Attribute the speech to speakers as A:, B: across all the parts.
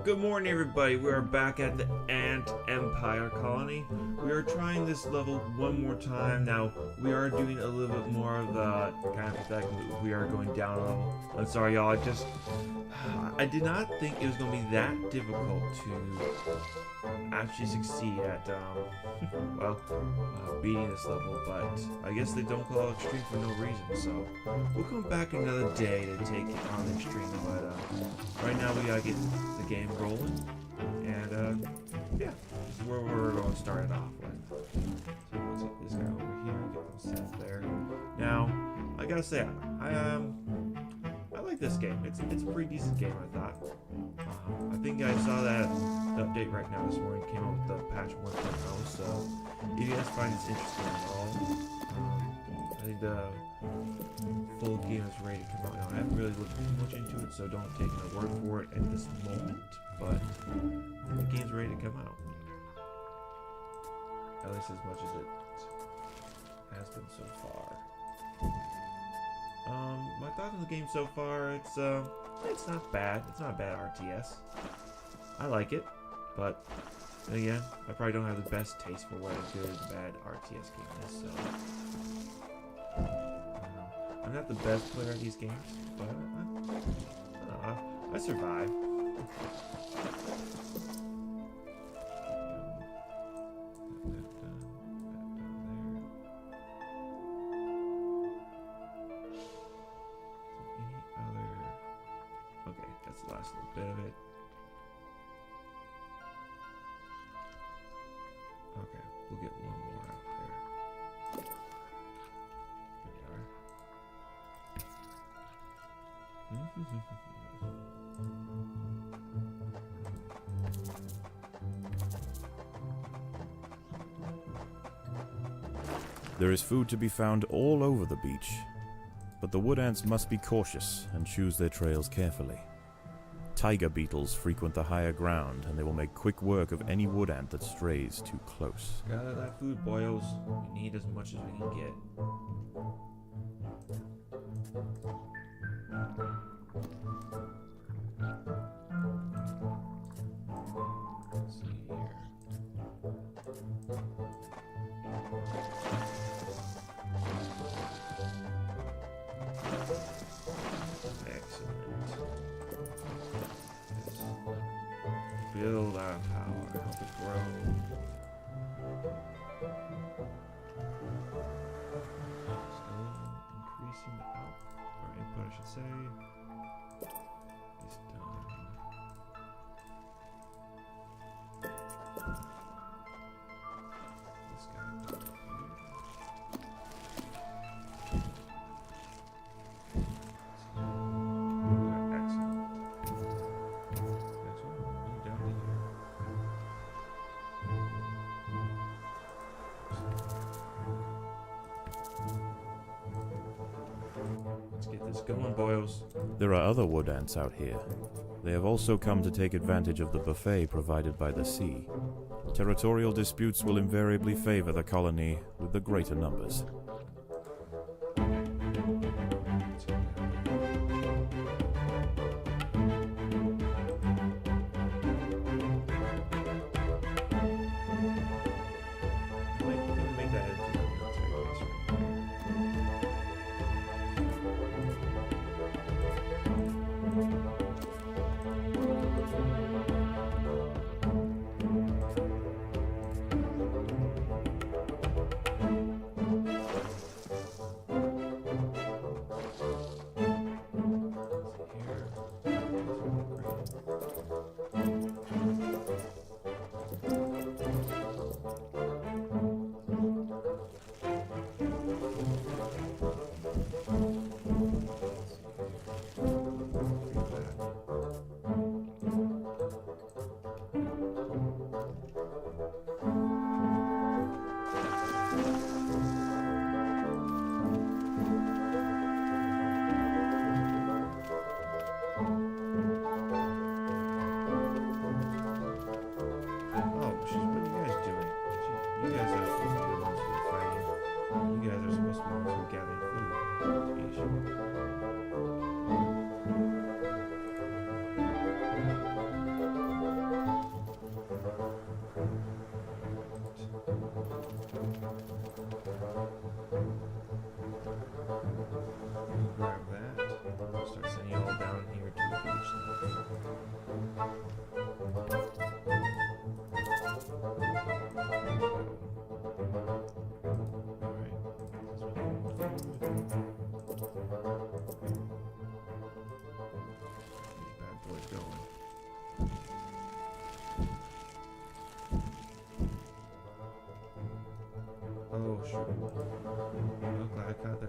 A: Good morning, everybody. We are back at the Ant Empire colony. We are trying this level one more time. Now, we are doing a little bit more of the kind of pathetic move. We are going down a level. I'm sorry, y'all. I did not think it was going to be that difficult to actually succeed at, beating this level. But I guess they don't call it extreme for no reason. So, we'll come back another day to take it on extreme. But right now, we gotta get the game rolling, and yeah, this is where we're going to start it off with. So let's get this guy over here, get them set there. Now, I gotta say, I like this game. It's a pretty decent game, I thought. I think I saw that the update right now this morning came out with the patch 1.0. So if you guys find this interesting at all, I think the full game is ready to come out now. I haven't really looked too much into it, so don't take my word for it at this moment. But the game's ready to come out. At least as much as it has been so far. My thoughts on the game so far, it's not bad. It's not a bad RTS. I like it, but then again, I probably don't have the best taste for what a good and bad RTS game is, so I'm not the best player at these games, but I survive. Okay, that's the last little bit of it. Okay, we'll get one more out there. There we are.
B: There is food to be found all over the beach, but the wood ants must be cautious and choose their trails carefully. Tiger beetles frequent the higher ground, and they will make quick work of any wood ant that strays too close.
A: Gather that food, boyos. We need as much as we can get. Let's see here. Excellent. Build our power, help it grow. Still increasing the input, I should say. It's done. This guy done here. Excellent. Next one, move down to here. Let's get this going, boys.
B: There are other wood ants out here. They have also come to take advantage of the buffet provided by the sea. Territorial disputes will invariably favor the colony with the greater numbers.
A: Make that into a military base right here.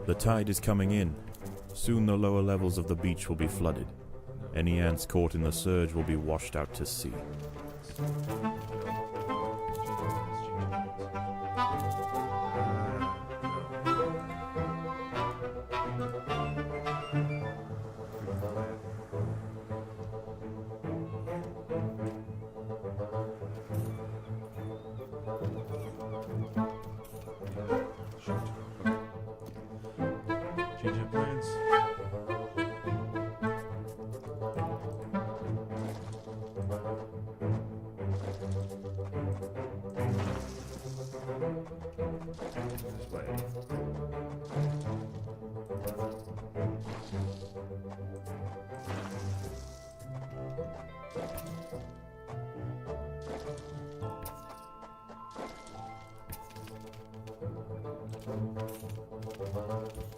B: The tide is coming in. Soon the lower levels of the beach will be flooded. Any ants caught in the surge will be washed out to sea.
A: Changing plans.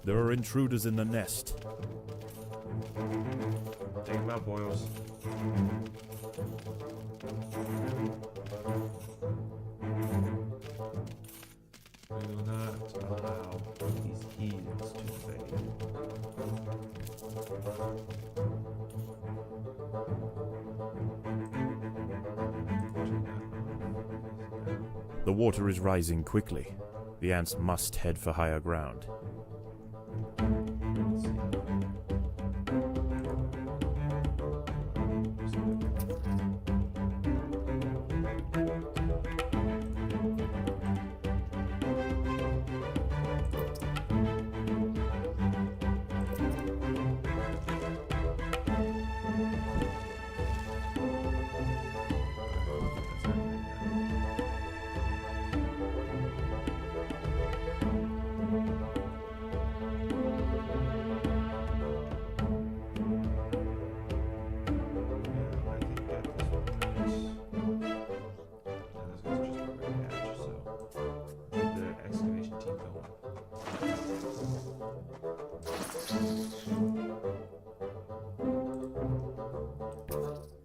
B: There are intruders in the nest.
A: Take them out, boils. We will not allow these heathens to invade.
B: The water is rising quickly. The ants must head for higher ground.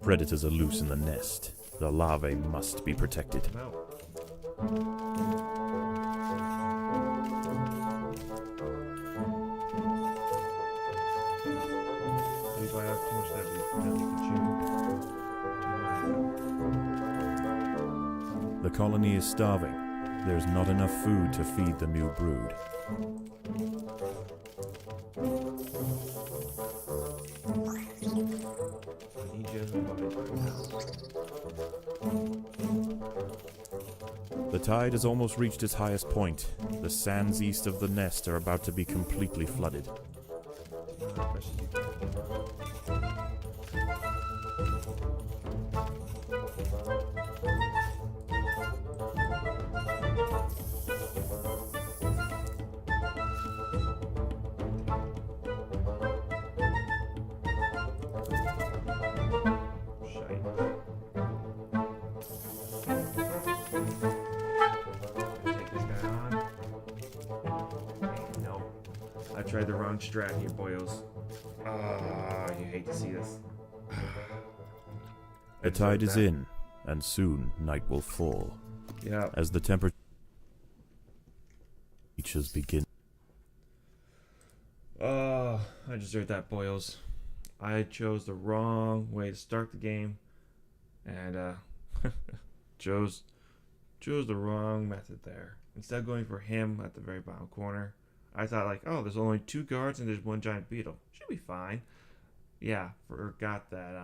B: Predators are loose in the nest. The larvae must be protected. The colony is starving. There is not enough food to feed the new brood. The tide has almost reached its highest point. The sands east of the nest are about to be completely flooded.
A: I tried the wrong strat here, boyos. Ah, you hate to see this.
B: The tide is in, and soon night will fall.
A: Yeah.
B: As the temperature beaches begin.
A: Oh, I deserve that, boyos. I chose the wrong way to start the game, and chose the wrong method there. Instead of going for him at the very bottom corner, I thought like, oh, there's only 2 guards and there's 1 giant beetle. Should be fine. Yeah, forgot that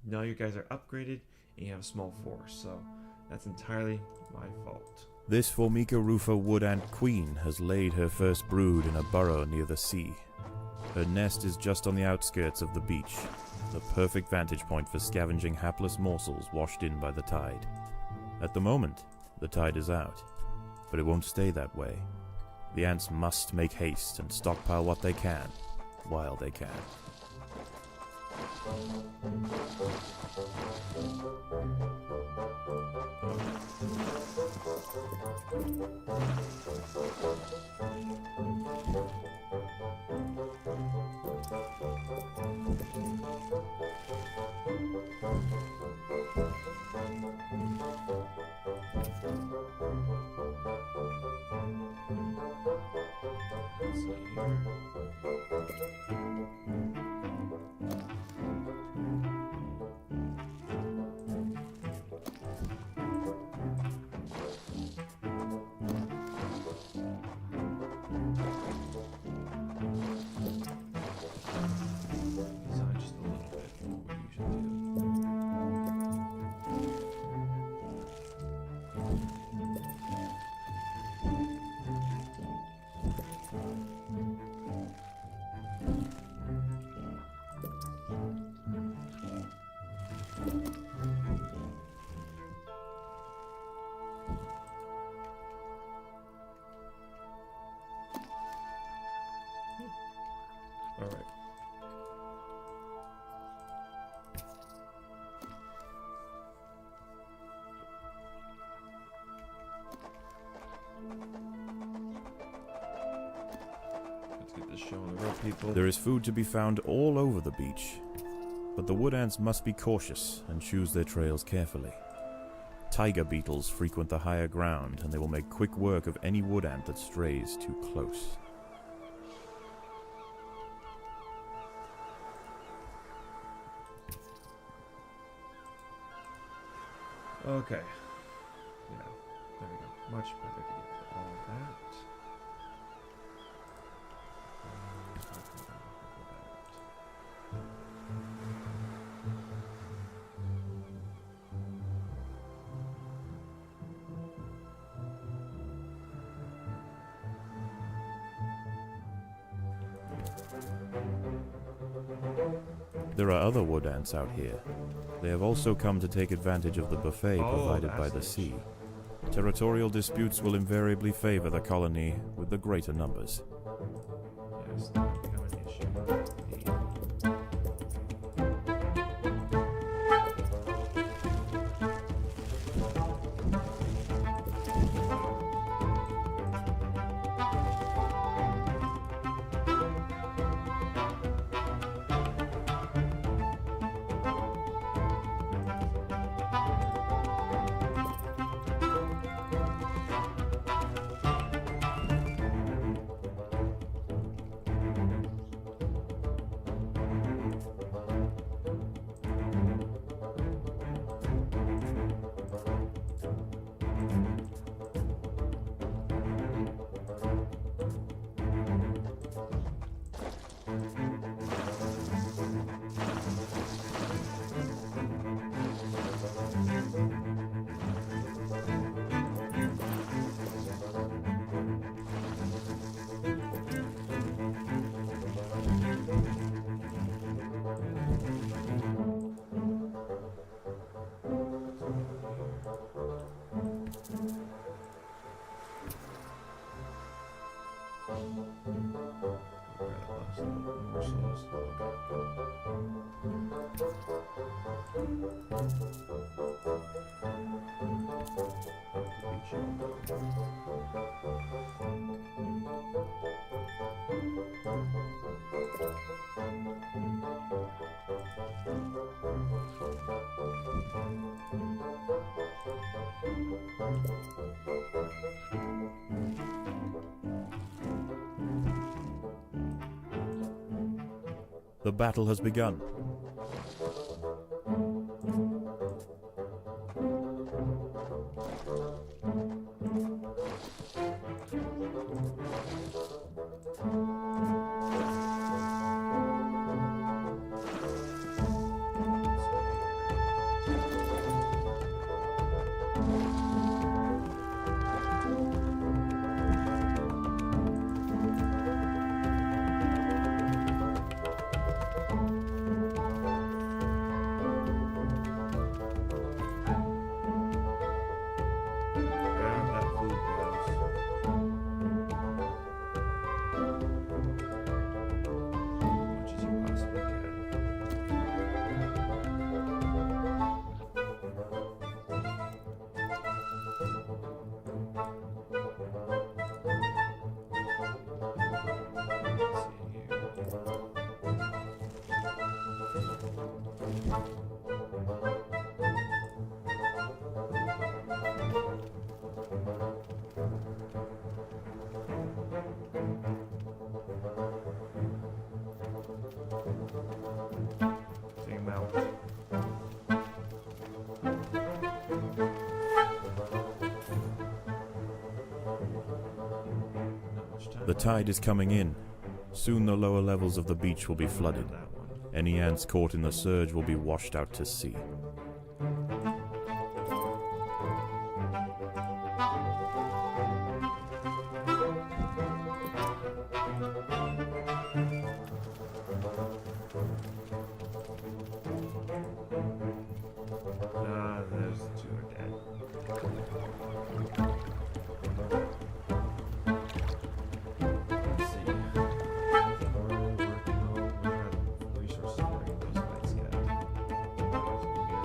A: now you guys are upgraded and you have a small force, so that's entirely my fault.
B: This Formica rufa wood ant queen has laid her first brood in a burrow near the sea. Her nest is just on the outskirts of the beach, the perfect vantage point for scavenging hapless morsels washed in by the tide. At the moment, the tide is out, but it won't stay that way. The ants must make haste and stockpile what they can, while they can.
A: Let's see here. Just showing the real people.
B: There is food to be found all over the beach, but the wood ants must be cautious and choose their trails carefully. Tiger beetles frequent the higher ground, and they will make quick work of any wood ant that strays too close.
A: Okay. Yeah, there we go. Much better to get all that.
B: There are other wood ants out here. They have also come to take advantage of the buffet provided by the sea. Territorial disputes will invariably favor the colony with the greater numbers.
A: Yes, that will become an issue.
B: The battle has begun.
A: Grab that food, bros. Much as you possibly can. Let's see here. Take 'em out. Not much time.
B: The tide is coming in. Soon the lower levels of the beach will be flooded.
A: That one.
B: Any ants caught in the surge will be washed out to sea.
A: There's the two are dead. Let's see. We're working on resources to bring those lights yet. So we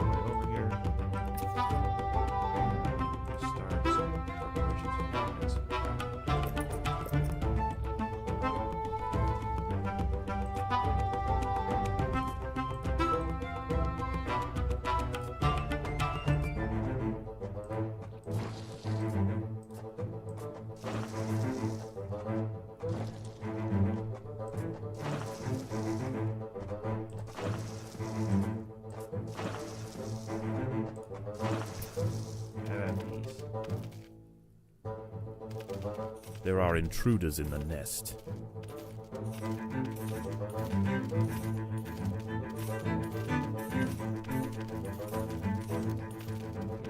B: There are intruders in the nest.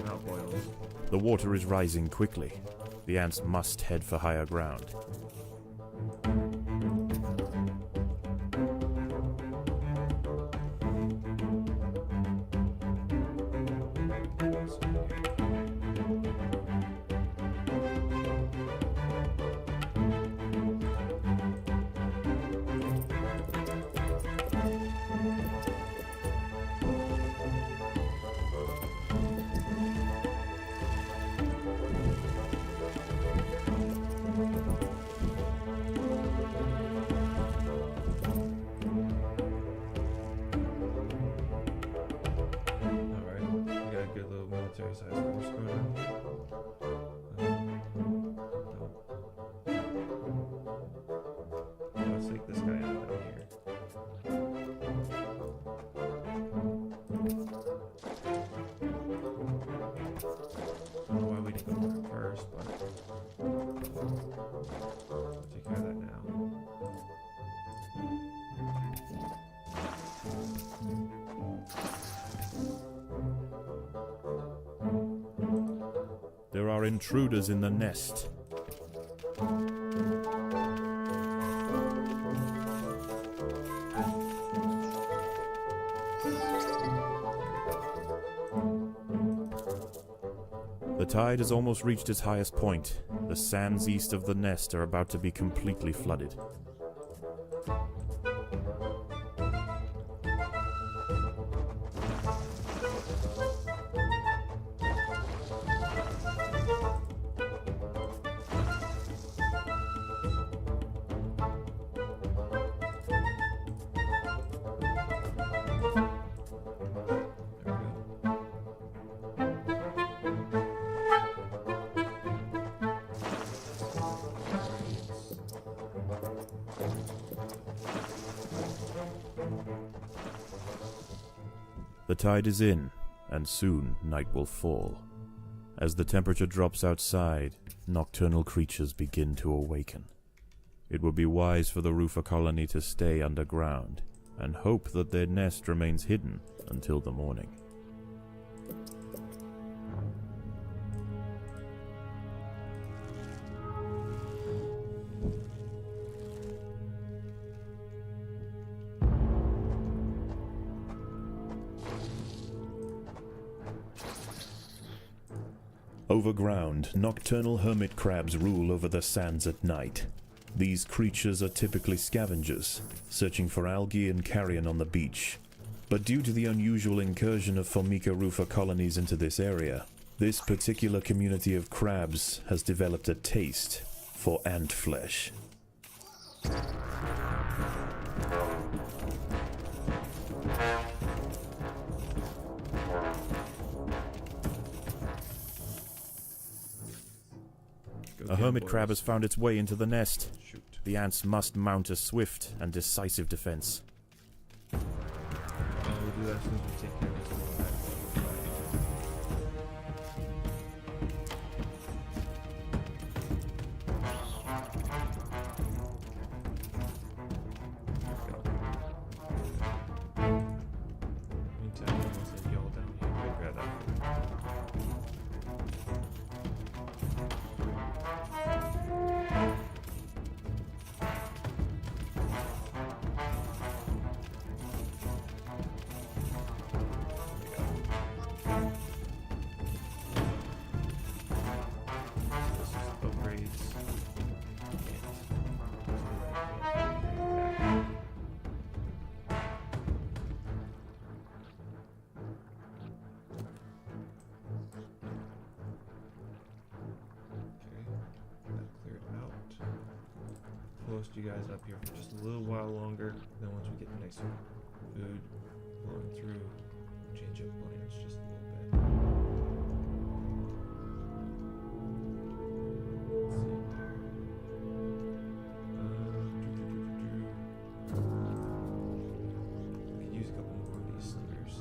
A: Out boils.
B: The water is rising quickly. The ants must head for higher ground.
A: Military size force going on here. Let's take this guy out down here. I don't know why we didn't go there first, but we'll take care of that now.
B: There are intruders in the nest. The tide has almost reached its highest point. The sands east of the nest are about to be completely flooded. The tide is in, and soon night will fall. As the temperature drops outside, nocturnal creatures begin to awaken. It would be wise for the roofer colony to stay underground, and hope that their nest remains hidden until the morning. Overground, nocturnal hermit crabs rule over the sands at night. These creatures are typically scavengers, searching for algae and carrion on the beach. But due to the unusual incursion of Formica rufa colonies into this area, this particular community of crabs has developed a taste for ant flesh. A hermit crab has found its way into the nest.
A: Shoot.
B: The ants must mount a swift and decisive defense.
A: We'll do that as soon as we take care of this little guy. Meantime, once they yell down here, we'll grab that. Post you guys up here for just a little while longer. Then once we get the nice food flowing through, change up plans just a little bit. Let's see here. We could use a couple more of these slivers.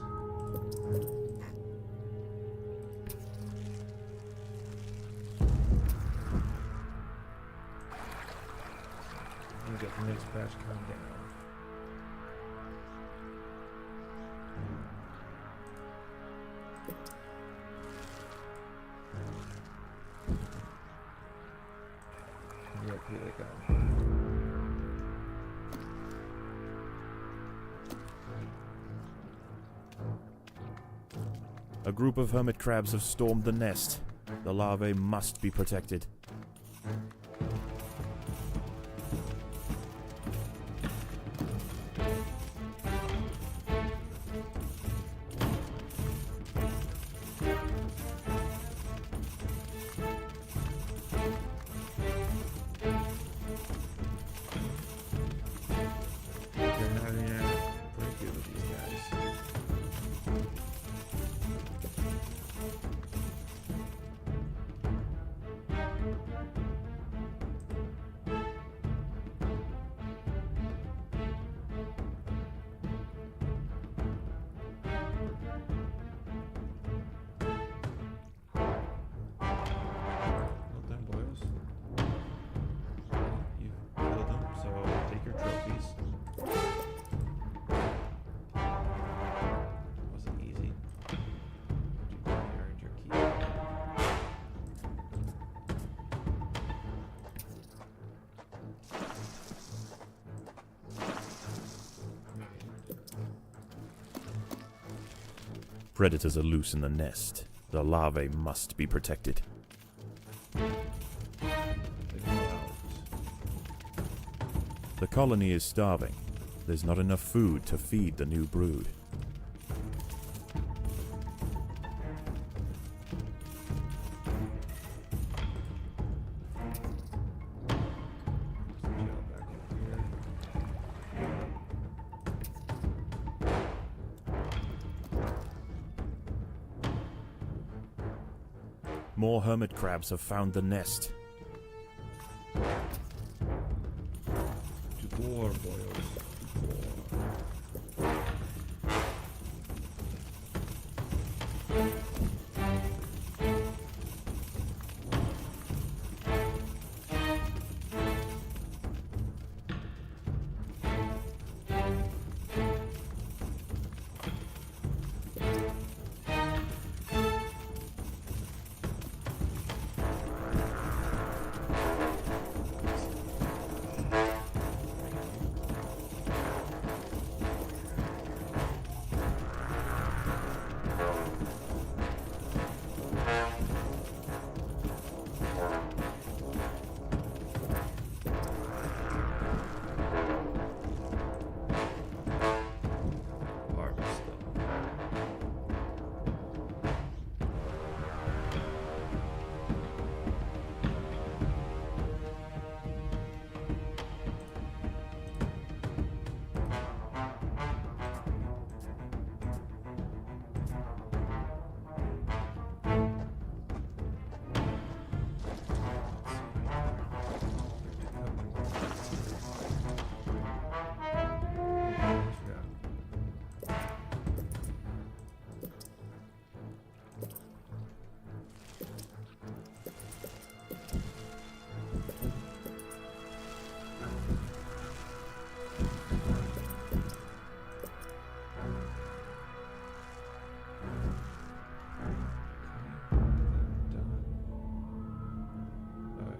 A: get the next batch coming down. Yep, here they come.
B: A group of hermit crabs have stormed the nest. The larvae must be protected. Predators are loose in the nest. The larvae must be protected. The colony is starving. There's not enough food to feed the new brood. More hermit crabs have found the nest.
A: Four boils.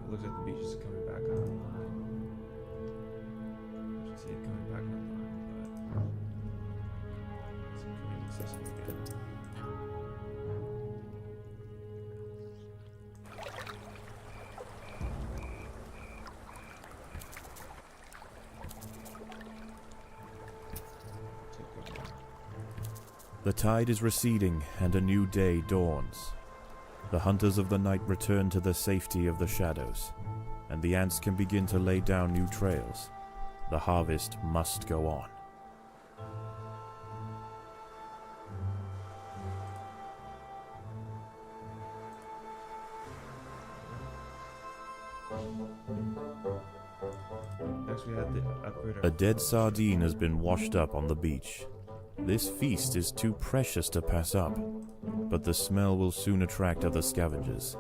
A: Looks like the beach is coming back online. I should see it coming back online, but it's becoming accessible again.
B: The tide is receding and a new day dawns. The hunters of the night return to the safety of the shadows, and the ants can begin to lay down new trails. The harvest must go on.
A: Next we had the upgrade our
B: A dead sardine has been washed up on the beach. This feast is too precious to pass up, but the smell will soon attract other scavengers.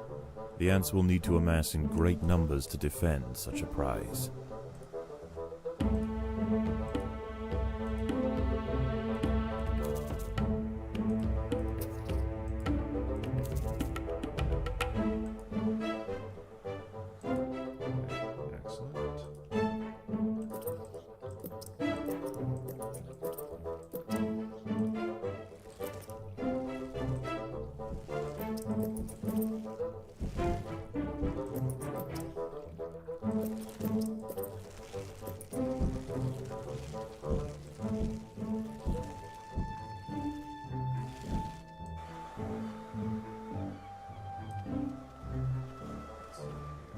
B: The ants will need to amass in great numbers to defend such a prize.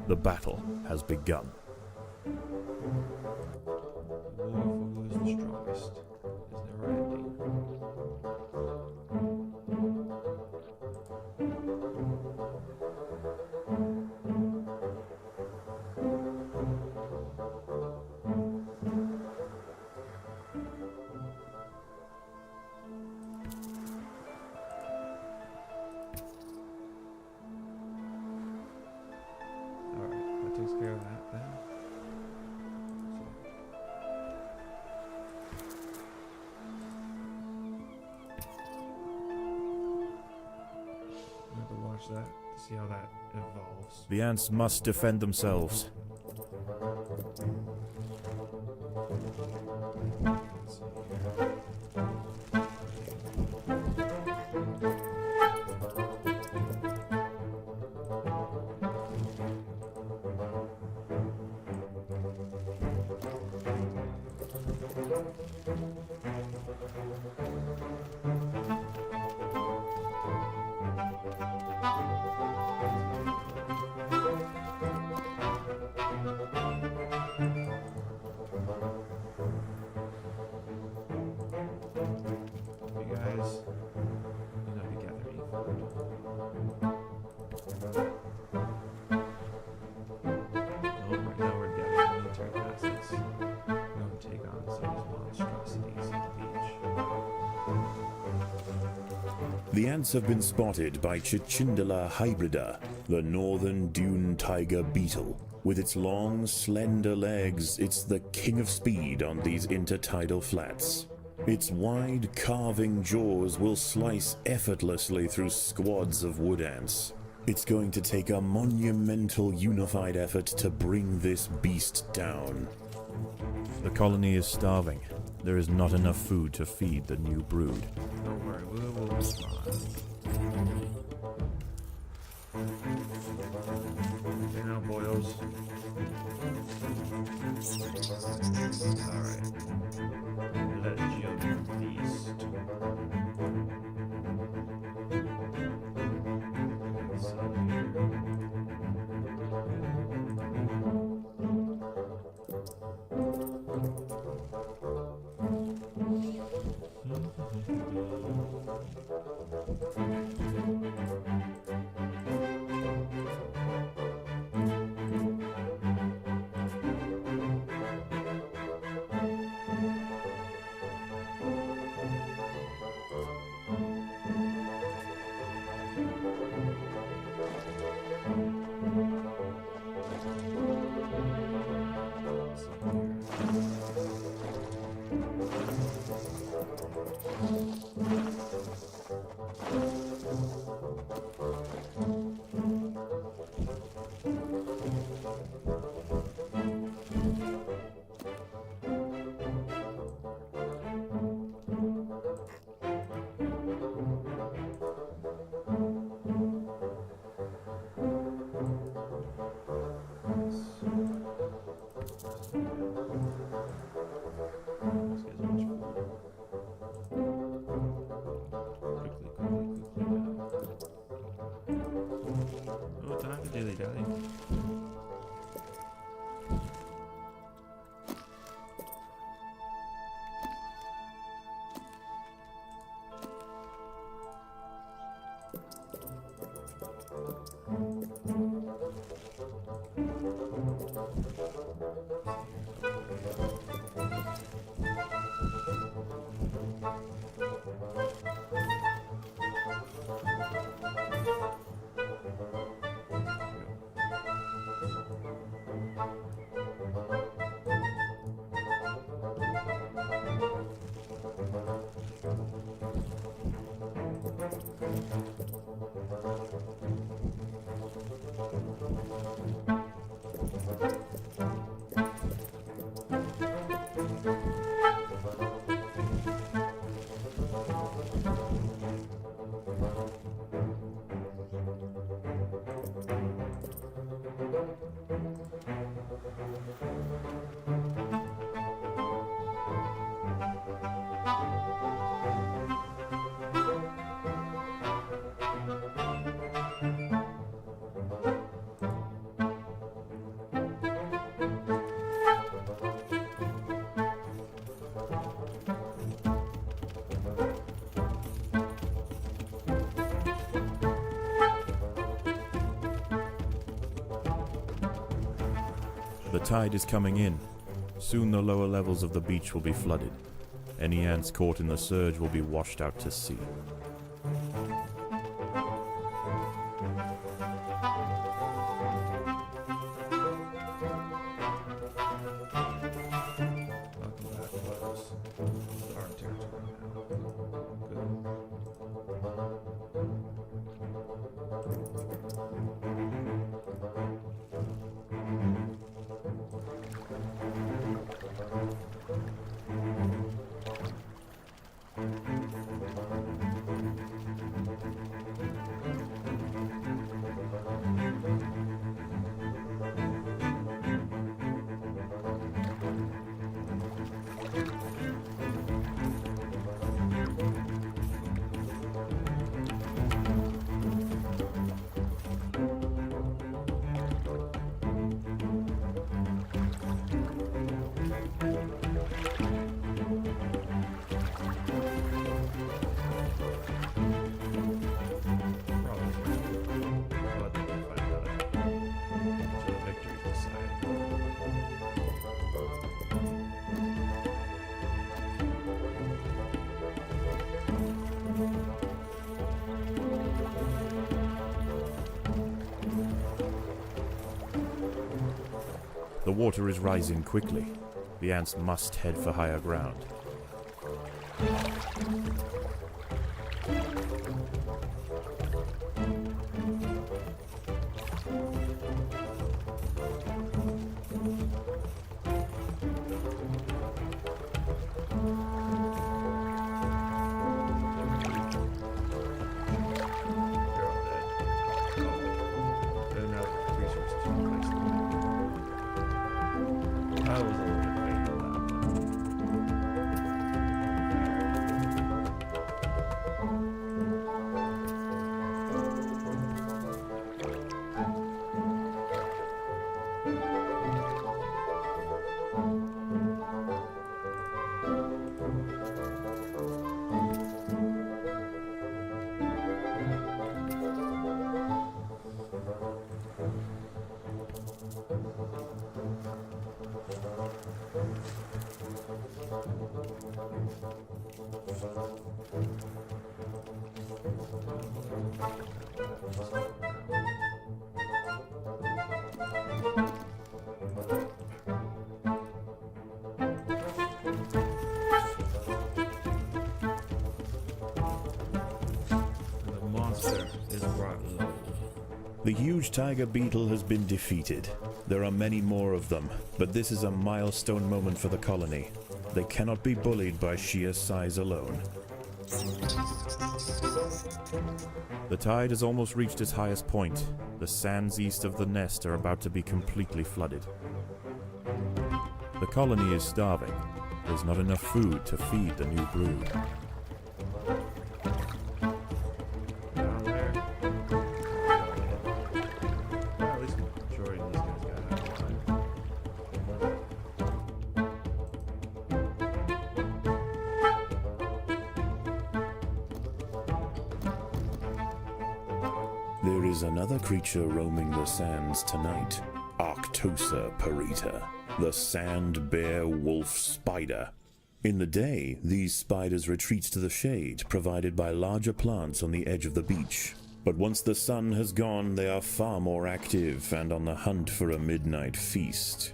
B: The battle has begun.
A: War for who is the strongest is never ending. Alright, that takes care of that then. I have to watch that to see how that evolves.
B: The ants must defend themselves.
A: Let's see here. You guys, you know, be gathering food. Oh, right now we're gathering military assets. We're going to take on some of these monstrosities on the beach.
B: The ants have been spotted by Cichindala hybrida, the northern dune tiger beetle. With its long, slender legs, it's the king of speed on these intertidal flats. Its wide, carving jaws will slice effortlessly through squads of wood ants. It's going to take a monumental unified effort to bring this beast down. The colony is starving. There is not enough food to feed the new brood.
A: Don't worry, we will respond. Okay, now boils. Alright. Legion Beast. Let's see
B: The tide is coming in. Soon the lower levels of the beach will be flooded. Any ants caught in the surge will be washed out to sea.
A: Welcome back, fellas. This is our territory now.
B: The water is rising quickly. The ants must head for higher ground. The huge tiger beetle has been defeated. There are many more of them, but this is a milestone moment for the colony. They cannot be bullied by sheer size alone. The tide has almost reached its highest point. The sands east of the nest are about to be completely flooded. The colony is starving. There's not enough food to feed the new brood. There is another creature roaming the sands tonight. Arctosa parita, the sand bear wolf spider. In the day, these spiders retreat to the shade provided by larger plants on the edge of the beach. But once the sun has gone, they are far more active and on the hunt for a midnight feast.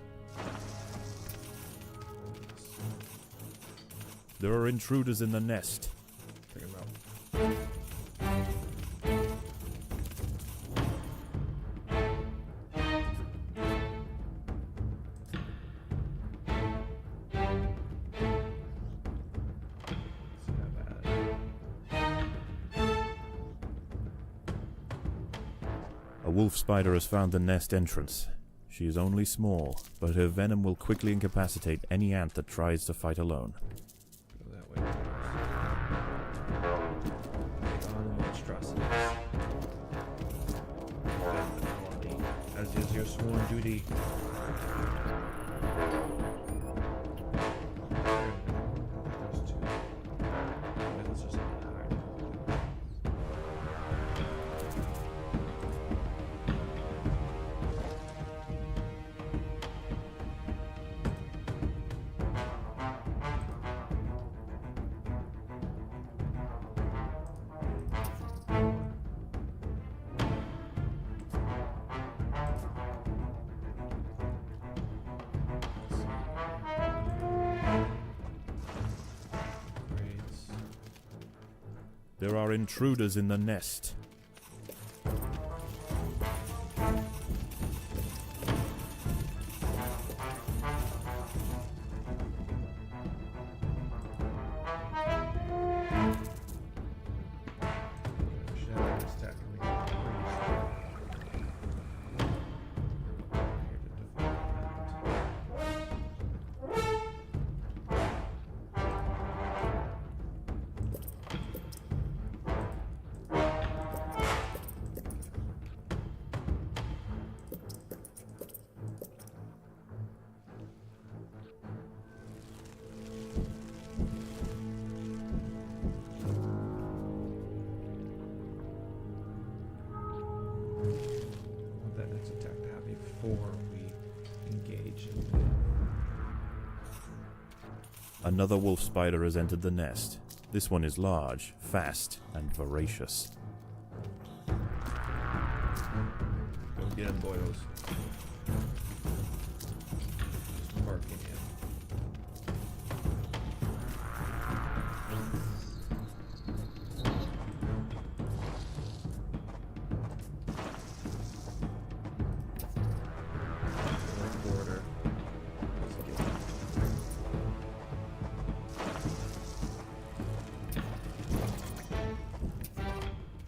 B: There are intruders in the nest.
A: Check them out.
B: A wolf spider has found the nest entrance. She is only small, but her venom will quickly incapacitate any ant that tries to fight alone.
A: Go that way. Take on the monstrosities. Defend the colony, as is your sworn duty. There's two. Maybe let's just hide.
B: There are intruders in the nest.
A: Shadows technically pretty strong. Here to defend want that next attack to happen before we engage in the
B: Another wolf spider has entered the nest. This one is large, fast, and voracious.
A: Go get him, boyos. Just marking him. Border. Let's get him.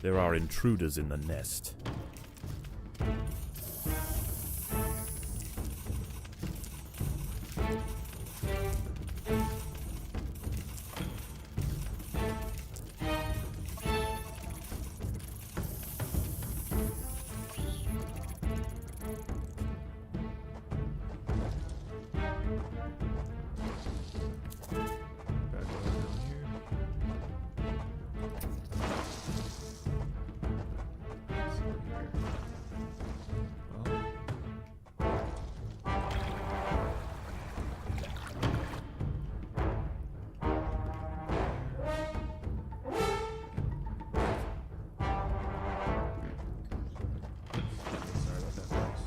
B: There are intruders in the nest.
A: Bad boys down here. Let's see here. Well. Sorry about that, folks.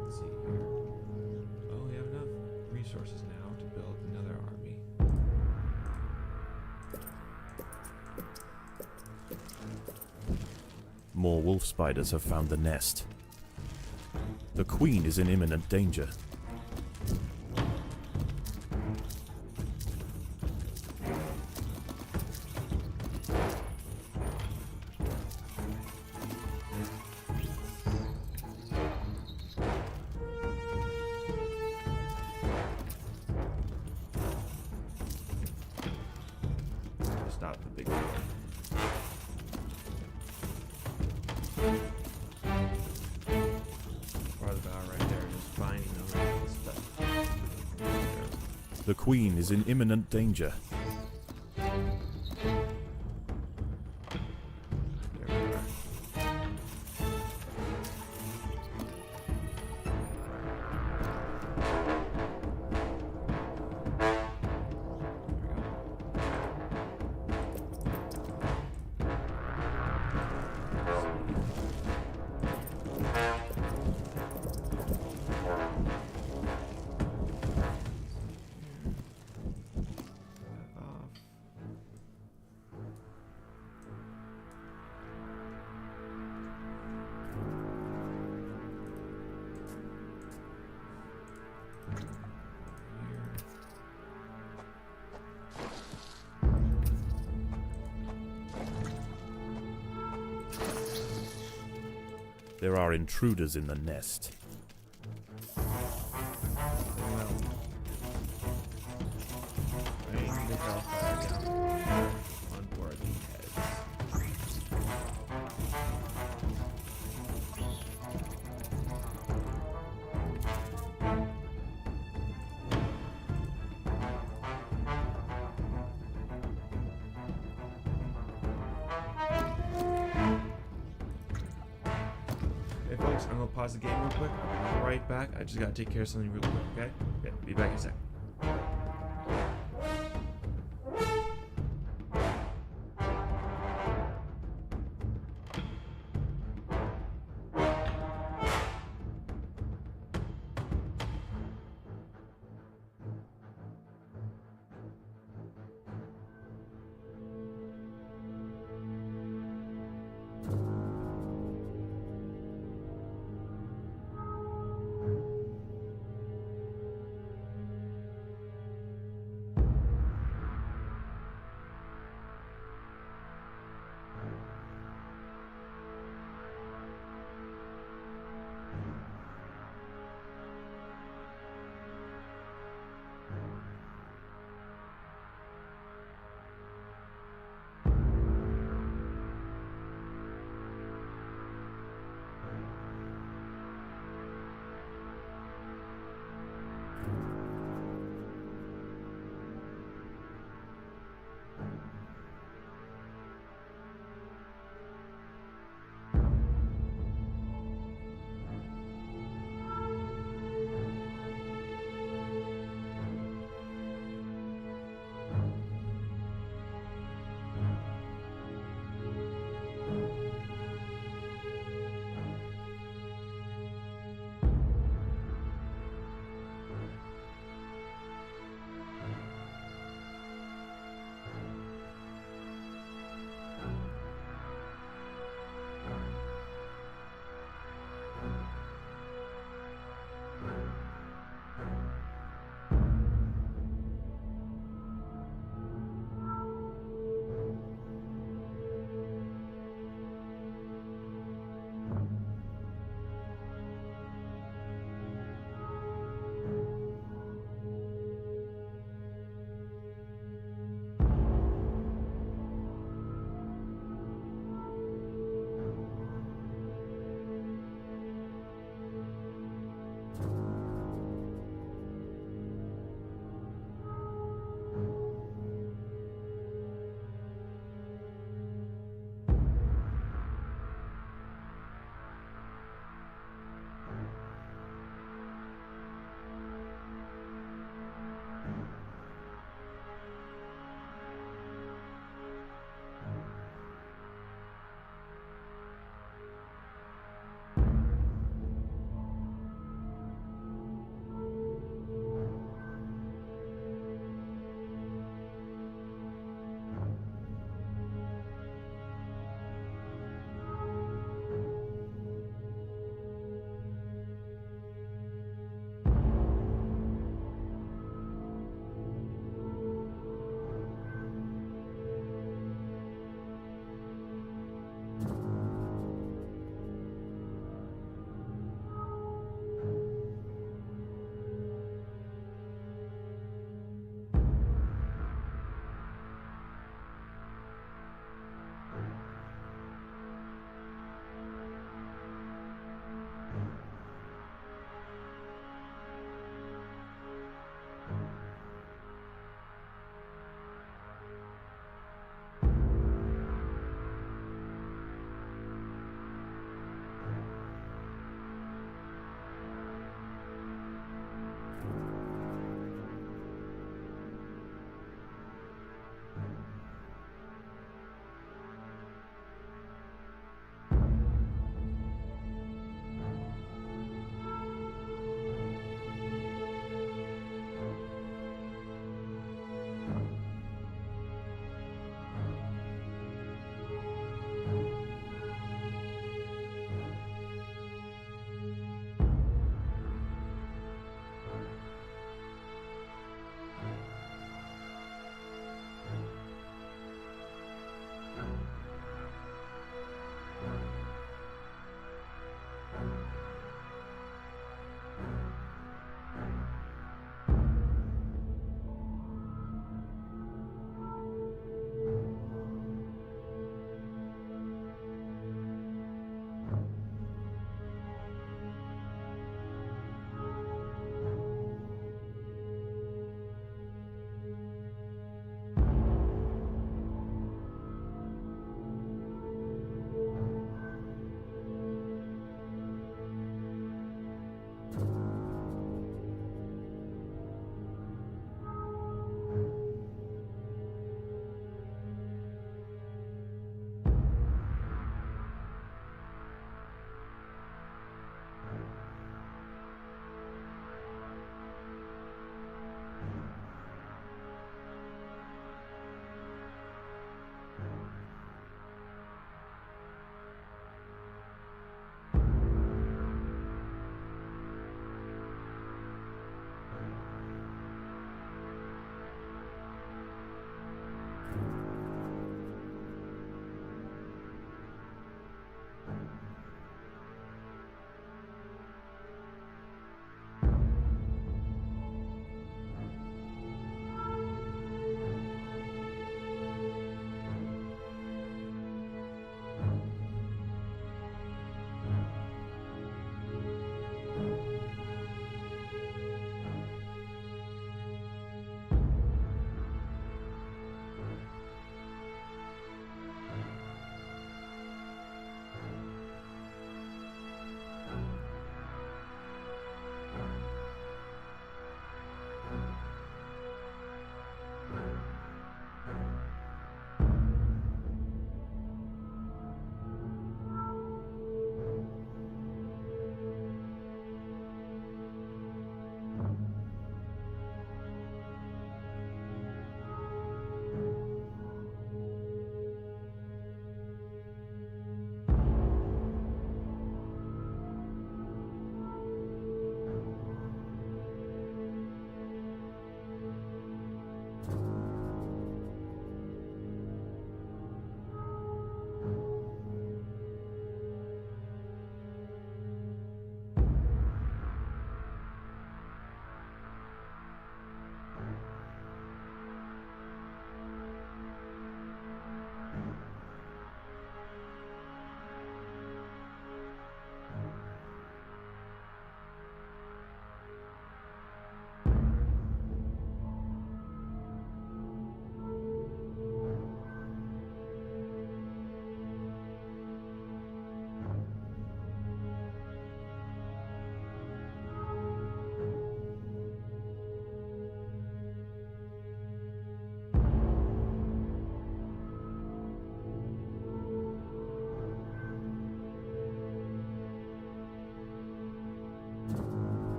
A: Let's see here. Oh, we have enough resources now to build another army.
B: More wolf spiders have found the nest. The queen is in imminent danger.
A: Stop the big boy. Part about right there, just finding those little stuff. There.
B: The queen is in imminent danger.
A: There we are. There we go. Off. Here.
B: There are intruders in the nest.
A: Well. Rain the hellfire down on worthy heads. Hey folks, I'm gonna pause the game real quick. I'll be right back. I just gotta take care of something real quick, okay? Yeah, be back in a sec.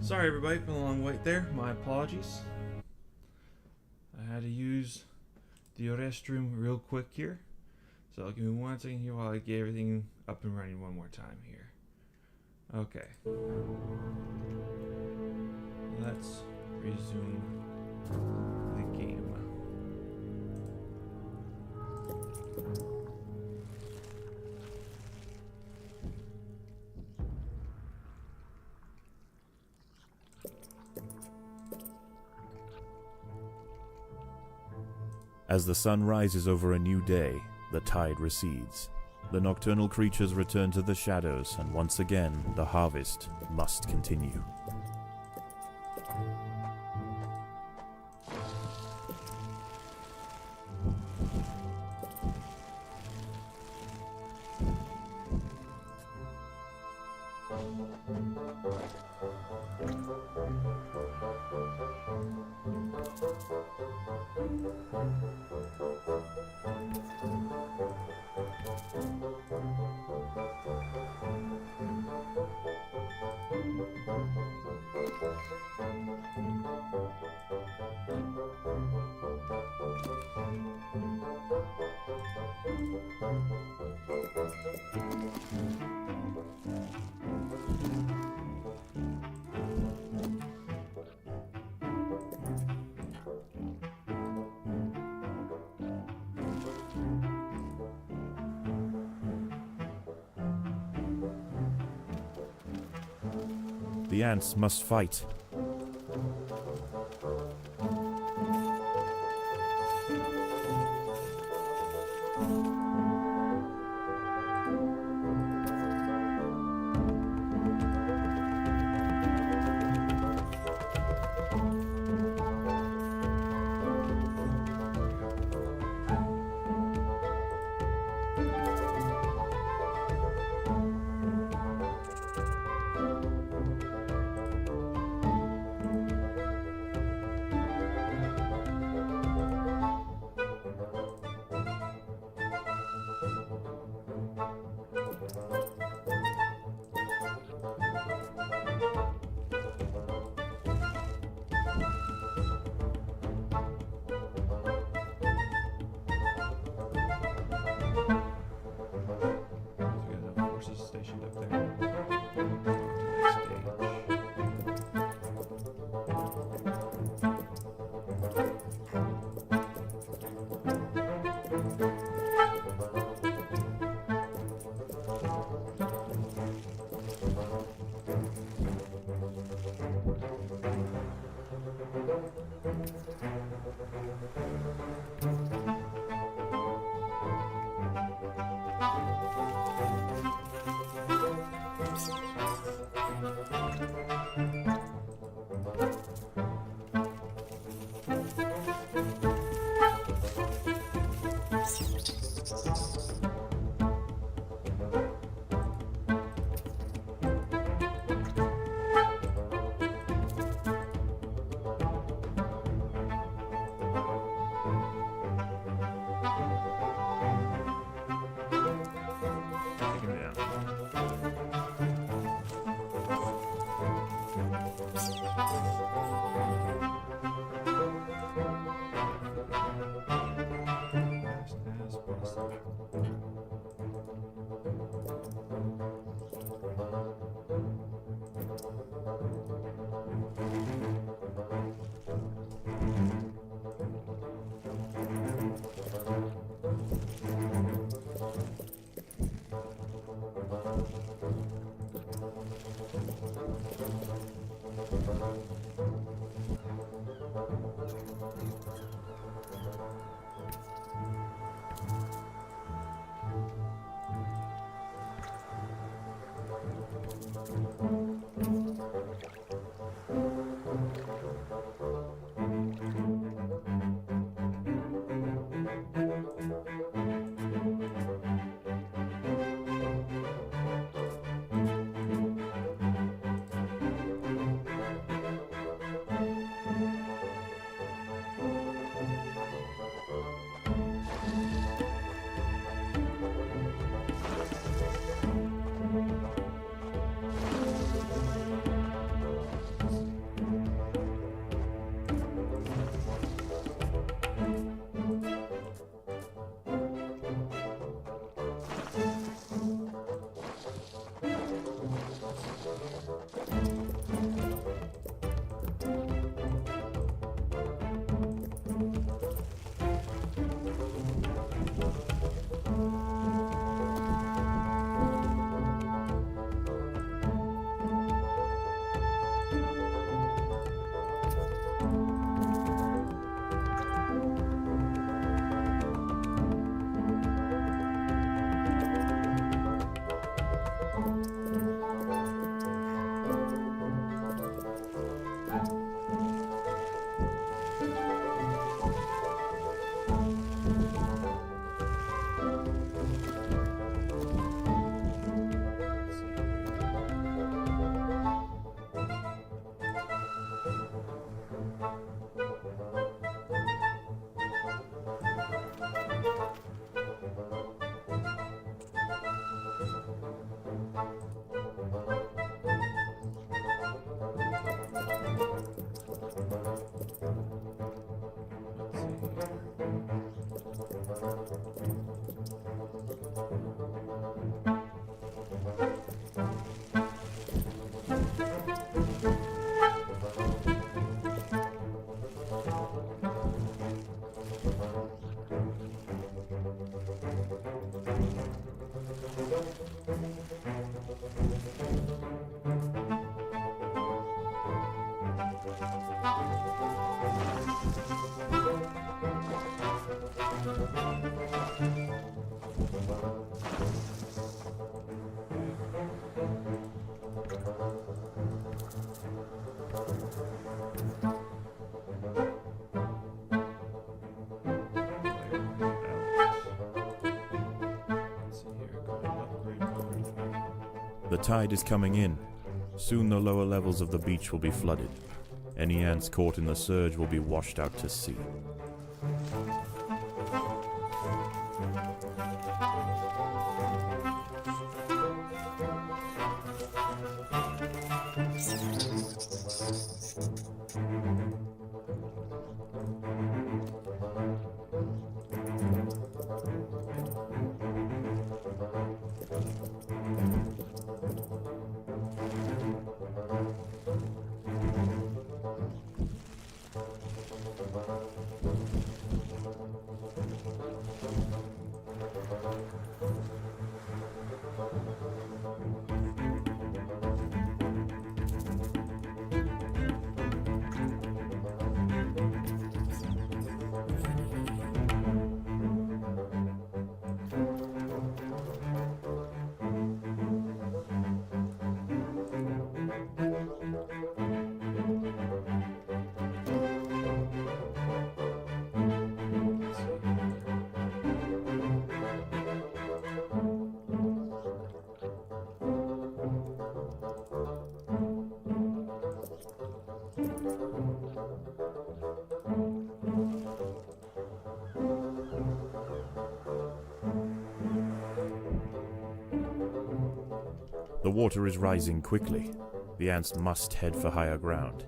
A: Sorry everybody for the long wait there. My apologies. I had to use the restroom real quick here. So give me 1 second here while I get everything up and running one more time here. Okay. Let's resume the game.
B: As the sun rises over a new day, the tide recedes. The nocturnal creatures return to the shadows, and once again, the harvest must continue. The ants must fight. The tide is coming in. Soon the lower levels of the beach will be flooded. Any ants caught in the surge will be washed out to sea. The water is rising quickly. The ants must head for higher ground.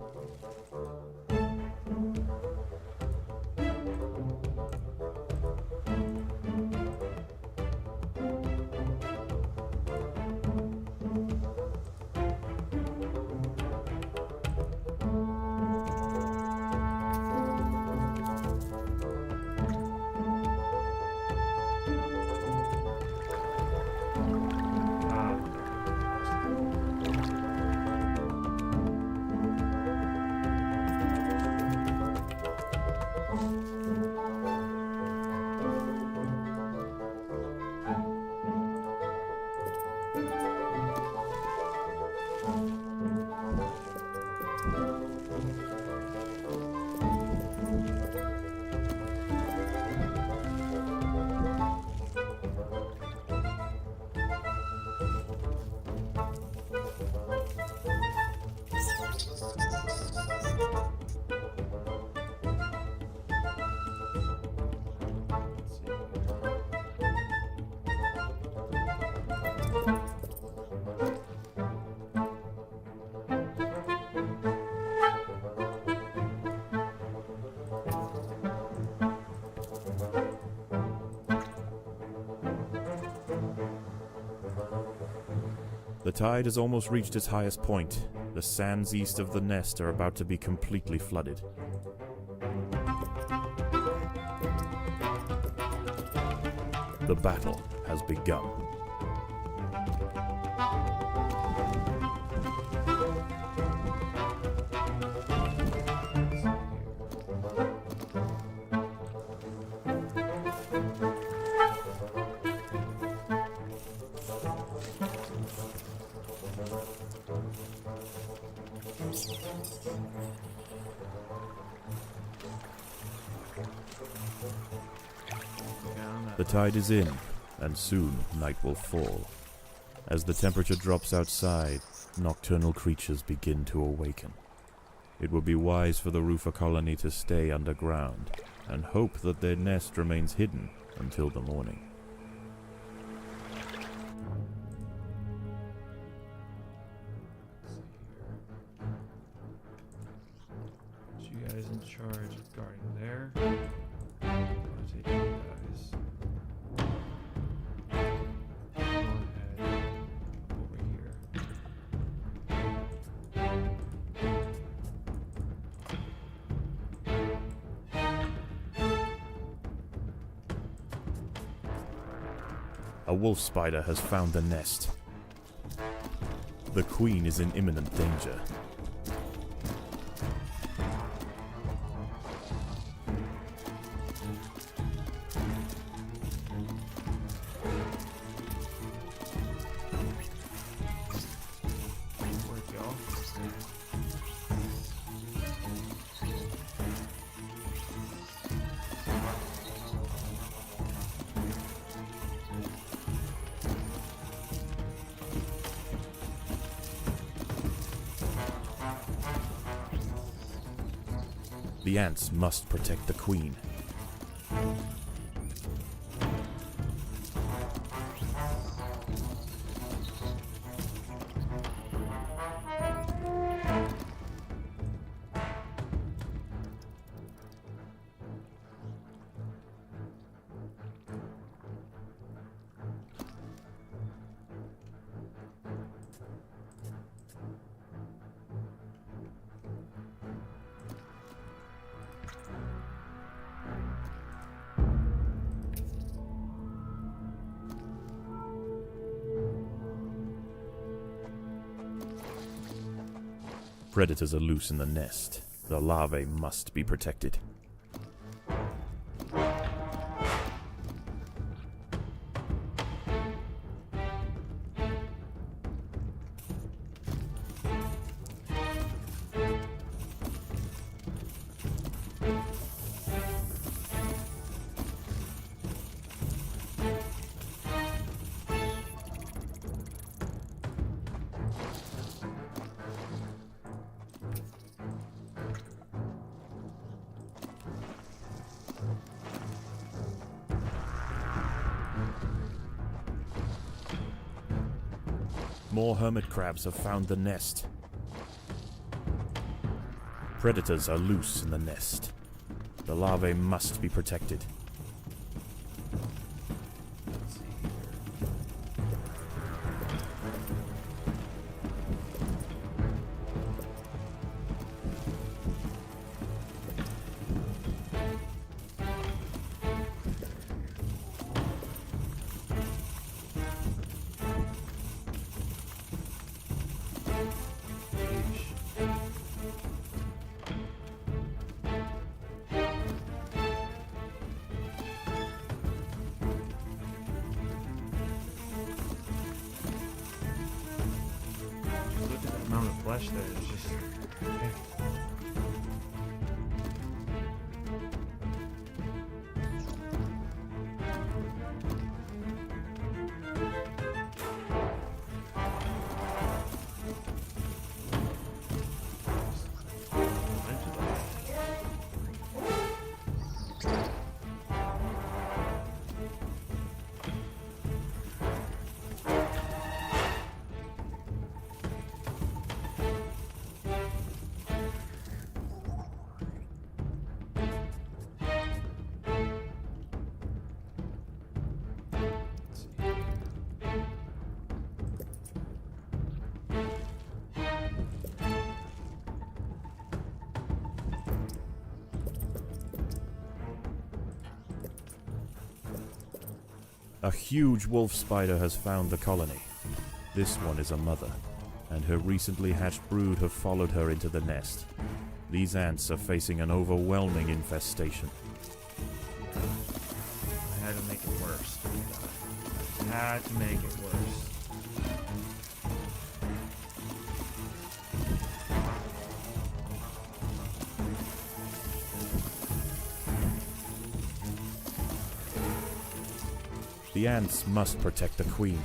B: The tide has almost reached its highest point. The sands east of the nest are about to be completely flooded. The battle has begun. The tide is in, and soon night will fall. As the temperature drops outside, nocturnal creatures begin to awaken. It would be wise for the roofer colony to stay underground, and hope that their nest remains hidden until the morning.
A: Put you guys in charge of guarding there. I'm gonna take you guys. Go ahead over here.
B: A wolf spider has found the nest. The queen is in imminent danger. The ants must protect the queen. Predators are loose in the nest. The larvae must be protected. More hermit crabs have found the nest. Predators are loose in the nest. The larvae must be protected.
A: Let's see here. Look at the amount of flesh there. It's just.
B: A huge wolf spider has found the colony. This one is a mother, and her recently hatched brood have followed her into the nest. These ants are facing an overwhelming infestation.
A: I had to make it worse. I had to make it worse.
B: The ants must protect the queen.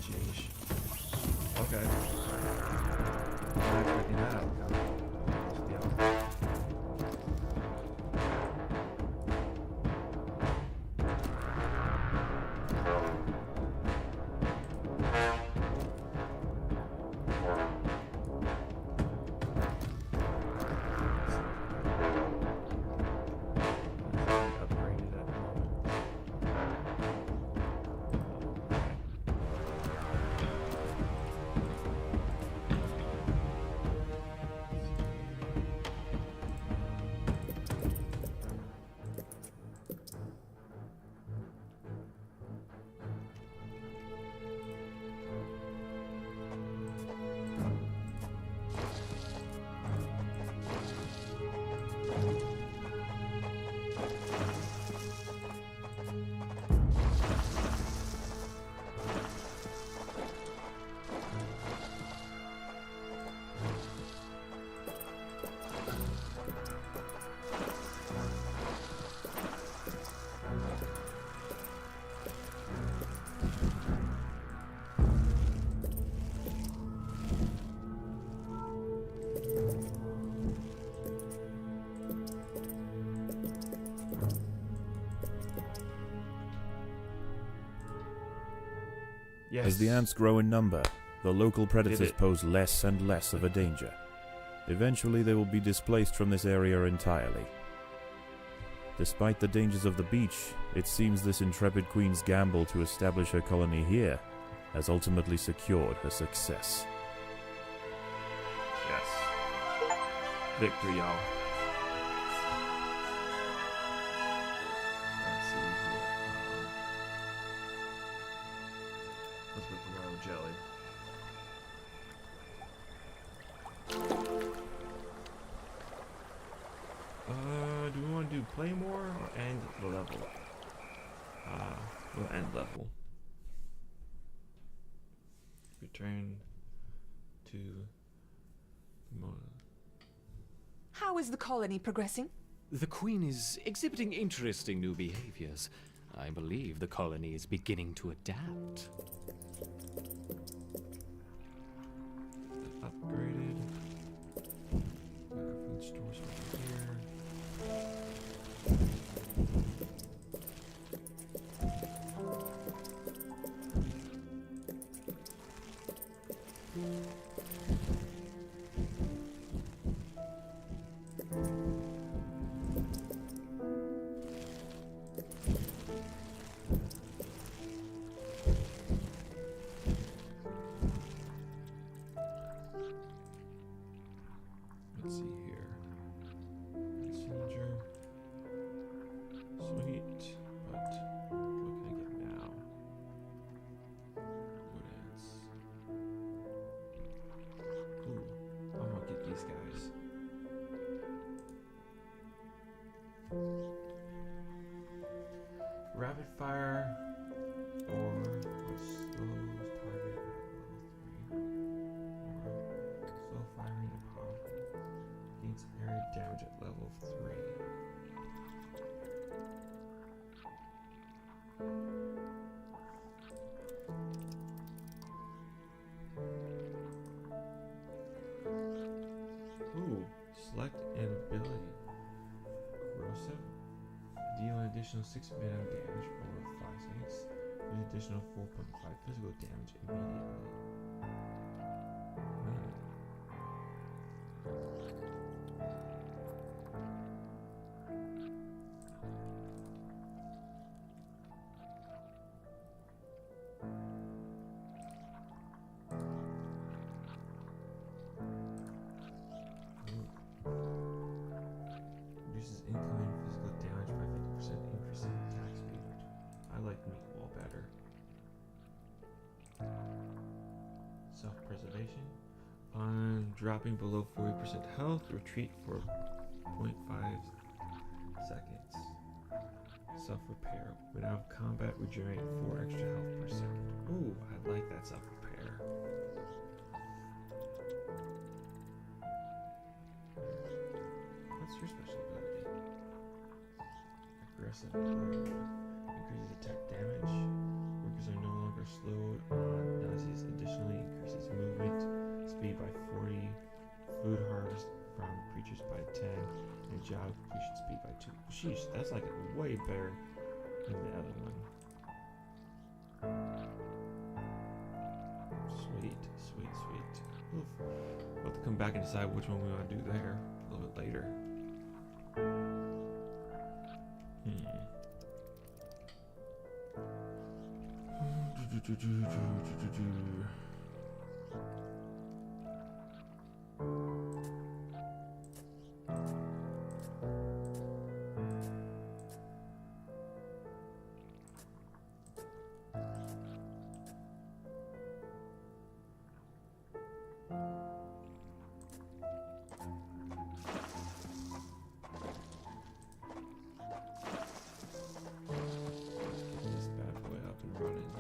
A: Jeez. Okay. Not checking that out. Yeah. Yes.
B: As the ants grow in number, the local predators
A: it.
B: pose less and less of a danger. Eventually, they will be displaced from this area entirely. Despite the dangers of the beach, it seems this intrepid queen's gamble to establish her colony here has ultimately secured her success.
A: Yes. Victory, y'all. Let's see here. Let's go for royal jelly. Do we want to do play more or end the level? We'll end level. Return to Mona.
C: How is the colony progressing?
D: The Queen is exhibiting interesting new behaviors. I believe the colony is beginning to adapt.
A: Upgraded. Food stores over here. Let's see here. Messenger. Sweet. But what can I get now? Wood ants. Ooh, I'm gonna get these guys. Rapid fire or slow target at level 3. Or slow firing and powerful. Gains area damage at level 3. Ooh, select an ability. Corrosive. Deal an additional 6 venom damage for 5 seconds. An additional 4.5 physical damage immediately. Reduces incoming physical damage by 50%, increasing attack speed. I like meat wall better. Self-preservation. On dropping below 40% health, retreat for 0.5 seconds. Self-repair. When out of combat, regenerate 4 extra health percent. Ooh, I like that self-repair. What's your special ability? Aggressive mode. Increases attack damage. Workers are no longer slowed on nauseous. Additionally, increases movement speed by 40. Food harvest from creatures by 10. And job completion speed by 2. Sheesh, that's like way better than the other one. Sweet, sweet, sweet. Oof. We'll have to come back and decide which one we want to do there a little bit later. This bad boy up and running.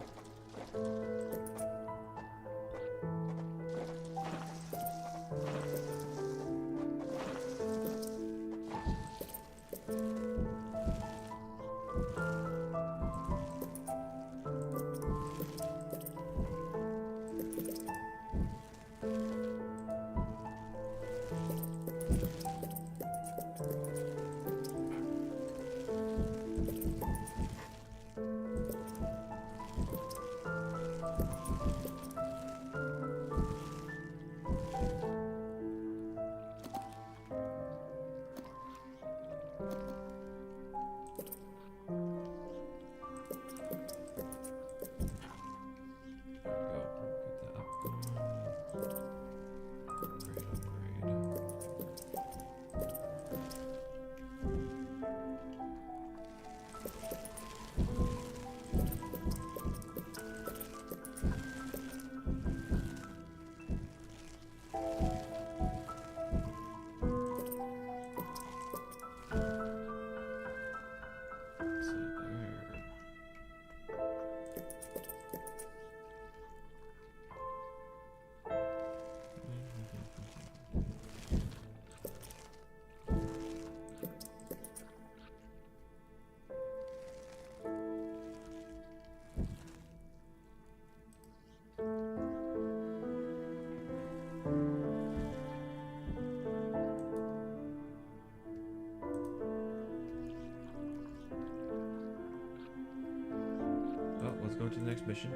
A: to the next mission.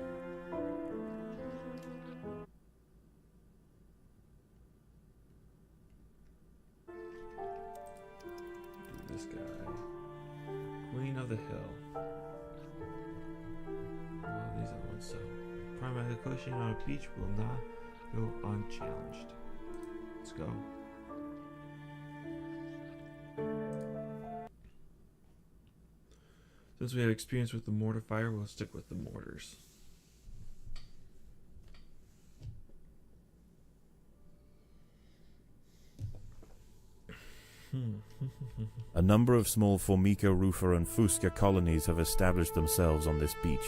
A: Do this guy. Queen of the Hill. Oh, these are the ones, so primary cushion on a beach will not go unchallenged. Let's go. Since we have experience with the mortar fire, we'll stick with the mortars.
B: A number of small Formica, Rufa, and Fusca colonies have established themselves on this beach.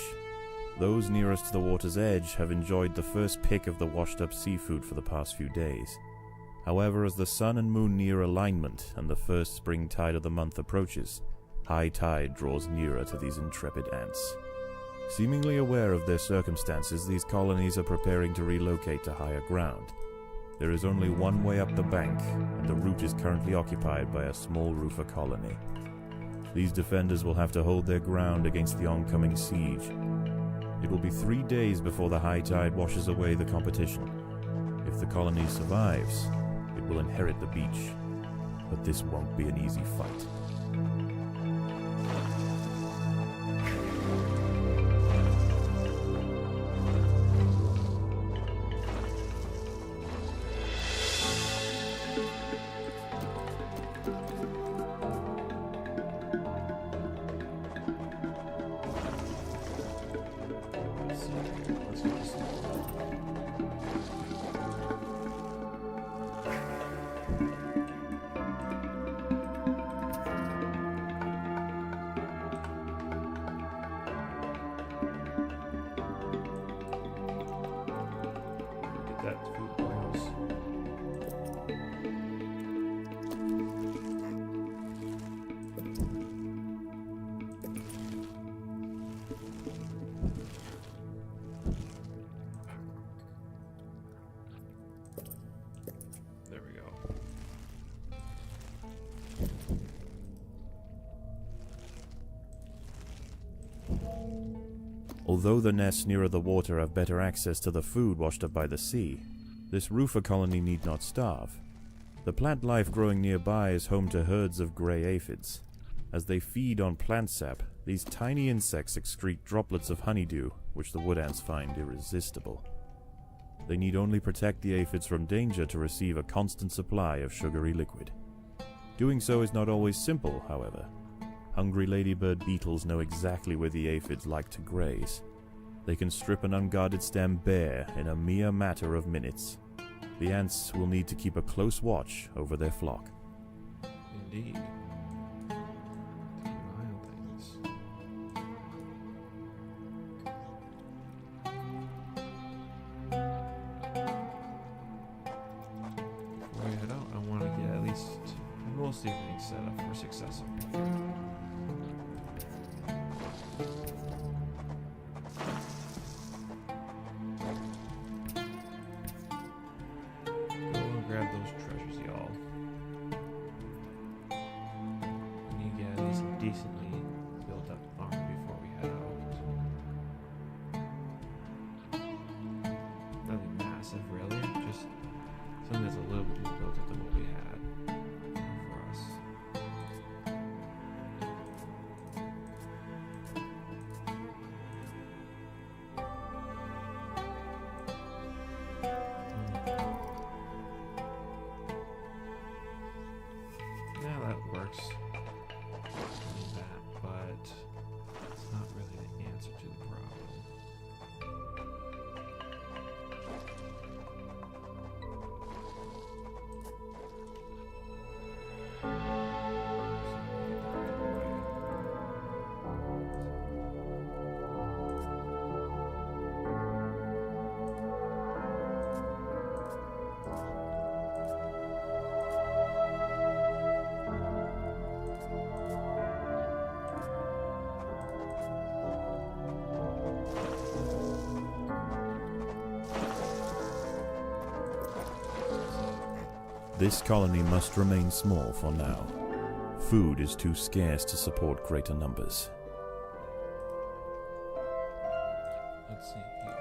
B: Those nearest to the water's edge have enjoyed the first pick of the washed-up seafood for the past few days. However, as the sun and moon near alignment and the first spring tide of the month approaches, high tide draws nearer to these intrepid ants. Seemingly aware of their circumstances, these colonies are preparing to relocate to higher ground. There is only one way up the bank, and the route is currently occupied by a small Rufa colony. These defenders will have to hold their ground against the oncoming siege. It will be 3 days before the high tide washes away the competition. If the colony survives, it will inherit the beach. But this won't be an easy fight.
A: Let's get this. Get that food boils. There we go.
B: Although the nests nearer the water have better access to the food washed up by the sea, this Rufa colony need not starve. The plant life growing nearby is home to herds of grey aphids. As they feed on plant sap, these tiny insects excrete droplets of honeydew, which the wood ants find irresistible. They need only protect the aphids from danger to receive a constant supply of sugary liquid. Doing so is not always simple, however. Hungry ladybird beetles know exactly where the aphids like to graze. They can strip an unguarded stem bare in a mere matter of minutes. The ants will need to keep a close watch over their flock.
A: Indeed. Keep an eye on things. Before I head out, I want to get at least most of things set up for success. Go and grab those treasures, y'all. We need to get at least a decently built up army before we head out. Nothing massive, really. Just something that's a little bit more built up than what we had for us. Yeah, that works. Need that, but it's not really the answer to the problem.
B: This colony must remain small for now. Food is too scarce to support greater numbers.
A: let's see here.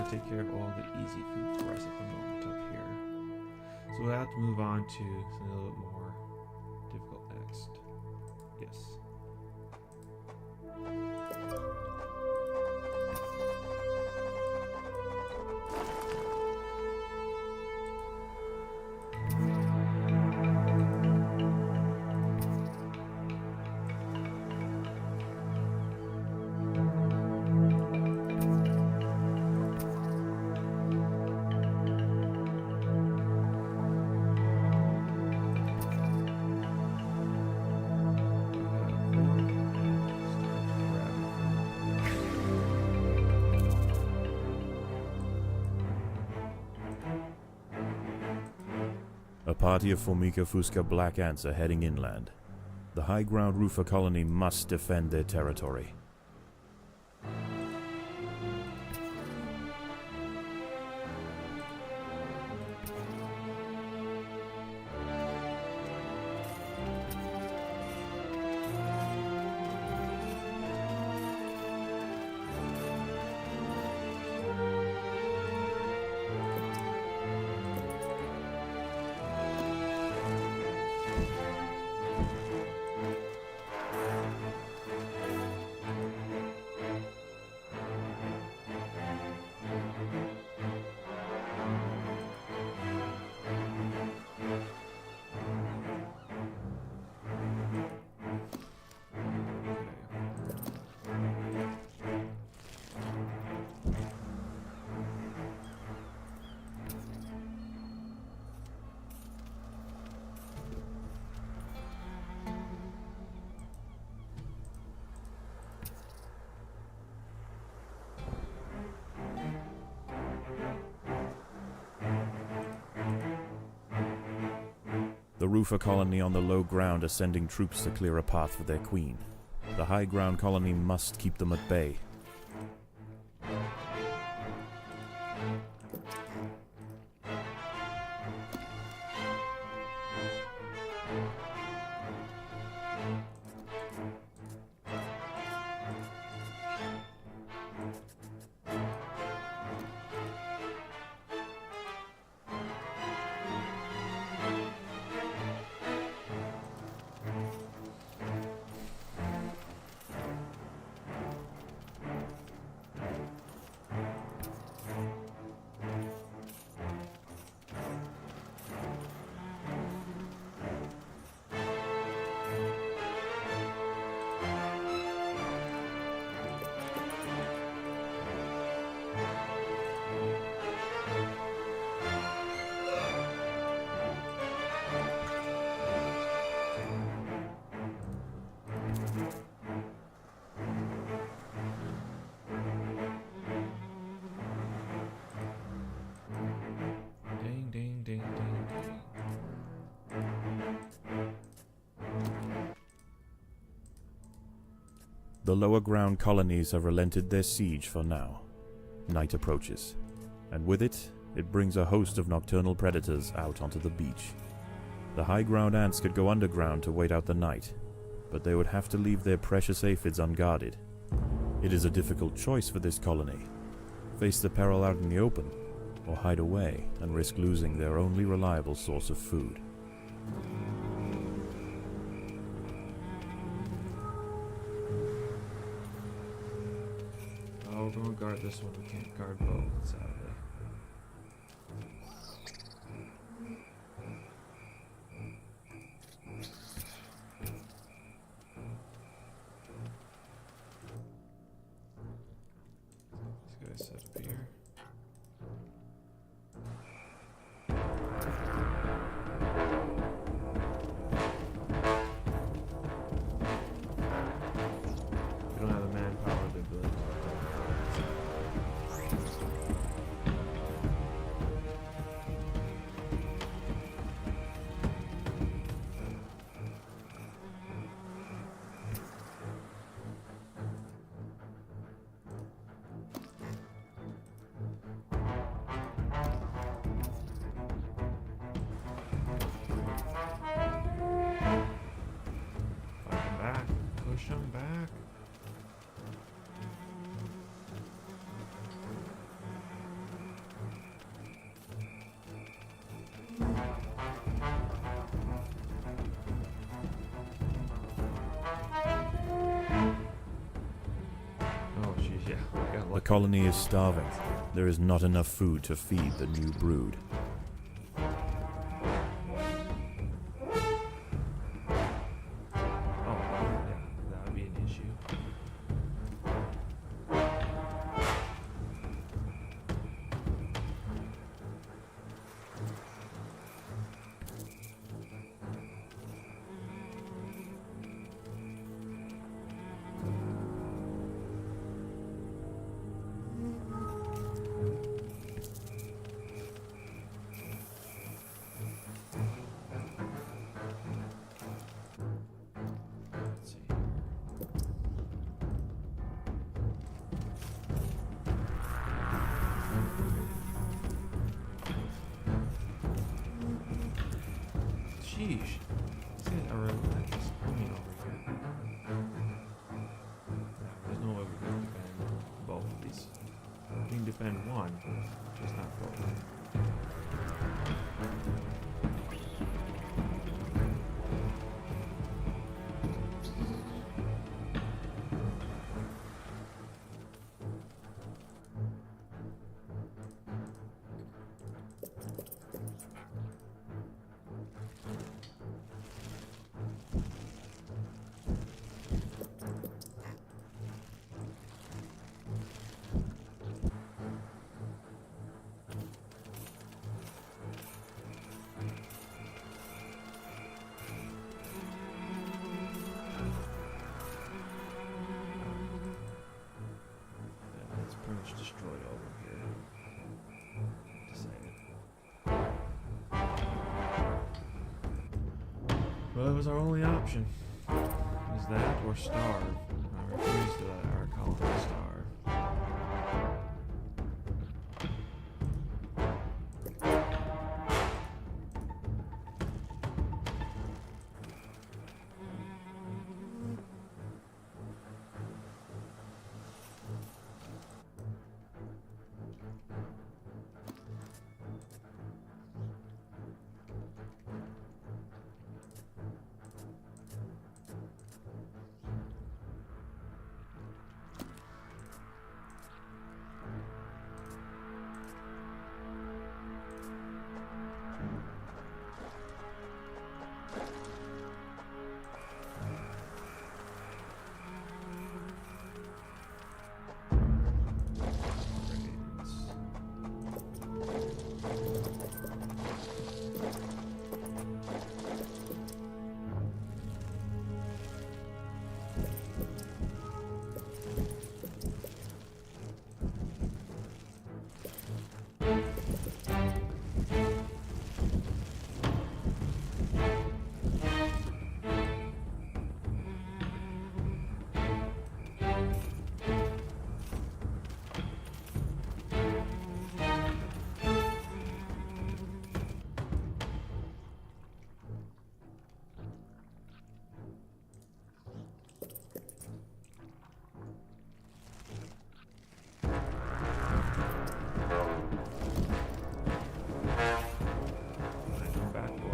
A: Take care of all the easy food for us at the moment up here. So we'll have to move on to something a little bit more difficult next. Yes.
B: A party of Formica Fusca black ants are heading inland. The high ground roofer colony must defend their territory. The roofer colony on the low ground are sending troops to clear a path for their queen. The high ground colony must keep them at bay. The lower ground colonies have relented their siege for now. Night approaches, and with it, it brings a host of nocturnal predators out onto the beach. The high ground ants could go underground to wait out the night, but they would have to leave their precious aphids unguarded. It is a difficult choice for this colony. Face the peril out in the open, or hide away and risk losing their only reliable source of food.
A: Oh, we're gonna guard this one. We can't guard both, sadly. These guys set up here. push them back. Oh, jeez, yeah. I got
B: The
A: lucky.
B: colony is starving. There is not enough food to feed the new brood.
A: Oh, yeah, that would be an issue. Let's see. Sheesh. These guys are relentless. Bring me over here. There's no way we can defend both of these. We can defend one, just not both. Yeah, it's pretty much destroyed over here. Decided. Well, it was our only option. Is that or starve? I refuse to let our colony starve. Come back, boy.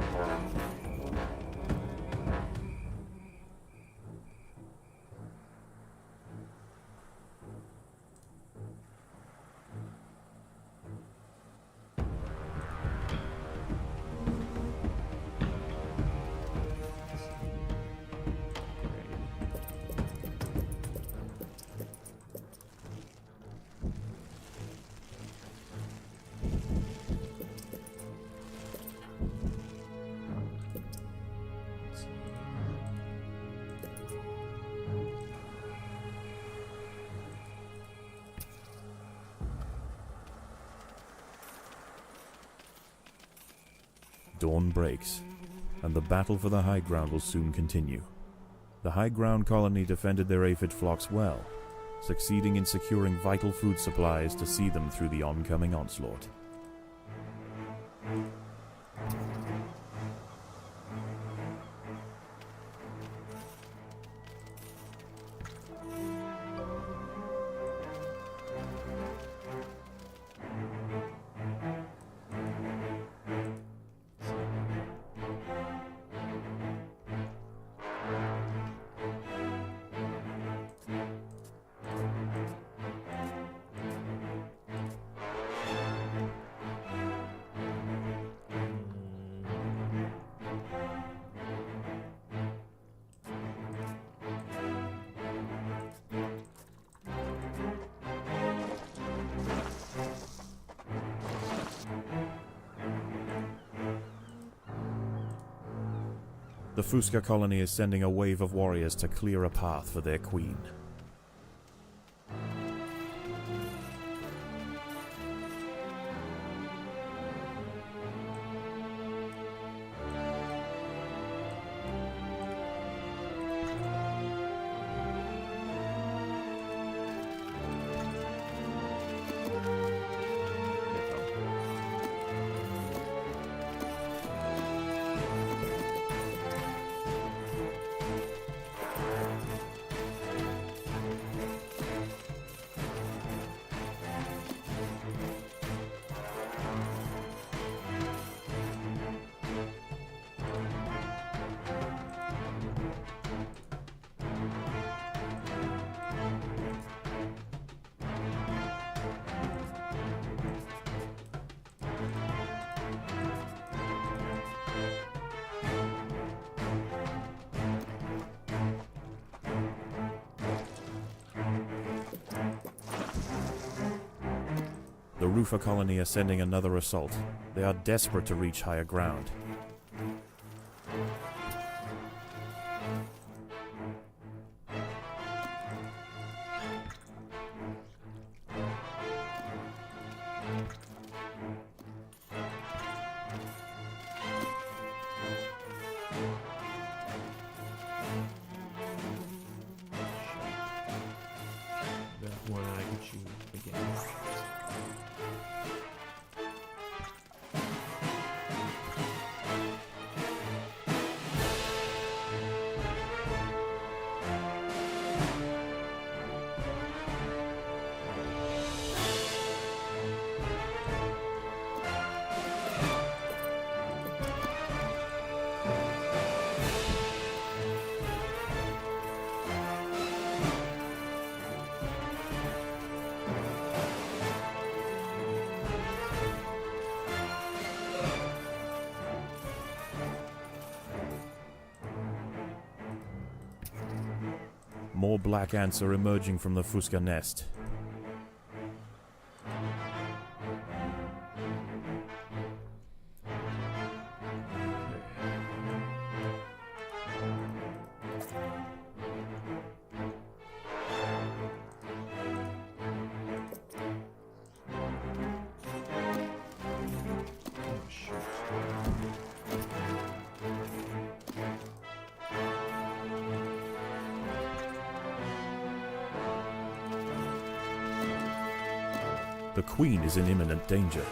B: Dawn breaks, and the battle for the high ground will soon continue. The high ground colony defended their aphid flocks well, succeeding in securing vital food supplies to see them through the oncoming onslaught. The Fusca colony is sending a wave of warriors to clear a path for their queen. The Rufa colony are sending another assault. They are desperate to reach higher ground.
A: That one I can shoot again.
B: More black ants are emerging from the Fusca nest.
A: Oh, shoot.
B: The queen is in imminent danger.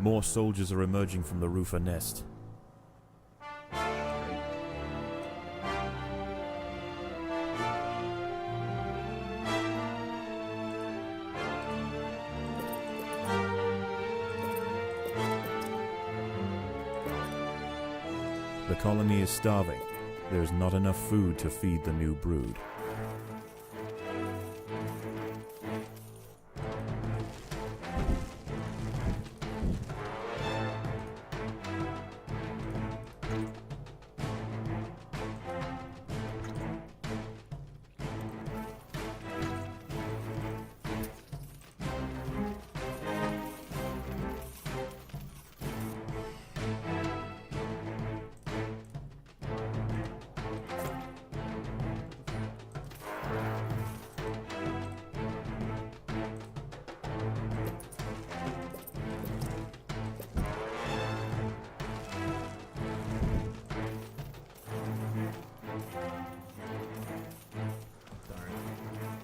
B: More soldiers are emerging from the Rufa nest. The colony is starving. There is not enough food to feed the new brood.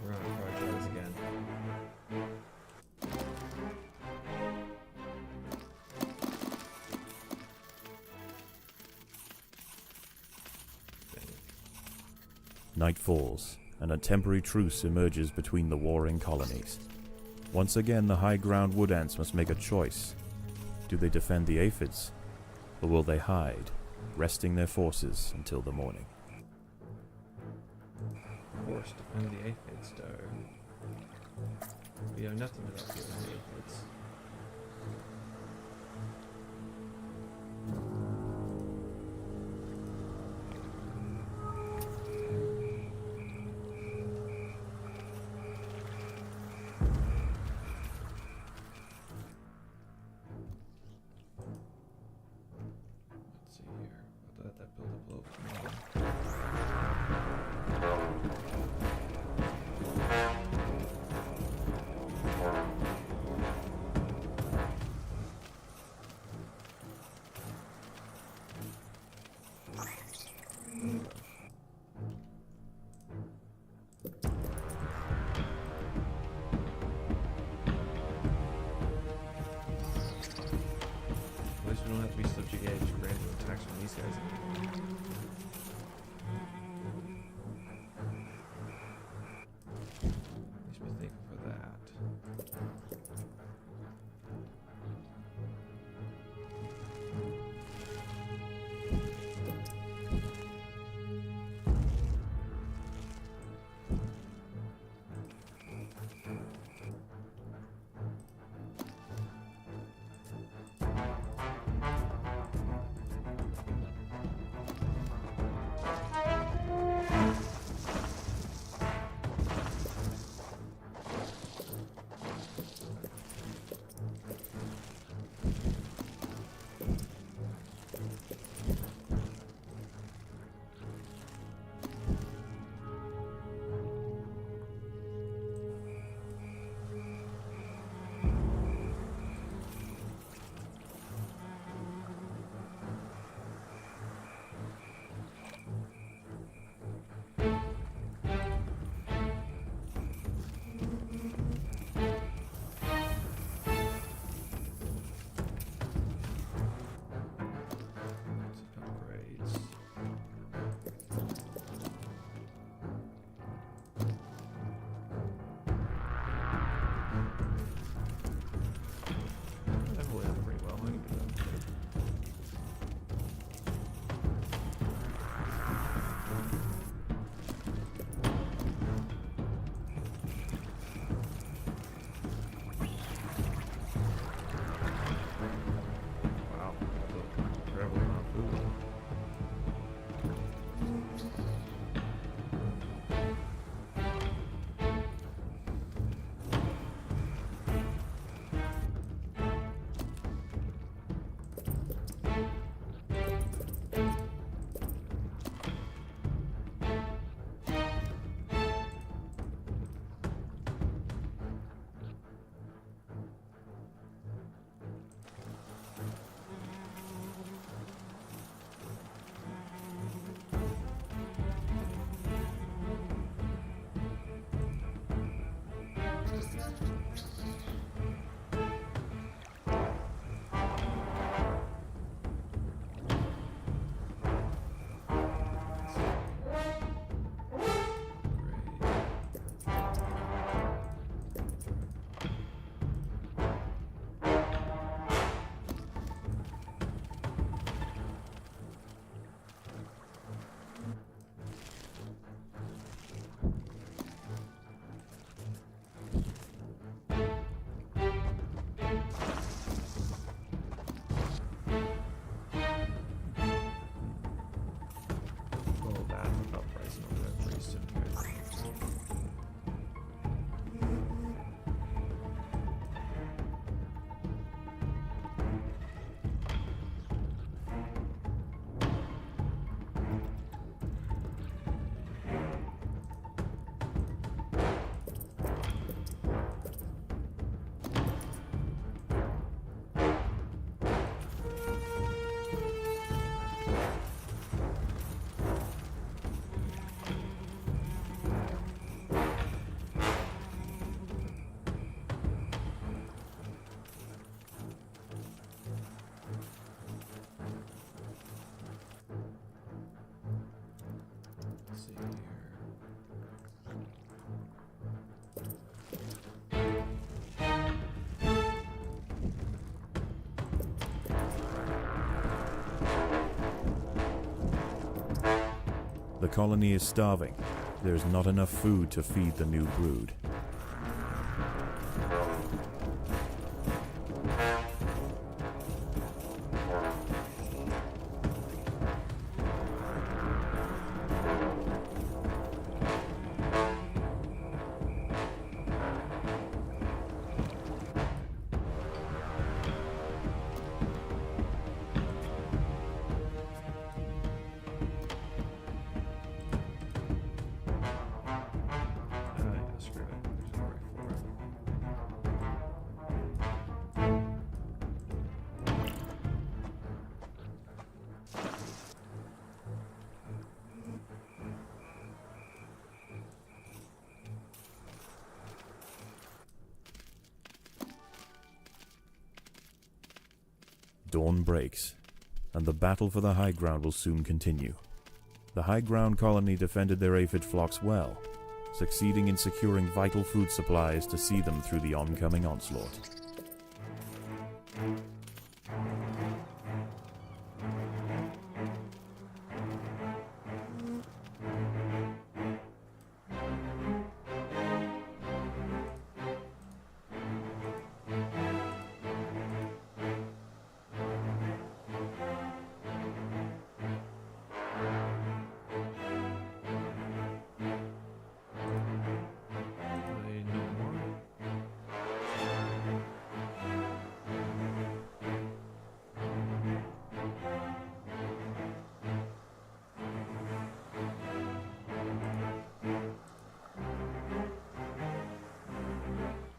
A: We're gonna probably try this again.
B: Night falls, and a temporary truce emerges between the warring colonies. Once again, the high ground wood ants must make a choice. Do they defend the aphids, Or will they hide, resting their forces until the morning?
A: Forced to find the Aphid Star. We have nothing without the Aphids. Let's see here. I'll let that build up a little bit more. At least we don't have to be subjugated to random attacks from these guys anymore. At least be thankful for that. Upgrades. That really done pretty well. I can do that. Wow, incredible amount of food. Well, that uprising over there pretty soon, guys. Let's see here.
B: The colony is starving. There's not enough food to feed the new brood.
A: Screw it. There's no right for it.
B: Dawn breaks, and the battle for the high ground will soon continue. The high ground colony defended their aphid flocks well, succeeding in securing vital food supplies to see them through the oncoming onslaught.
A: They no more.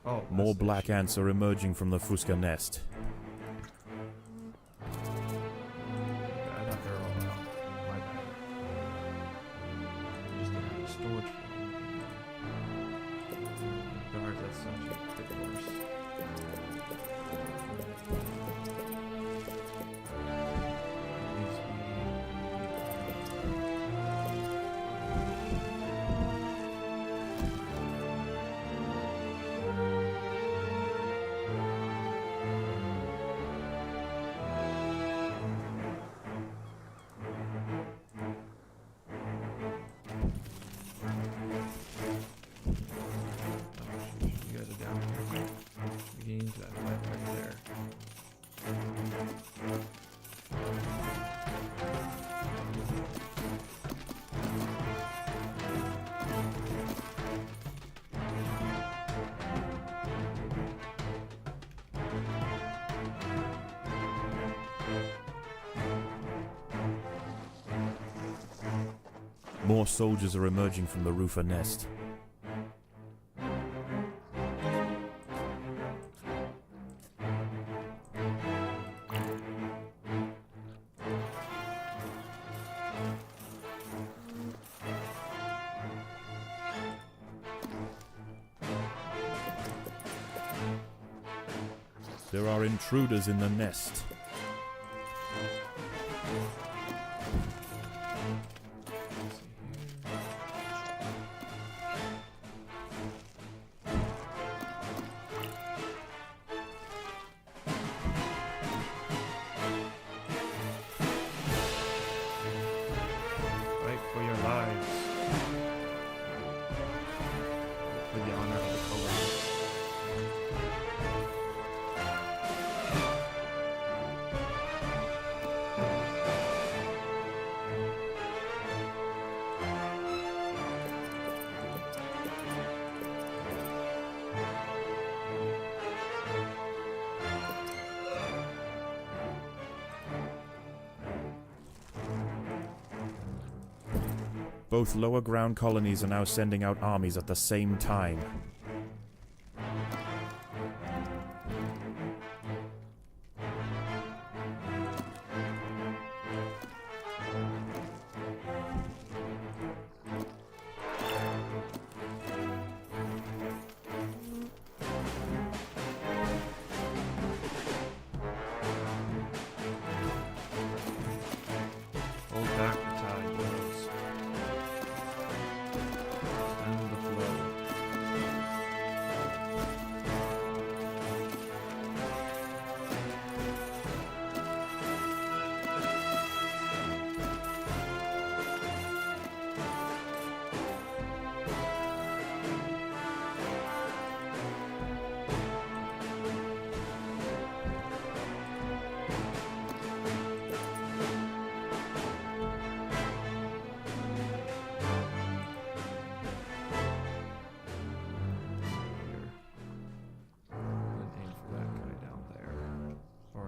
A: Oh,
B: More
A: that's the
B: black
A: issue.
B: ants are emerging from the Fusca nest.
A: I thought they were all out. My bad. Just didn't have storage for them. Darn, that's such a bit worse. Needs to be. Oh, shoot, you guys are down here. Beginning to that fight right there.
B: More soldiers are emerging from the Rufa nest. There are intruders in the nest.
A: Let's see here. Fight for your lives. For the honor of the colony.
B: Both lower ground colonies are now sending out armies at the same time.
A: Hold back the tide, bros. Stem the flow.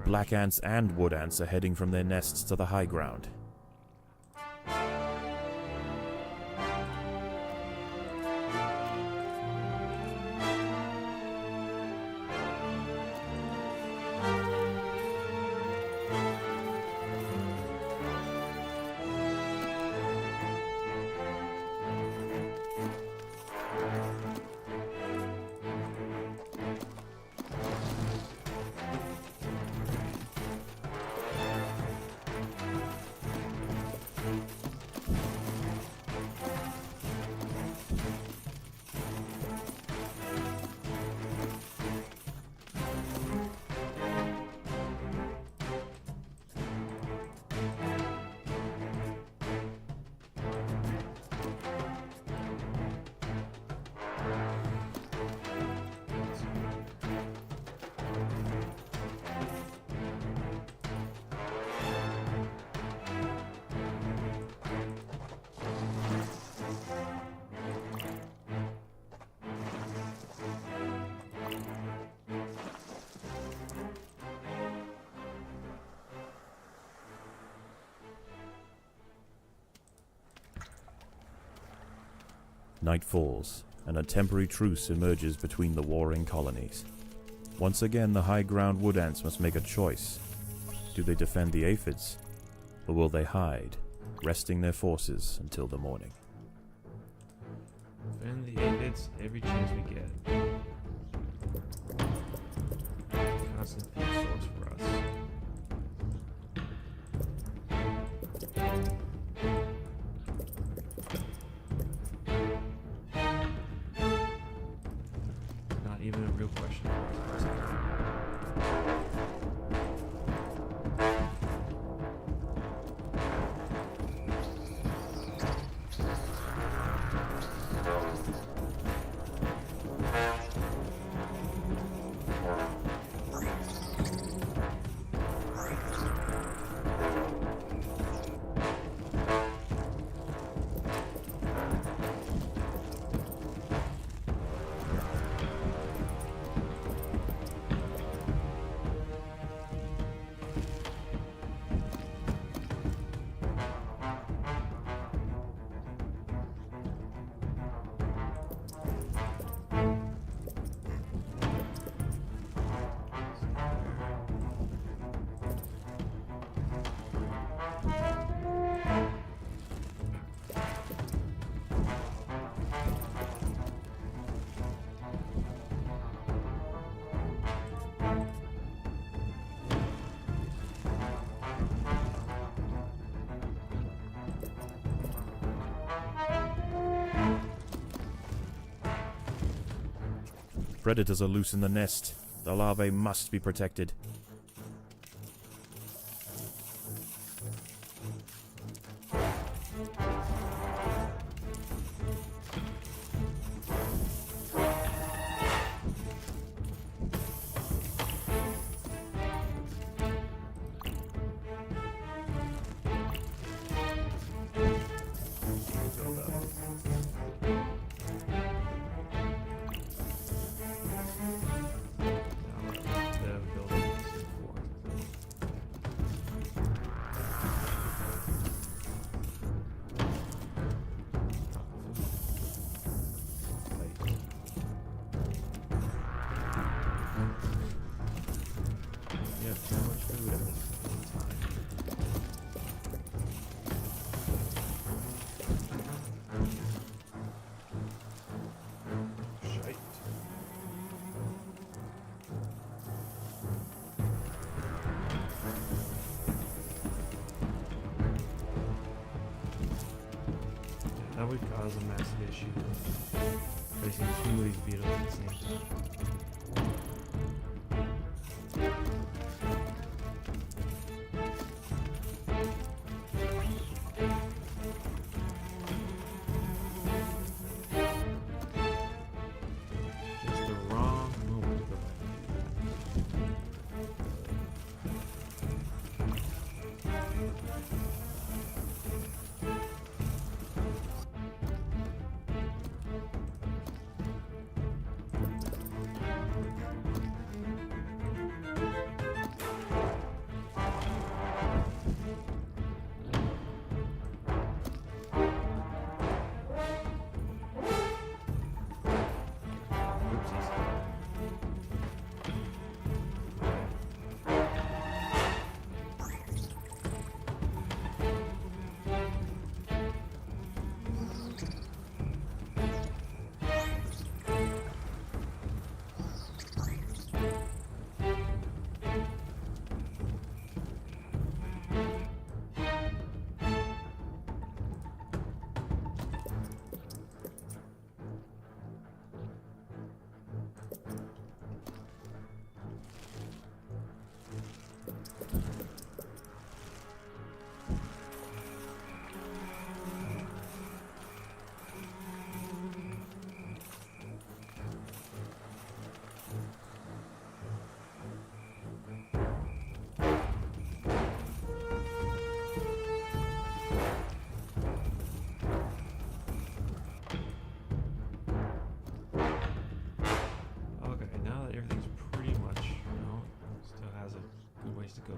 B: Black ants and wood ants are heading from their nests to the high ground. Night falls, and a temporary truce emerges between the warring colonies. Once again, the high ground wood ants must make a choice. Do they defend the aphids, or will they hide, resting their forces until the morning?
A: Defend the aphids every chance we get. Constant food source for us. Not even a real question.
B: Predators are loose in the nest. The larvae must be protected.
A: Build up. That would cause a massive issue of placing two of these beetles at the same time. Just the wrong moment to go ahead and do that.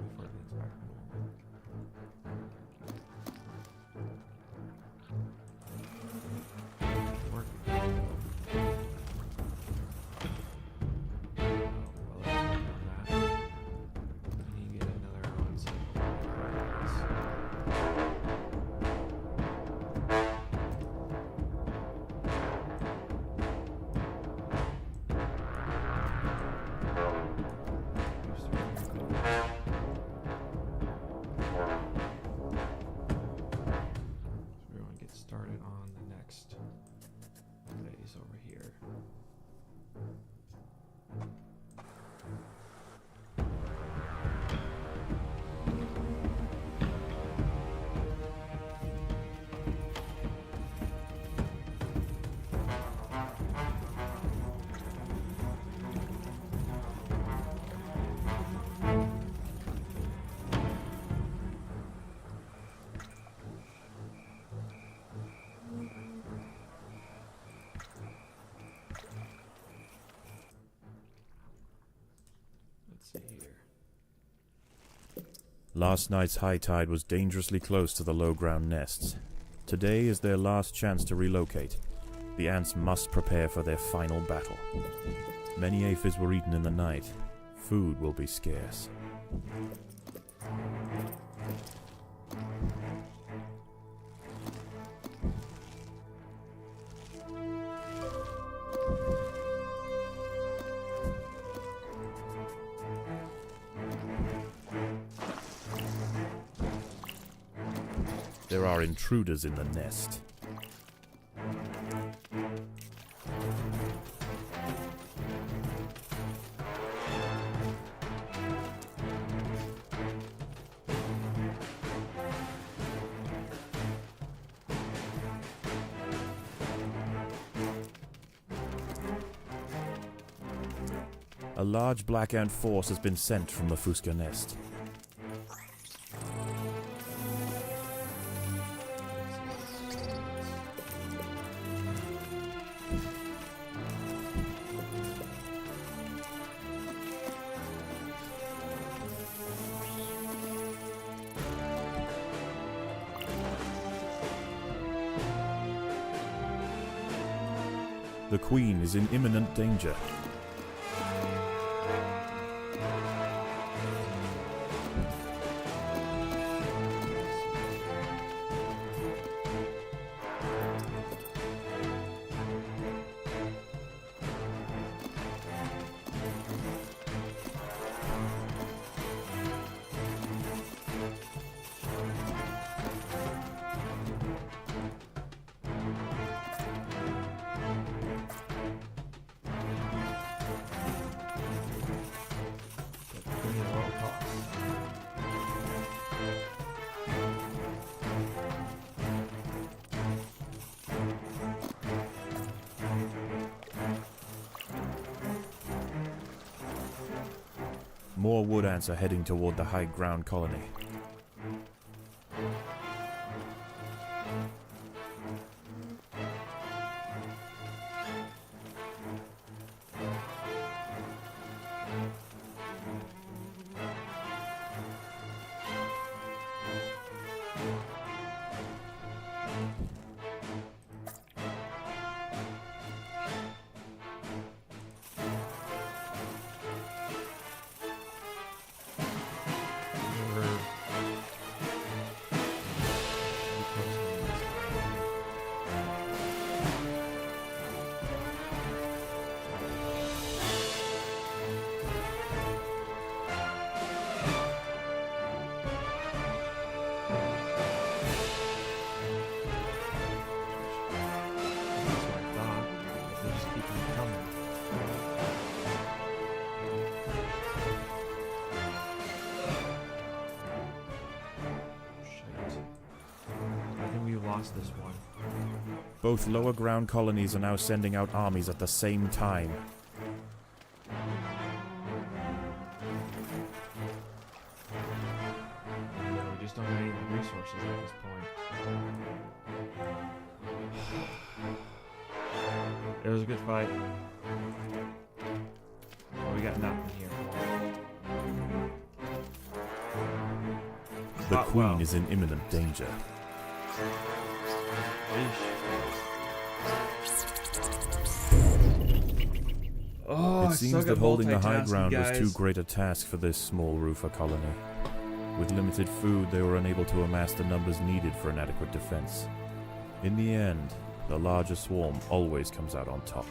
A: before things back to normal. Working. Oh, well, let's work on that. We need to get another one set of COMRADES. Started on the next phase over here. Let's see here.
B: Last night's high tide was dangerously close to the low-ground nests. Today is their last chance to relocate. The ants must prepare for their final battle. Many aphids were eaten in the night. Food will be scarce. There are intruders in the nest. A large black ant force has been sent from the Fuska nest. The queen is in imminent danger. More wood ants are heading toward the high ground colony.
A: This one.
B: Both lower ground colonies are now sending out armies at the same time.
A: We just don't have any resources at this point. It was a good fight. Oh, we got nothing here.
B: The
A: Wow,
B: queen
A: wow.
B: is in imminent danger.
A: Oh,
B: It seems that holding the high ground was too
A: guys.
B: great a task for this small roofer colony. With limited food, they were unable to amass the numbers needed for an adequate defense. In the end, the larger swarm always comes out on top.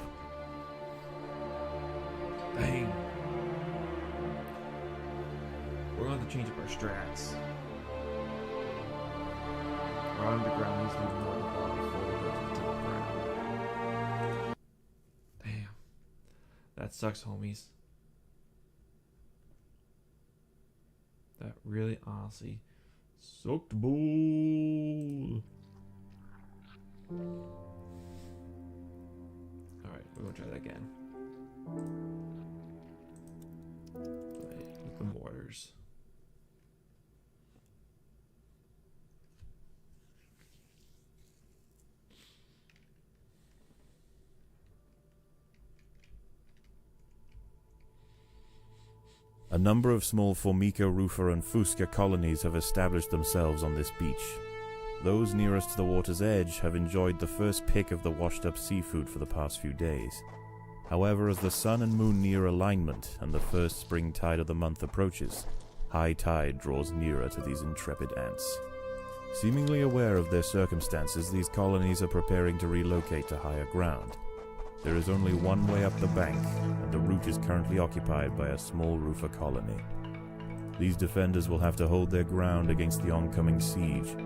A: Dang. We're going to have to change up our strats. Our underground needs to be more developed before we go to the top ground. Damn. That sucks, homies. That really, honestly, sucked bull. Alright, we're gonna try that again. With the mortars.
B: A number of small Formica, Rufer, and Fusca colonies have established themselves on this beach. Those nearest to the water's edge have enjoyed the first pick of the washed-up seafood for the past few days. However, as the sun and moon near alignment and the first spring tide of the month approaches, high tide draws nearer to these intrepid ants. Seemingly aware of their circumstances, these colonies are preparing to relocate to higher ground. There is only one way up the bank, and the route is currently occupied by a small roofer colony. These defenders will have to hold their ground against the oncoming siege.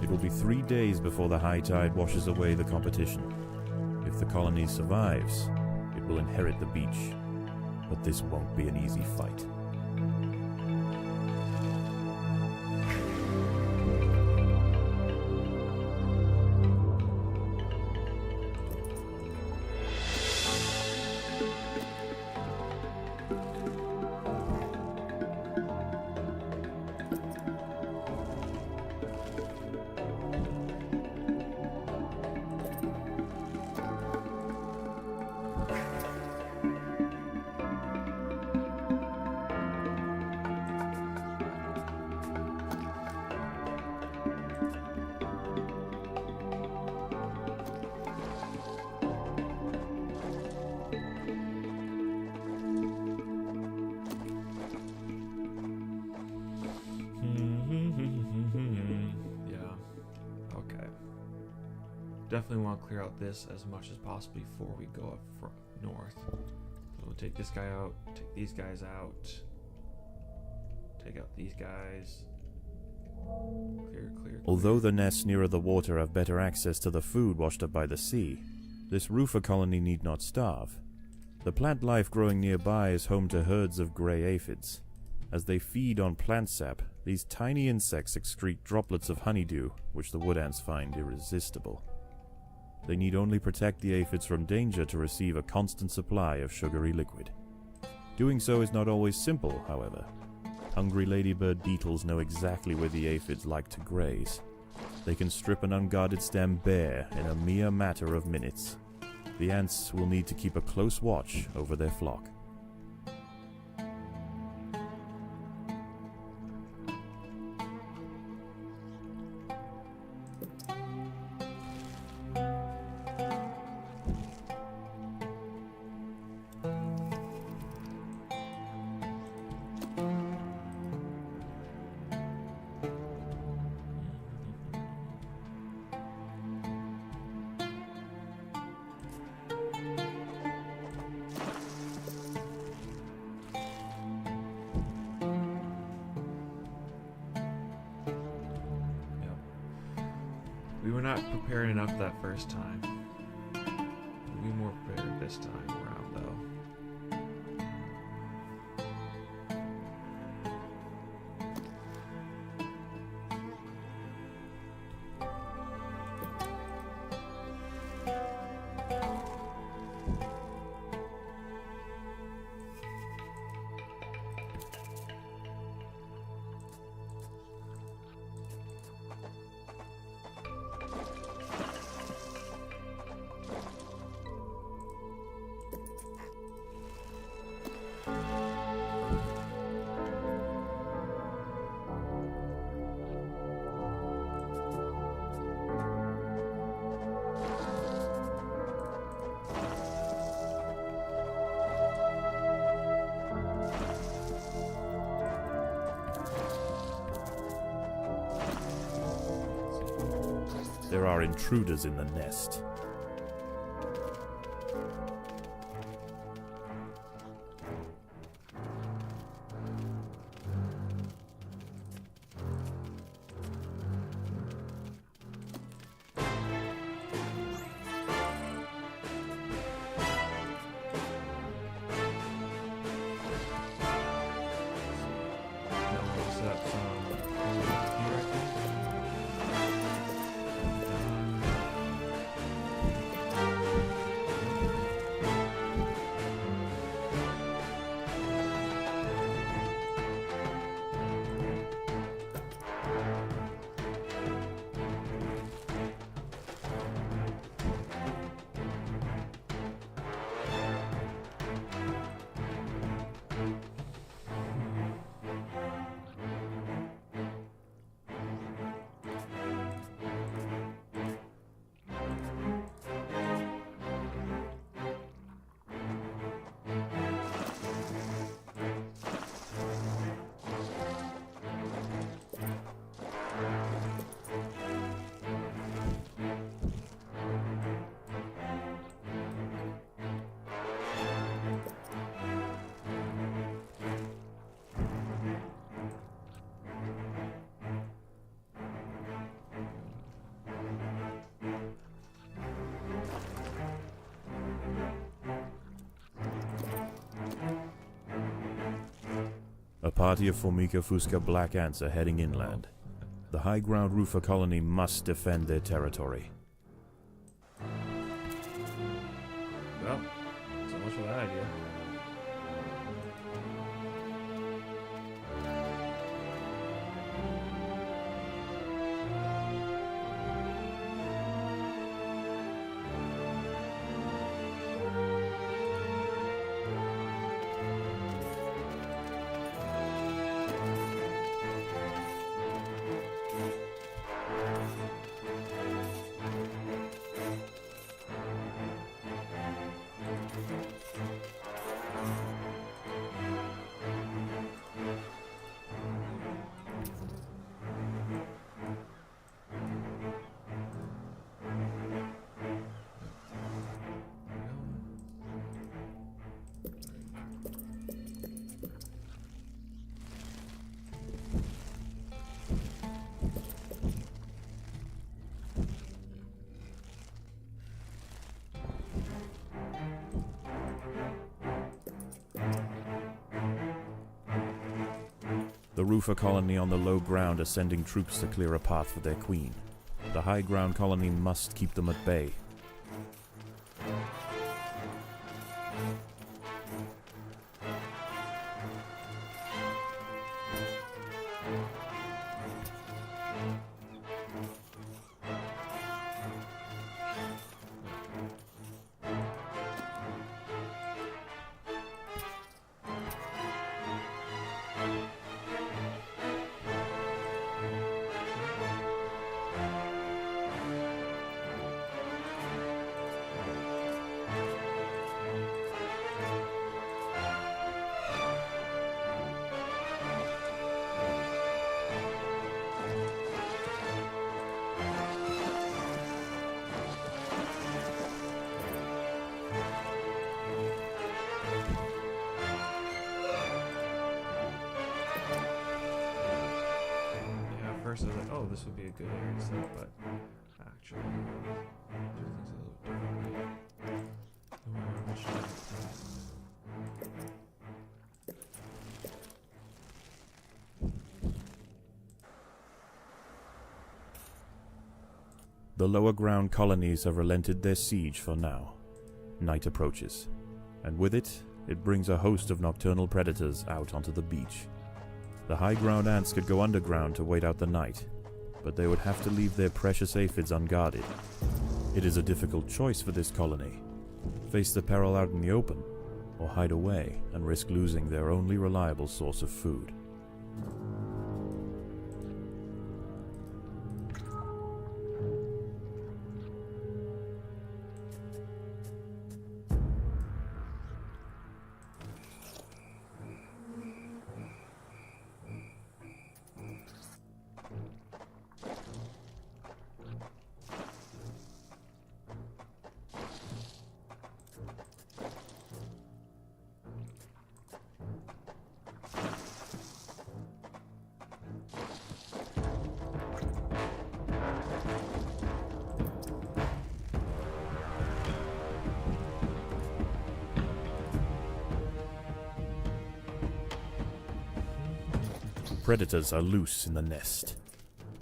B: It will be 3 days before the high tide washes away the competition. If the colony survives, it will inherit the beach. But this won't be an easy fight.
A: Definitely want to clear out this as much as possible before we go up north. So we'll take this guy out, take these guys out, take out these guys. Clear.
B: Although the nests nearer the water have better access to the food washed up by the sea, this roofer colony need not starve. The plant life growing nearby is home to herds of grey aphids. As they feed on plant sap, these tiny insects excrete droplets of honeydew, which the wood ants find irresistible. They need only protect the aphids from danger to receive a constant supply of sugary liquid. Doing so is not always simple, however. Hungry ladybird beetles know exactly where the aphids like to graze. They can strip an unguarded stem bare in a mere matter of minutes. The ants will need to keep a close watch over their flock.
A: We were not prepared enough that first time. We'll be more prepared this time around, though.
B: There are intruders in the nest.
A: Now we'll set some food here, I think.
B: A party of Formica Fusca black ants are heading inland. The high ground roofer colony must defend their territory.
A: Well, so much for that idea.
B: The roofer colony on the low ground are sending troops to clear a path for their queen. The high ground colony must keep them at bay.
A: First I was like, oh, this would be a good area to set, but actually, do things a little differently.
B: The lower ground colonies have relented their siege for now. Night approaches, and with it, it brings a host of nocturnal predators out onto the beach. The high ground ants could go underground to wait out the night, but they would have to leave their precious aphids unguarded. It is a difficult choice for this colony. Face the peril out in the open, or hide away and risk losing their only reliable source of food. Predators are loose in the nest.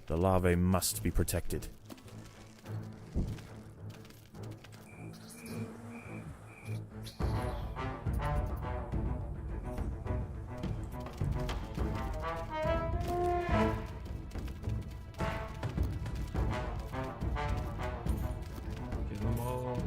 B: The larvae must be protected.
A: Get them all.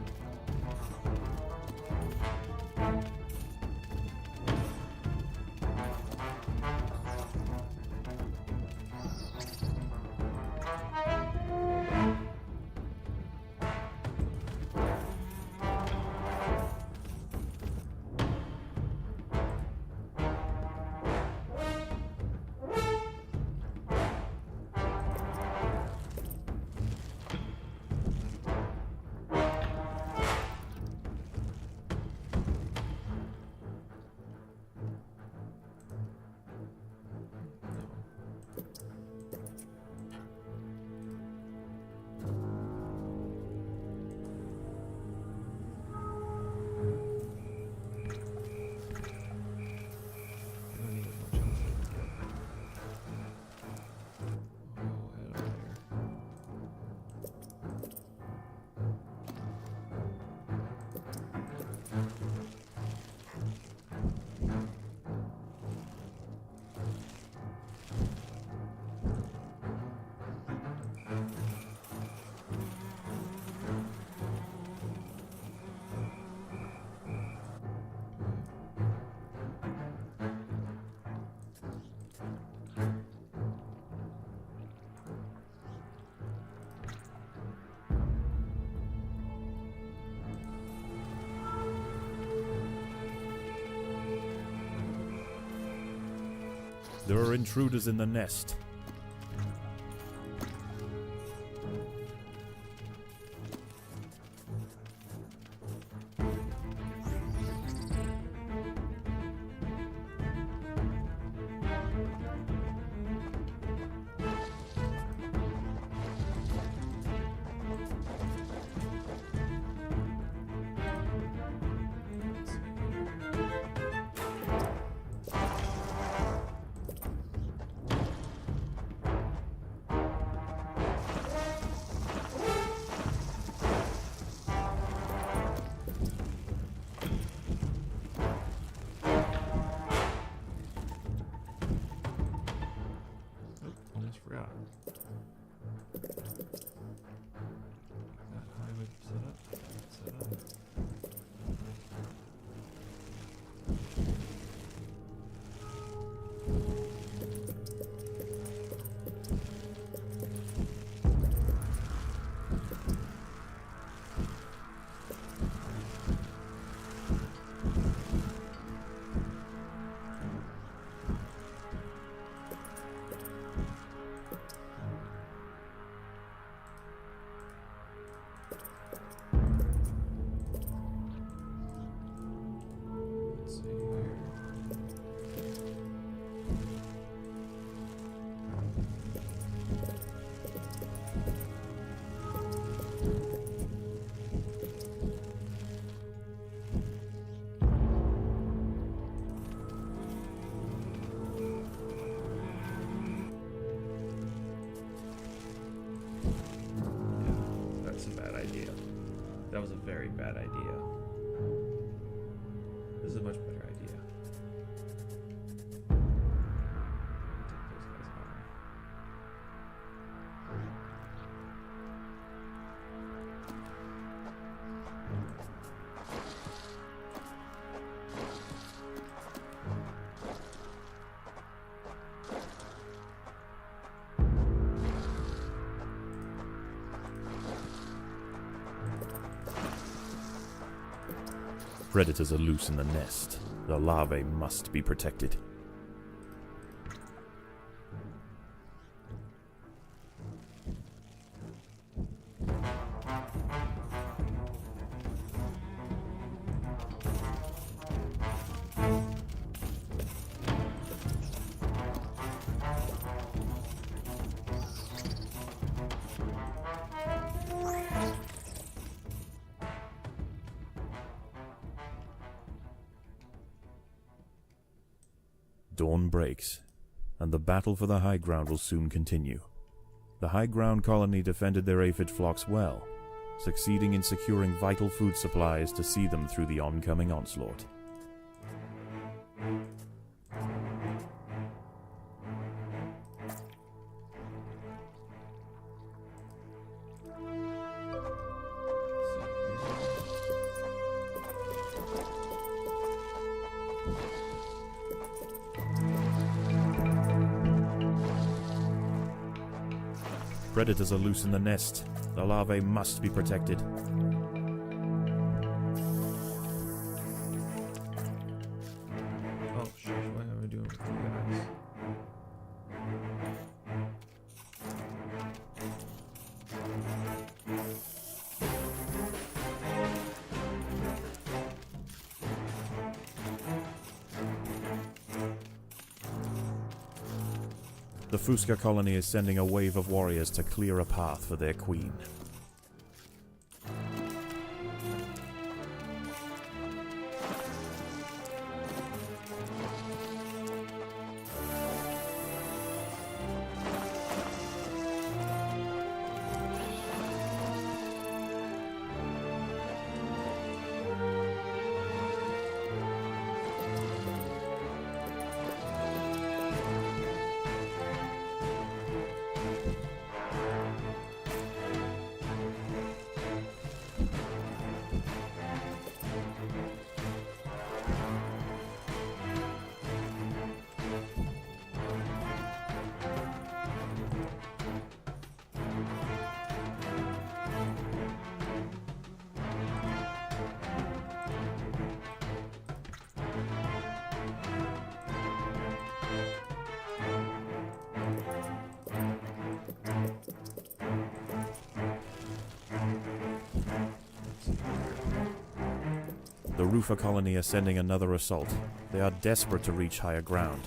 B: There are intruders in the nest.
A: Almost forgot. That highway set up. Let's see here. Yeah, that's a bad idea. That was a very bad idea. This is a much better idea. Take those guys on.
B: Predators are loose in the nest. The larvae must be protected. Dawn breaks, and the battle for the high ground will soon continue. The high ground colony defended their aphid flocks well, succeeding in securing vital food supplies to see them through the oncoming onslaught. Predators are loose in the nest. The larvae must be protected.
A: Oh, shit, what am I doing with you guys?
B: The Fusca colony is sending a wave of warriors to clear a path for their queen. The Rufa colony are sending another assault. They are desperate to reach higher ground.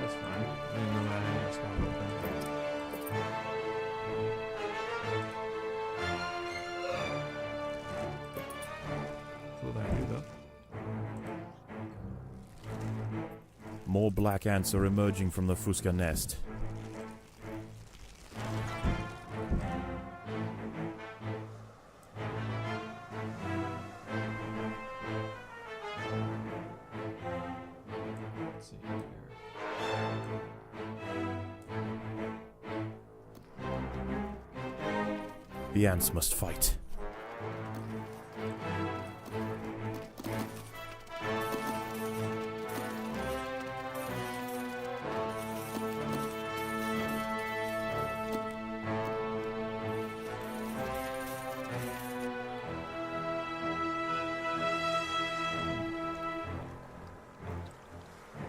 A: That's fine. I didn't know that I had a spot open. That's what I do though.
B: More black ants are emerging from the Fusca nest.
A: Let's see here.
B: The ants must fight.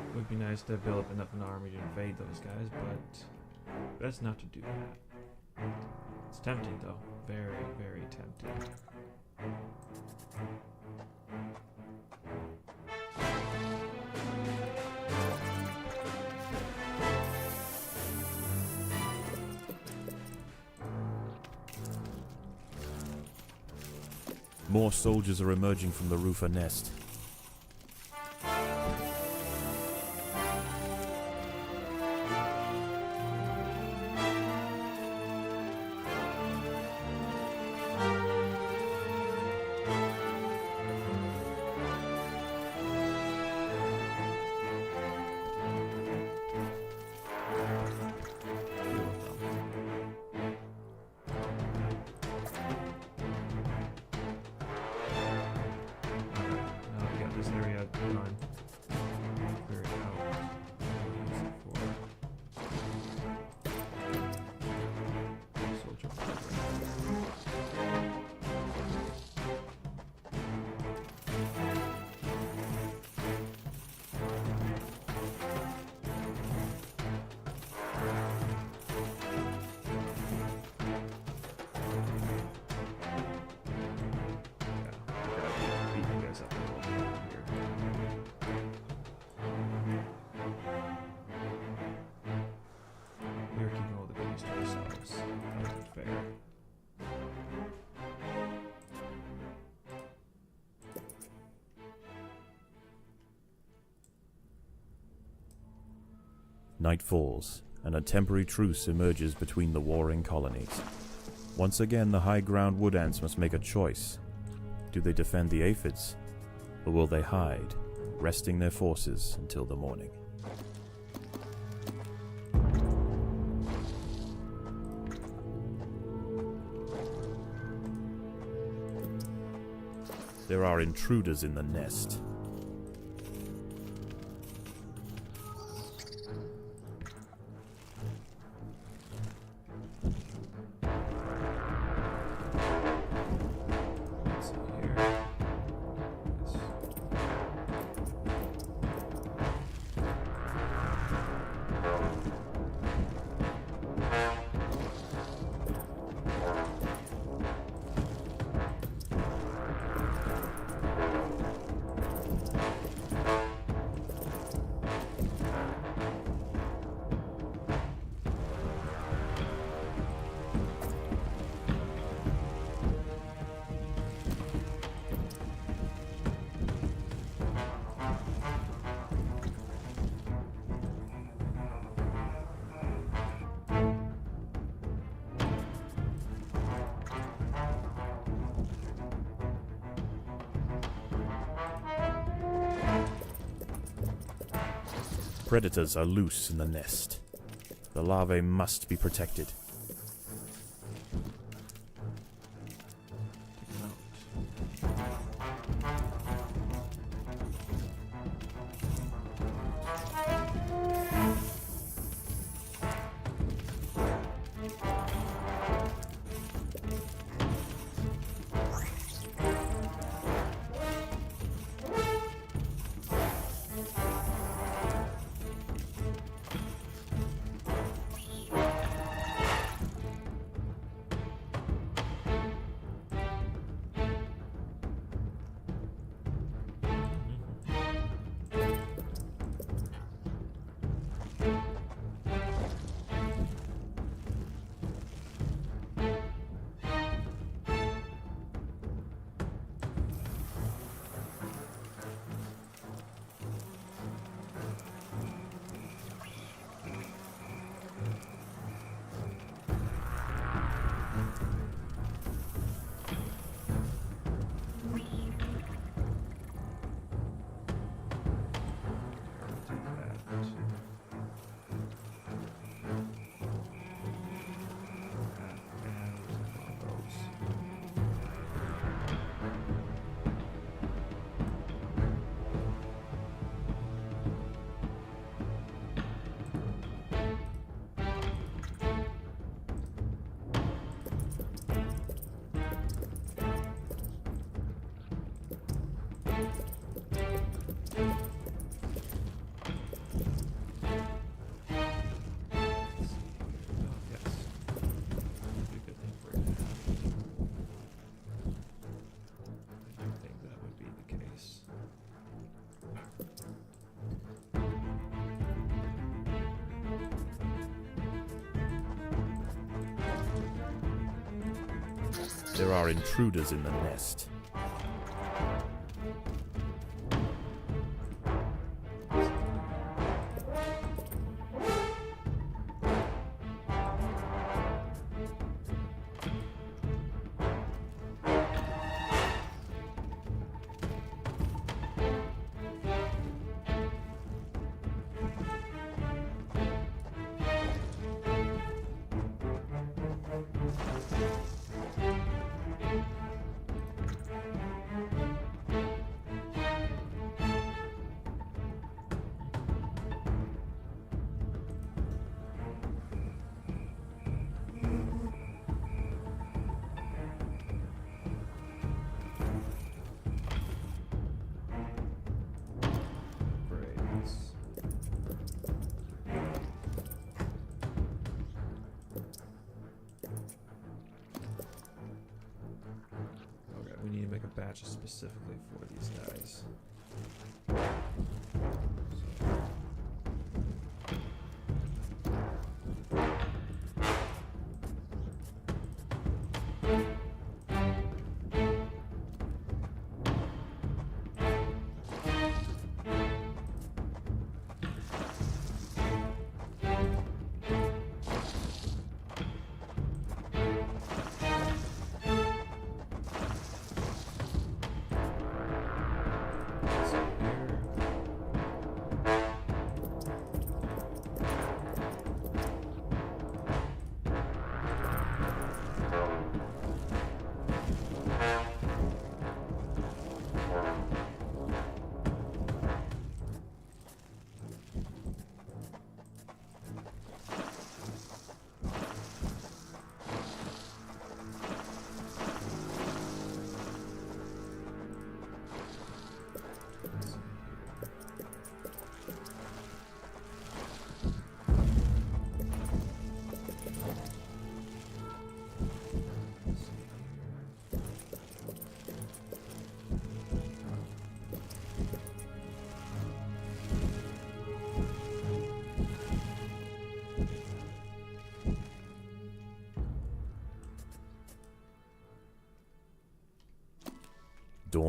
A: It would be nice to build up enough an army to invade those guys, but best not to do that. It's tempting though. Very, very tempting.
B: More soldiers are emerging from the Rufa nest. Night falls, and a temporary truce emerges between the warring colonies. Once again, the high ground wood ants must make a choice. Do they defend the aphids, or will they hide, resting their forces until the morning? There are intruders in the nest.
A: Let's see here. Yes.
B: Predators are loose in the nest. The larvae must be protected. There are intruders in the nest.
A: We need to make a batch specifically for these guys.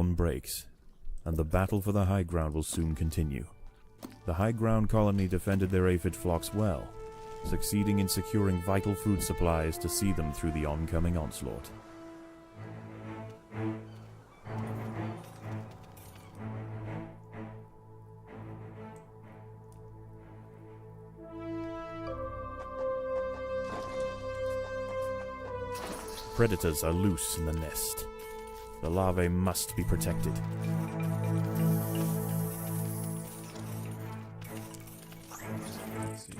B: dawn breaks, and the battle for the high ground will soon continue. The high ground colony defended their aphid flocks well, succeeding in securing vital food supplies to see them through the oncoming onslaught. Predators are loose in the nest. The larvae must be protected.
A: Let's see.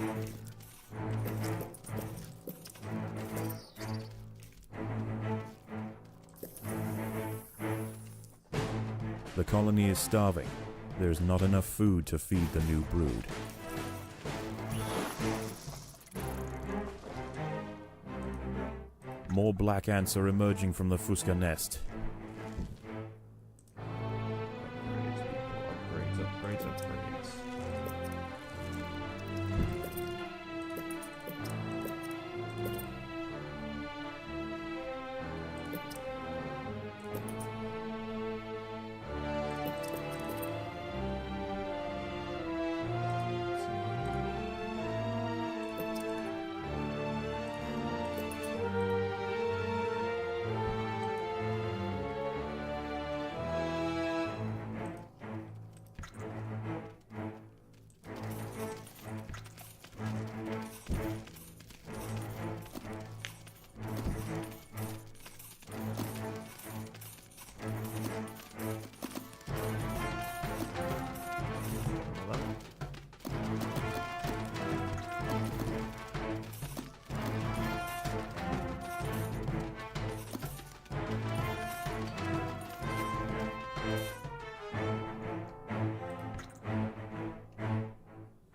B: The colony is starving. There's not enough food to feed the new brood. More black ants are emerging from the Fusca nest.
A: Upgrades.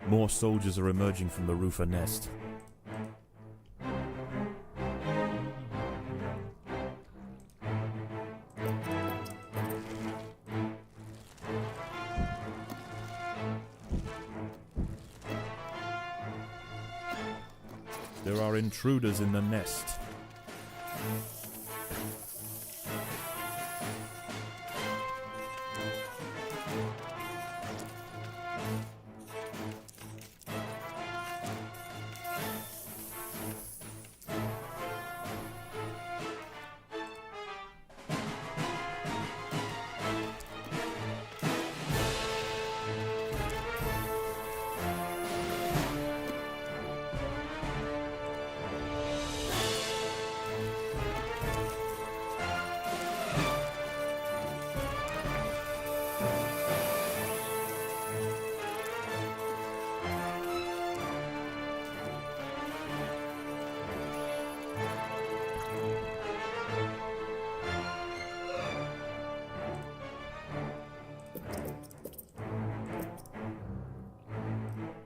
B: More soldiers are emerging from the Rufa nest. There are intruders in the nest.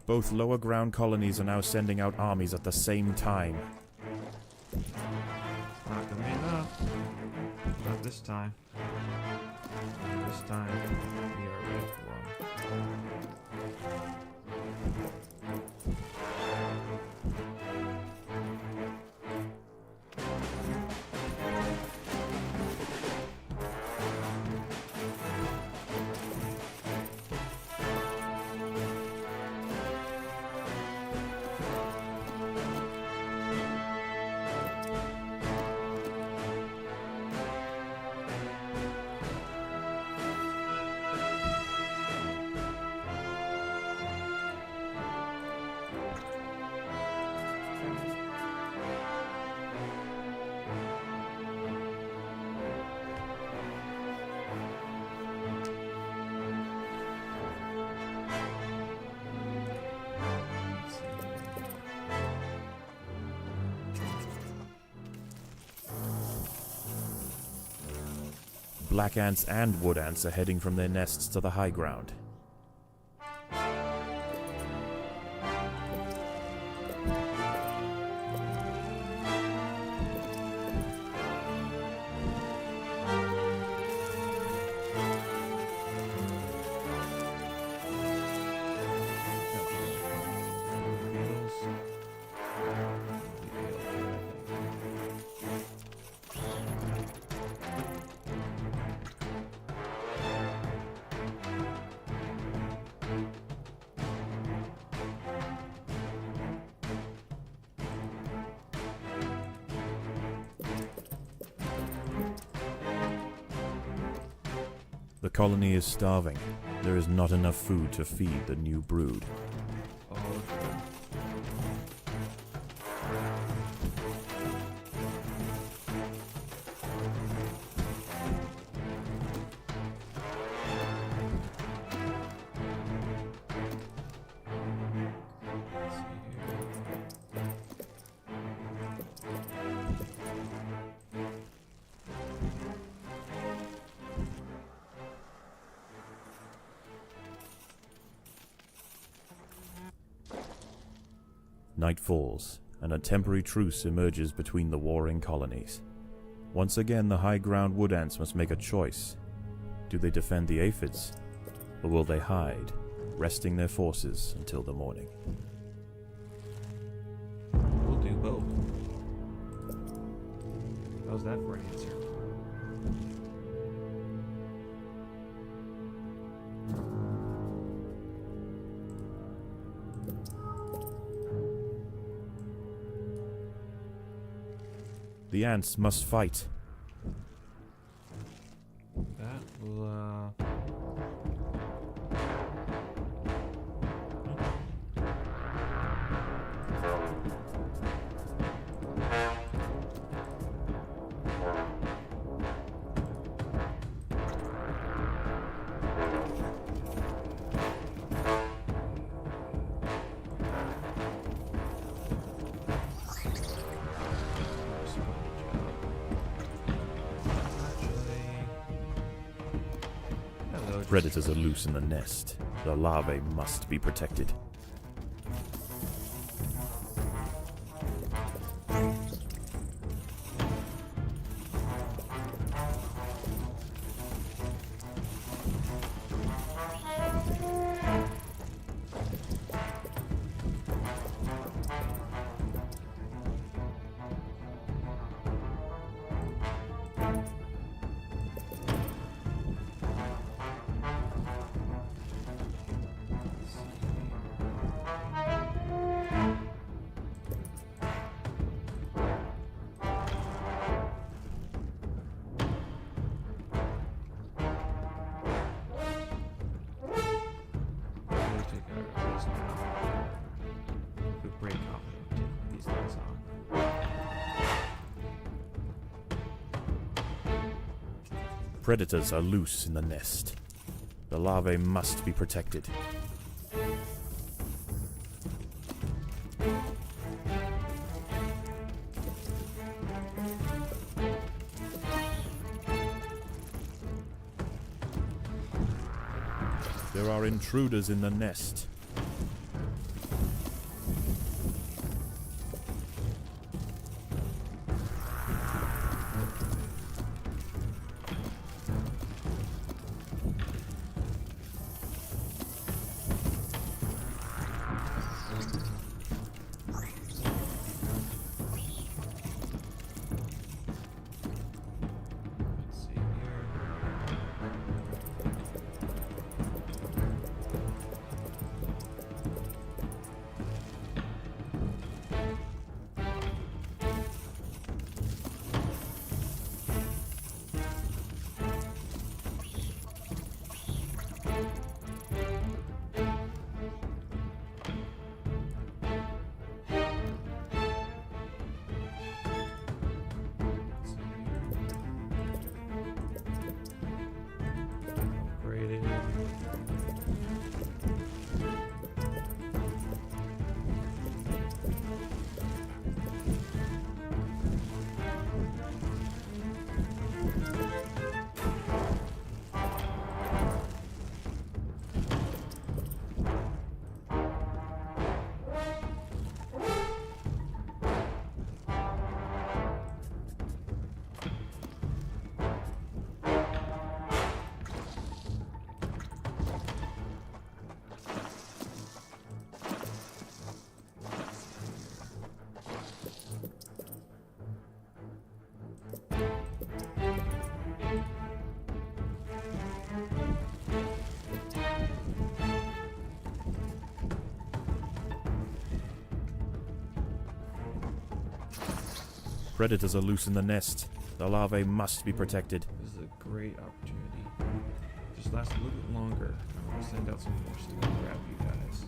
B: Both lower ground colonies are now sending out armies at the same time.
A: Not gonna be enough. Not this time. This time, we are ready to run.
B: Black ants and wood ants are heading from their nests to the high ground. colony is starving. There is not enough food to feed the new brood.
A: Oh, okay. Let's see here.
B: Night falls, and a temporary truce emerges between the warring colonies. Once again, the high ground wood ants must make a choice. Do they defend the aphids, or will they hide, resting their forces until the morning?
A: We'll do both. How's that for an answer?
B: The ants must fight.
A: That will,
B: Predators are loose in the nest. The larvae must be protected. Predators are loose in the nest. The larvae must be protected. There are intruders in the nest.
A: let's see here. Let's see here. Upgraded.
B: Predators are loose in the nest. The larvae must be protected.
A: This is a great opportunity. Just last a little bit longer. I'm going to send out some forces to grab you guys.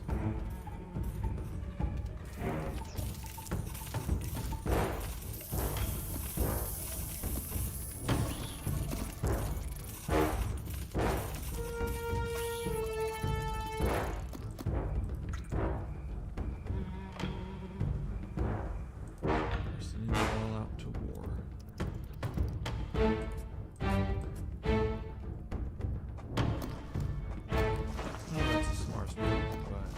A: We're sending you all out to war. That's a smart move, but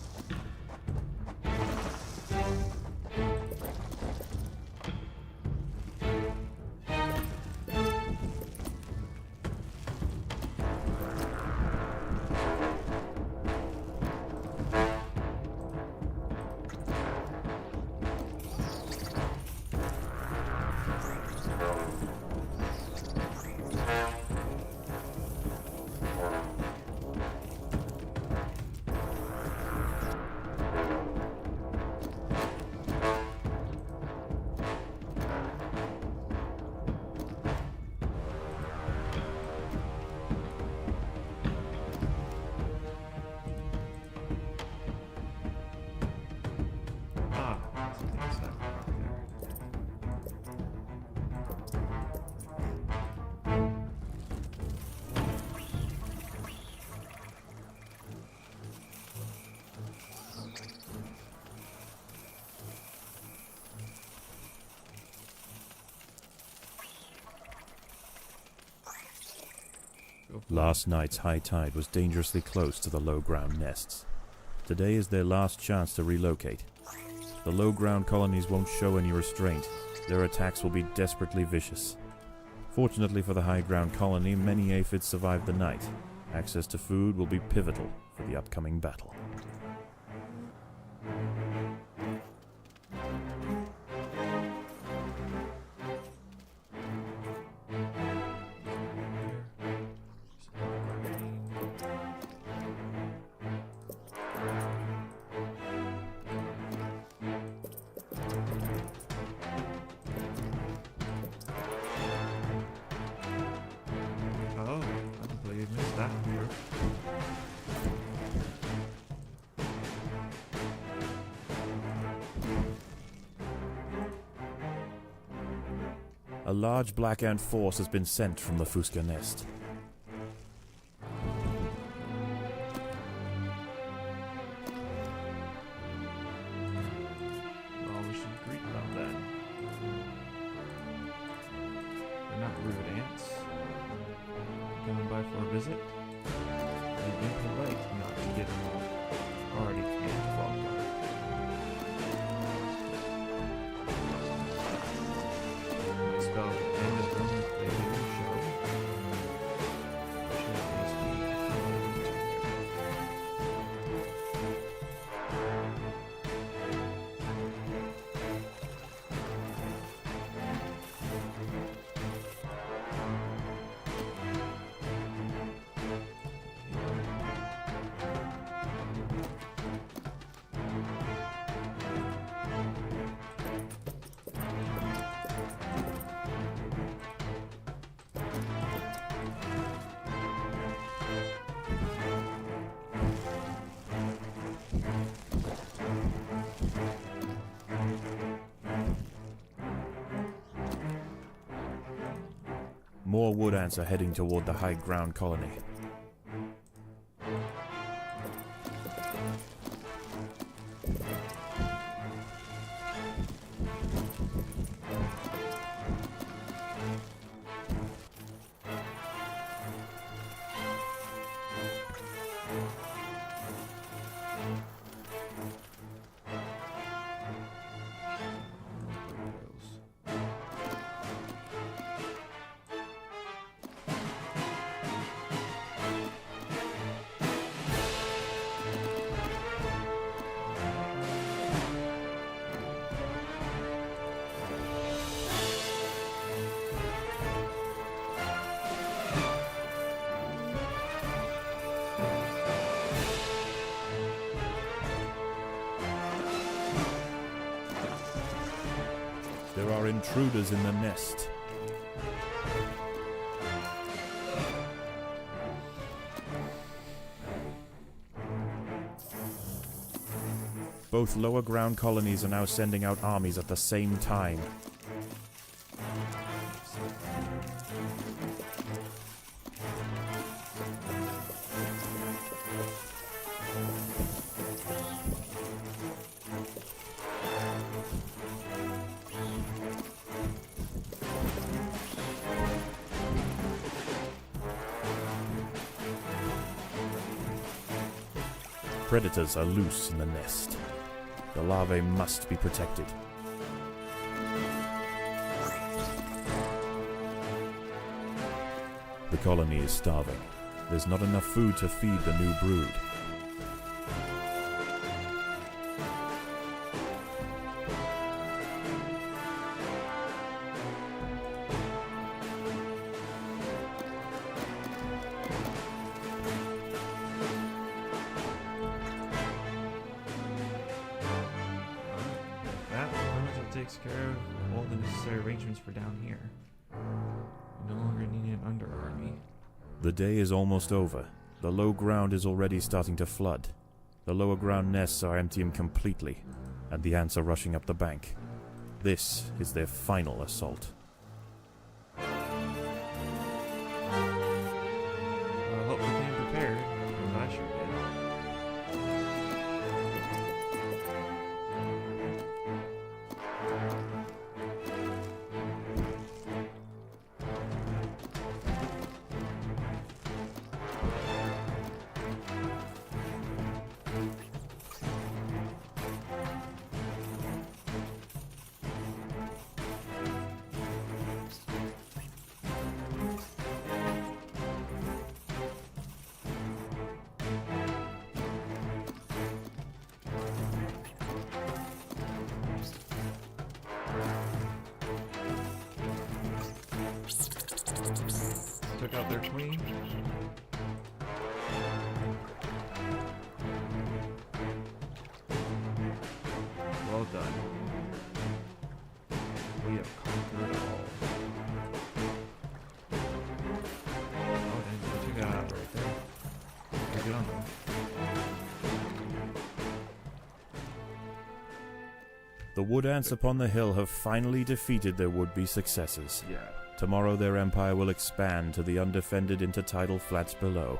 A: something's happening there.
B: Last night's high tide was dangerously close to the low-ground nests. Today is their last chance to relocate. The low-ground colonies won't show any restraint. Their attacks will be desperately vicious. Fortunately for the high-ground colony, many aphids survived the night. Access to food will be pivotal for the upcoming battle.
A: Oh, I completely missed that here.
B: A large black ant force has been sent from the Fuska nest.
A: Well, we should greet them then. They're not rude ants. Coming by for a visit. They'd be polite not to give them a hearty and welcome. They spell end of them if they didn't show. Should at least be affiliated to there.
B: More wood ants are heading toward the high ground colony. There are intruders in the nest. Both lower ground colonies are now sending out armies at the same time. Predators are loose in the nest. The larvae must be protected. The colony is starving. There's not enough food to feed the new brood.
A: That pretty much takes care of all the necessary arrangements for down here. We no longer need an under army.
B: The day is almost over. The low ground is already starting to flood. The lower ground nests are emptying completely, and the ants are rushing up the bank. This is their final assault.
A: I hope we came prepared, because I sure did. Took out their queen. Well done. We have conquered it all. Oh, and they took it out right there. Good on them.
B: The wood ants upon the hill have finally defeated their would-be successors.
A: Yeah.
B: Tomorrow their empire will expand to the undefended intertidal flats below,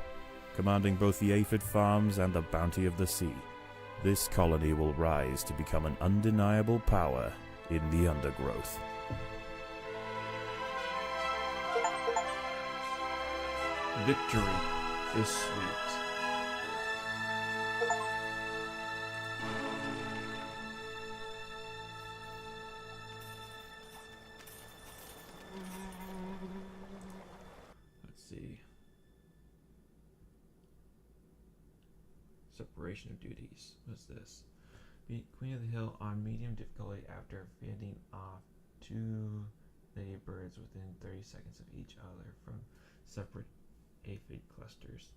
B: commanding both the aphid farms and the bounty of the sea. This colony will rise to become an undeniable power in the Undergrowth.
A: Victory is sweet. Let's see. Separation of duties. What's this? Beat Queen of the Hill on medium difficulty after fending off two native birds within 30 seconds of each other from separate aphid clusters.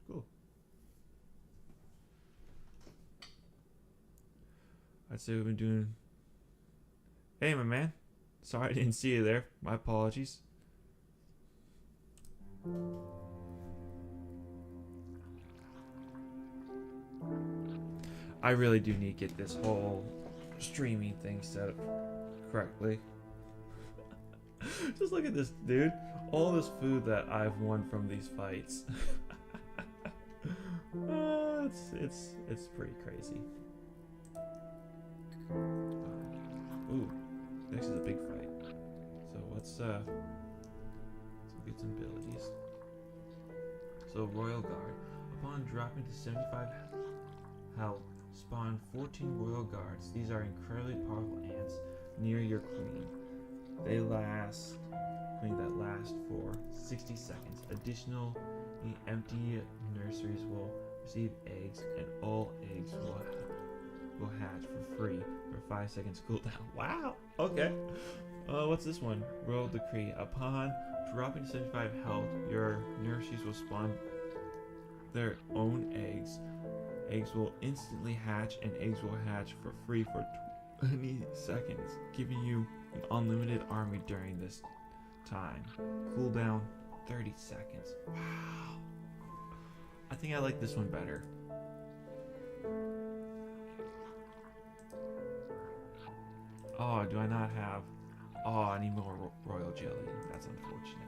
A: Cool. I'd say we've been doing... Hey, my man. Sorry I didn't see you there. My apologies. I really do need to get this whole streaming thing set up correctly. Just look at this, dude. All this food that I've won from these fights. It's pretty crazy. Ooh, next is a big fight. So let's get some abilities. So Royal Guard. Upon dropping to 75 health, spawn 14 Royal Guards. These are incredibly powerful ants near your queen. They last for 60 seconds. Additionally, empty nurseries will receive eggs, and all eggs will hatch for free for 5 seconds cooldown. Wow. Okay. What's this one? Royal Decree. Upon dropping to 75 health, your nurseries will spawn their own eggs. Eggs will instantly hatch, and eggs will hatch for free for 20 seconds, giving you an unlimited army during this time. Cooldown 30 seconds. Wow. I think I like this one better. Oh, do I not have... Oh, I need more royal jelly. That's unfortunate.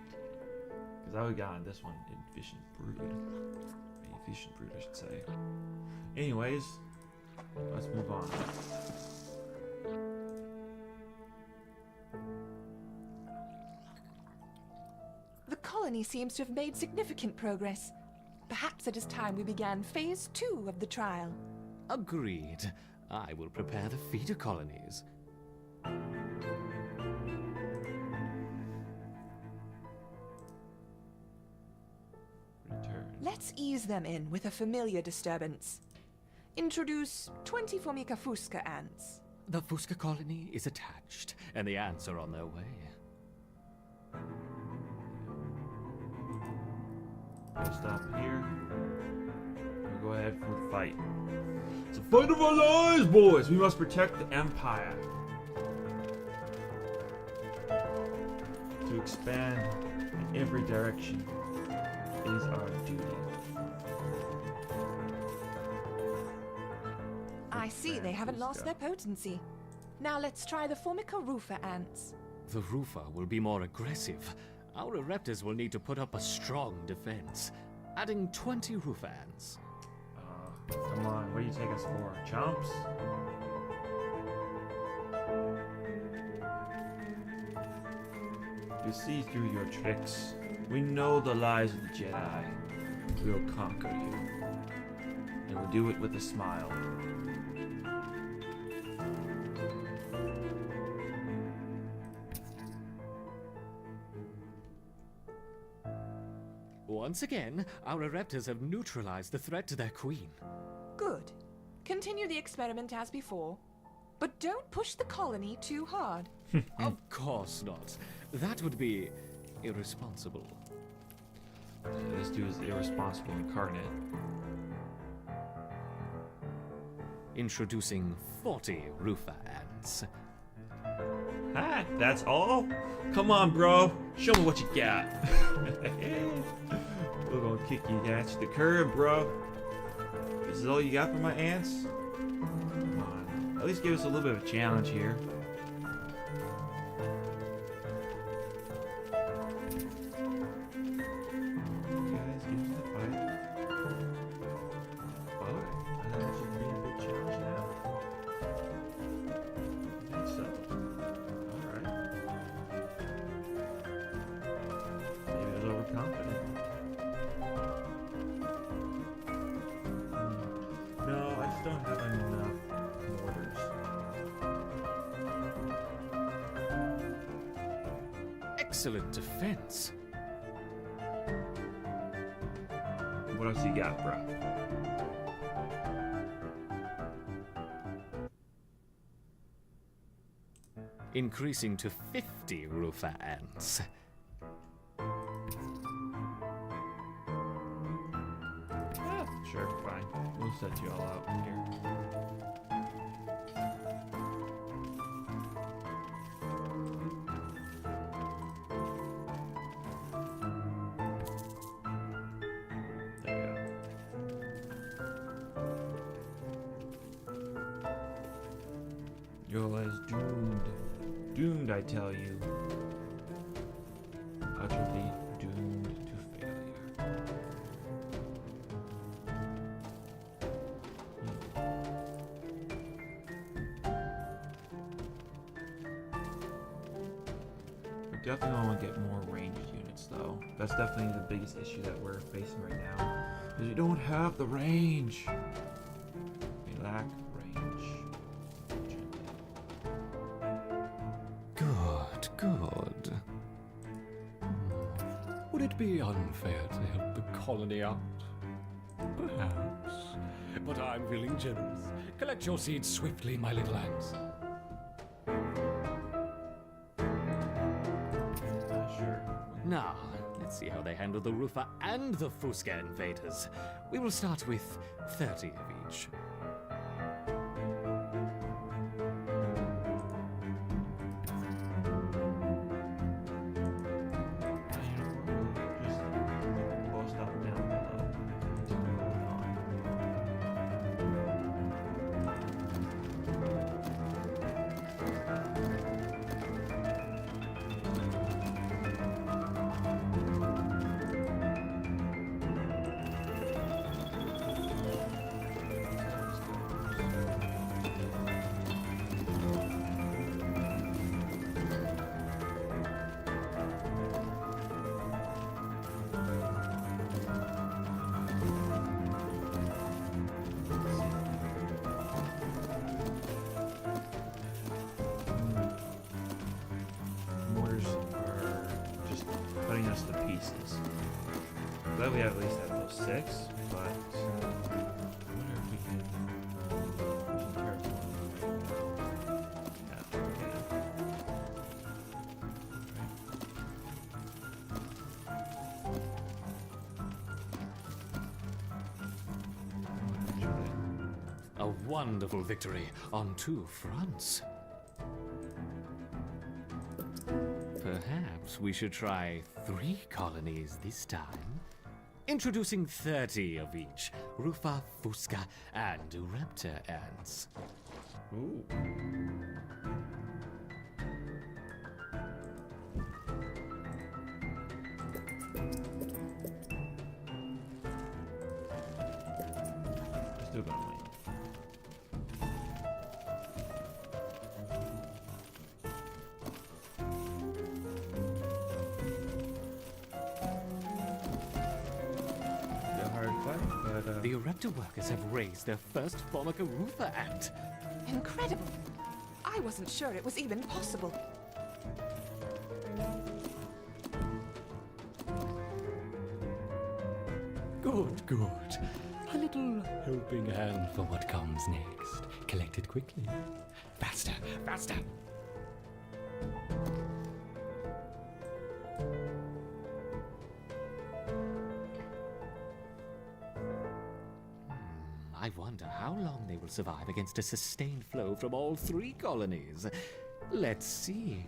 A: Because I would have gotten this one in Efficient Brood. Efficient Brood, I should say. Anyways, let's move on.
C: The colony seems to have made significant progress. Perhaps it is time we began phase 2 of the trial.
D: Agreed. I will prepare the feeder colonies.
A: Return.
C: Let's ease them in with a familiar disturbance. Introduce 20 Formica fusca ants.
D: The Fusca colony is attached, and the ants are on their way.
A: We'll stop here. We'll go ahead for the fight. It's a fight of our lives, boys! We must protect the Empire. To expand in every direction is our duty.
C: I see they haven't lost their potency. Now let's try the Formica rufa ants.
D: The Rufa will be more aggressive. Our Raptors will need to put up a strong defense. Adding 20 Rufa ants.
A: Come on, what do you take us for? Chumps? We see through your tricks. We know the lies of the Jedi. We will conquer you. And we'll do it with a smile.
D: Once again, our Raptors have neutralized the threat to their queen.
C: Good. Continue the experiment as before. But don't push the colony too hard.
D: Of course not. That would be irresponsible.
A: This dude is irresponsible incarnate.
D: Introducing 40 Rufa ants.
A: Ah, that's all? Come on, bro. Show me what you got. We're gonna kick you down to the curb, bro. This is all you got for my ants? Come on. At least give us a little bit of a challenge here. Guys, get to the fight. Oh, I think this should be a big challenge now. I think so. Alright. Maybe I was overconfident. No, I just don't have enough mortars.
D: Excellent defense.
A: What else you got, bro?
D: Increasing to 50 Rufa ants.
A: Yeah, sure, fine. We'll set you all up here. There you go. You're as doomed. Doomed, I tell you. Utterly doomed to failure. We definitely want to get more ranged units, though. That's definitely the biggest issue that we're facing right now. Is we don't have the range. We lack range.
D: Good, good. Would it be unfair to help the colony out? Perhaps. But I'm feeling generous. Collect your seeds swiftly, my little ants.
A: Sure.
D: Now, let's see how they handle the Rufa and the Fusca invaders. We will start with 30 of each.
A: Just post up and down below. It's going on. pieces. Glad we have at least those 6, but I wonder if we can terraform. Yeah, we can.
D: A wonderful victory on 2 fronts. Perhaps we should try 3 colonies this time. Introducing 30 of each. Rufa, Fusca, and Raptor ants.
A: Ooh. Still gonna win.
D: The Raptor workers have raised their first Formica Rufa ant.
C: Incredible. I wasn't sure it was even possible.
D: Good, good. A little helping hand for what comes next. Collect it quickly. Faster, faster. I wonder how long they will survive against a sustained flow from all 3 colonies. Let's see.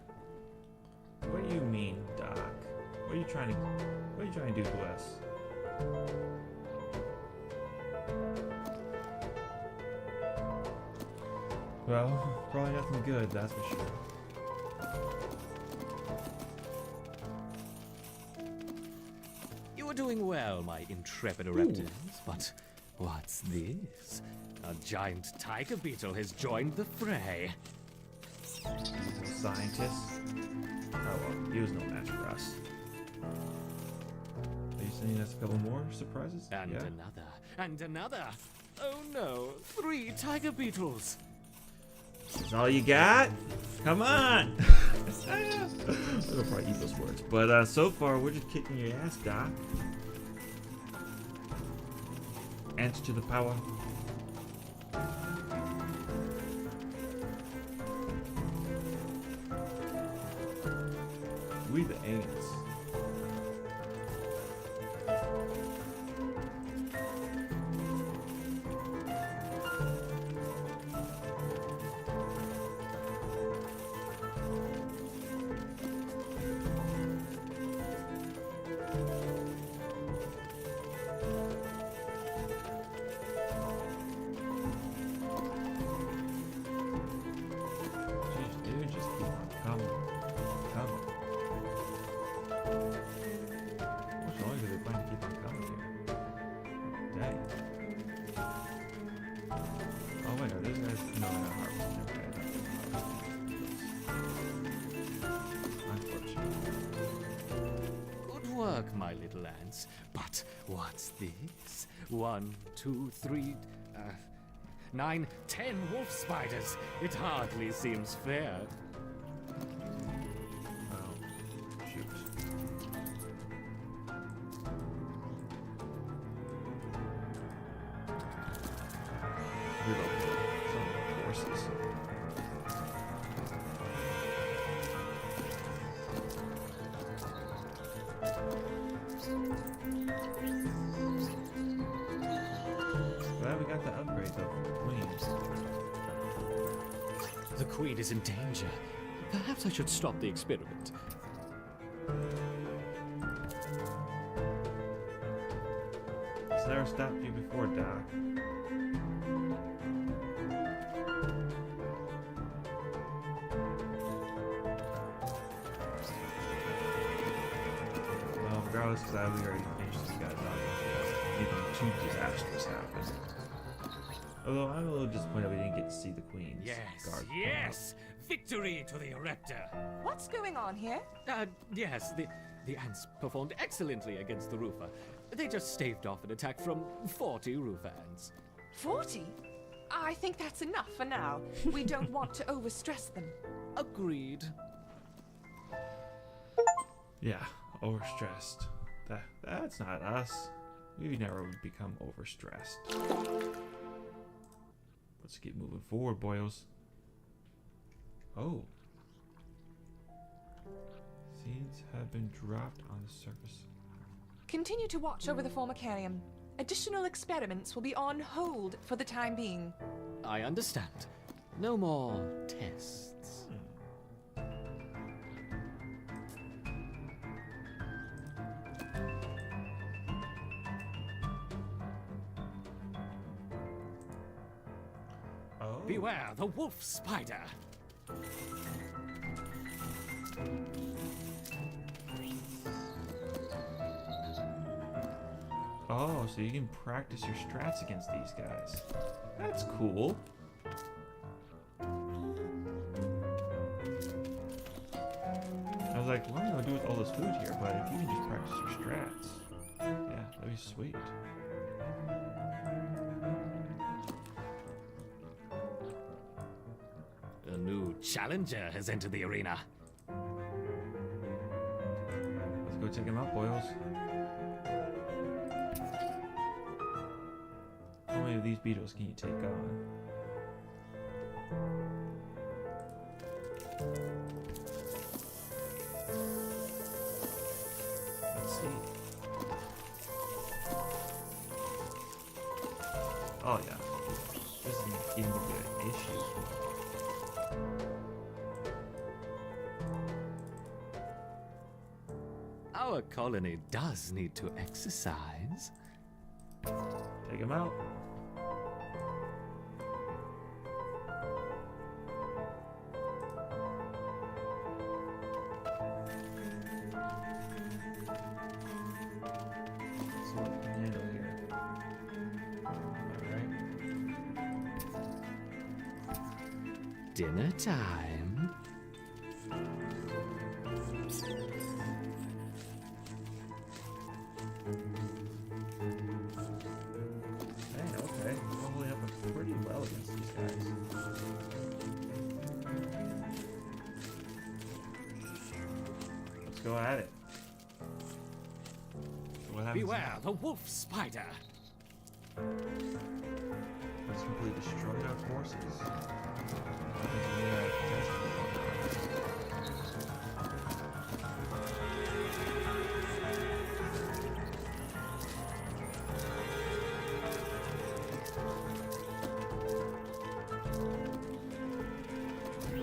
A: What do you mean, Doc? What are you trying to do to us? Well, probably nothing good, that's for sure.
D: You are doing well, my intrepid Raptors, but what's this? A giant tiger beetle has joined the fray.
A: Scientist? Oh well, he was no match for us. Are you sending us a couple more surprises?
D: And
A: yeah.
D: another, and another. Oh no, 3 tiger beetles.
A: That's all you got? Come on! I'll probably eat those words. But so far, we're just kicking your ass, Doc. Ants to the power. We the ants. Jeez, dude, just keep on coming. Coming. What's wrong with it? Plan to keep on coming here. Dang. Oh wait, are these guys? No, they're not harvesting. Unfortunately.
D: Good work, my little ants. But what's this? 1, 2, 3, 9, 10 wolf spiders. It hardly seems fair.
A: Oh, shoot. Reload some of the forces. Glad we got the upgrade though for the queens.
D: The queen is in danger. Perhaps I should stop the experiment.
A: It's never stopped you before, Doc. Well, regardless, glad we already finished these guys off. Even 2 disasters happened. Although I'm a little disappointed we didn't get to see the queens.
D: Yes,
A: guard
D: yes! Victory to the Raptor!
C: What's going on here?
D: Yes, the ants performed excellently against the Rufa. They just staved off an attack from 40 Rufa ants.
C: 40? I think that's enough for now. We don't want to overstress them.
D: Agreed.
A: Yeah, overstressed. That's not us. We never would become overstressed. Let's keep moving forward, boys. Oh. Seeds have been dropped on the surface.
C: Continue to watch over the formicarium. Additional experiments will be on hold for the time being.
D: I understand. No more tests.
A: Oh.
D: Beware the wolf spider.
A: Oh, so you can practice your strats against these guys. That's cool. I was like, what am I gonna do with all this food here? But if you can just practice your strats, yeah, that'd be sweet.
D: A new challenger has entered the arena.
A: Let's go check him out, boys. How many of these beetles can you take on? Let's see. Oh yeah. This is getting to be an issue.
D: Our colony does need to exercise.
A: Take him out. So what can we handle here? Alright.
D: Dinner time.
A: Okay. We're holding up pretty well against these guys. Let's go at it. So what happens
D: Beware
A: now?
D: the wolf spider.
A: Let's completely destroy our forces. What happens when we test?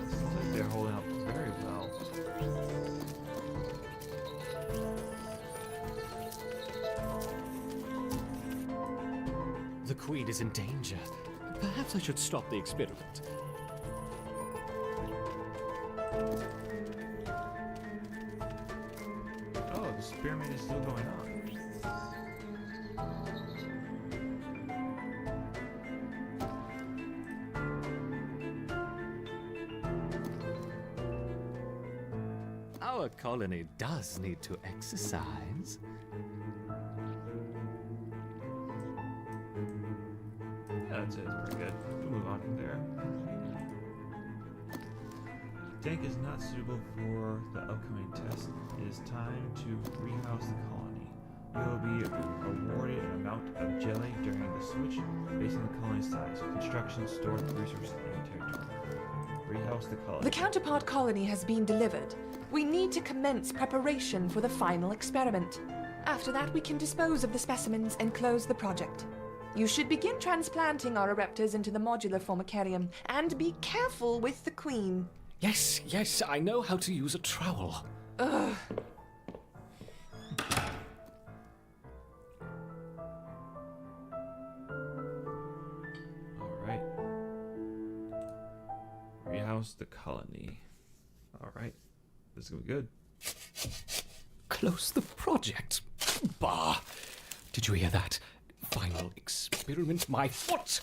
A: Seems like they're holding up very well.
D: The queen is in danger. Perhaps I should stop the experiment.
A: Oh, the experiment is still going on.
D: Our colony does need to exercise.
A: Yeah, that's it. It's pretty good. We'll move on from there. The tank is not suitable for the upcoming test. It is time to rehouse the colony. You will be awarded an amount of jelly during the switch based on the colony's size, construction, stored resources, and territory. Rehouse the colony.
C: The counterpart colony has been delivered. We need to commence preparation for the final experiment. After that, we can dispose of the specimens and close the project. You should begin transplanting our Ereptas into the modular formicarium, and be careful with the queen.
D: Yes, yes, I know how to use a trowel.
C: Ugh.
A: Alright. Rehouse the colony. Alright. This is gonna be good.
D: Close the project? Bah! Did you hear that? Final experiment, my foot!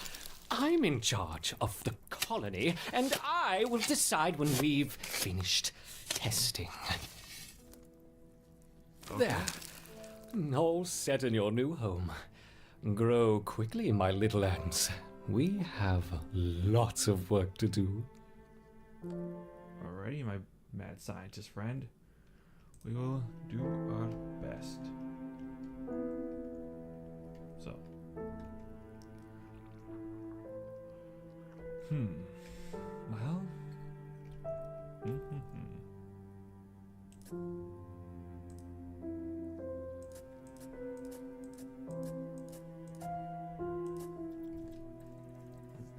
D: I'm in charge of the colony, and I will decide when we've finished testing.
A: Okay.
D: There. All set in your new home. Grow quickly, my little ants. We have lots of work to do.
A: Alrighty, my mad scientist friend. We will do our best. So.
D: Well,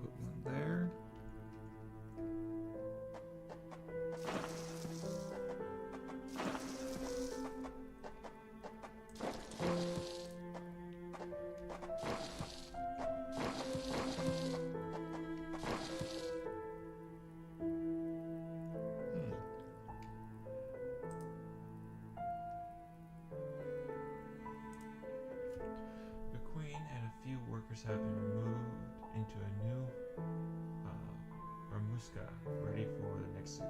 A: Put one there. The queen and a few workers have been moved into a new Ramuska, ready for the next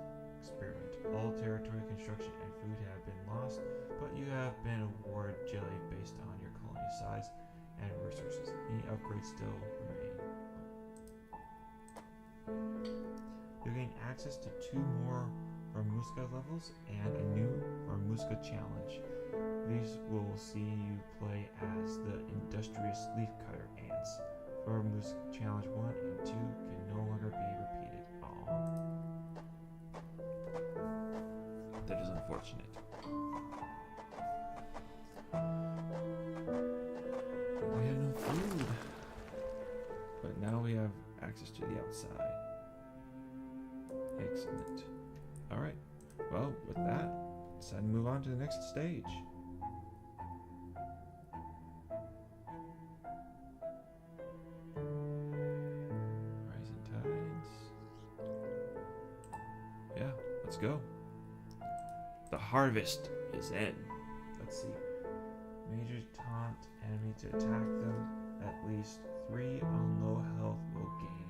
A: experiment. All territory, construction, and food have been lost, but you have been awarded jelly based on your colony size and resources. Any upgrades still remain. You gain access to 2 more Ramuska levels and a new Ramuska challenge. These will see you play as the industrious leafcutter ants. Ramuska challenge 1 and 2 can no longer be repeated. Aww. That is unfortunate. We have no food. But now we have access to the outside. Excellent. Alright. Well, with that, let's move on to the next stage. Rising tides. Yeah, let's go. The harvest is in. Let's see. Major taunt enemy to attack them. At least 3 on low health will gain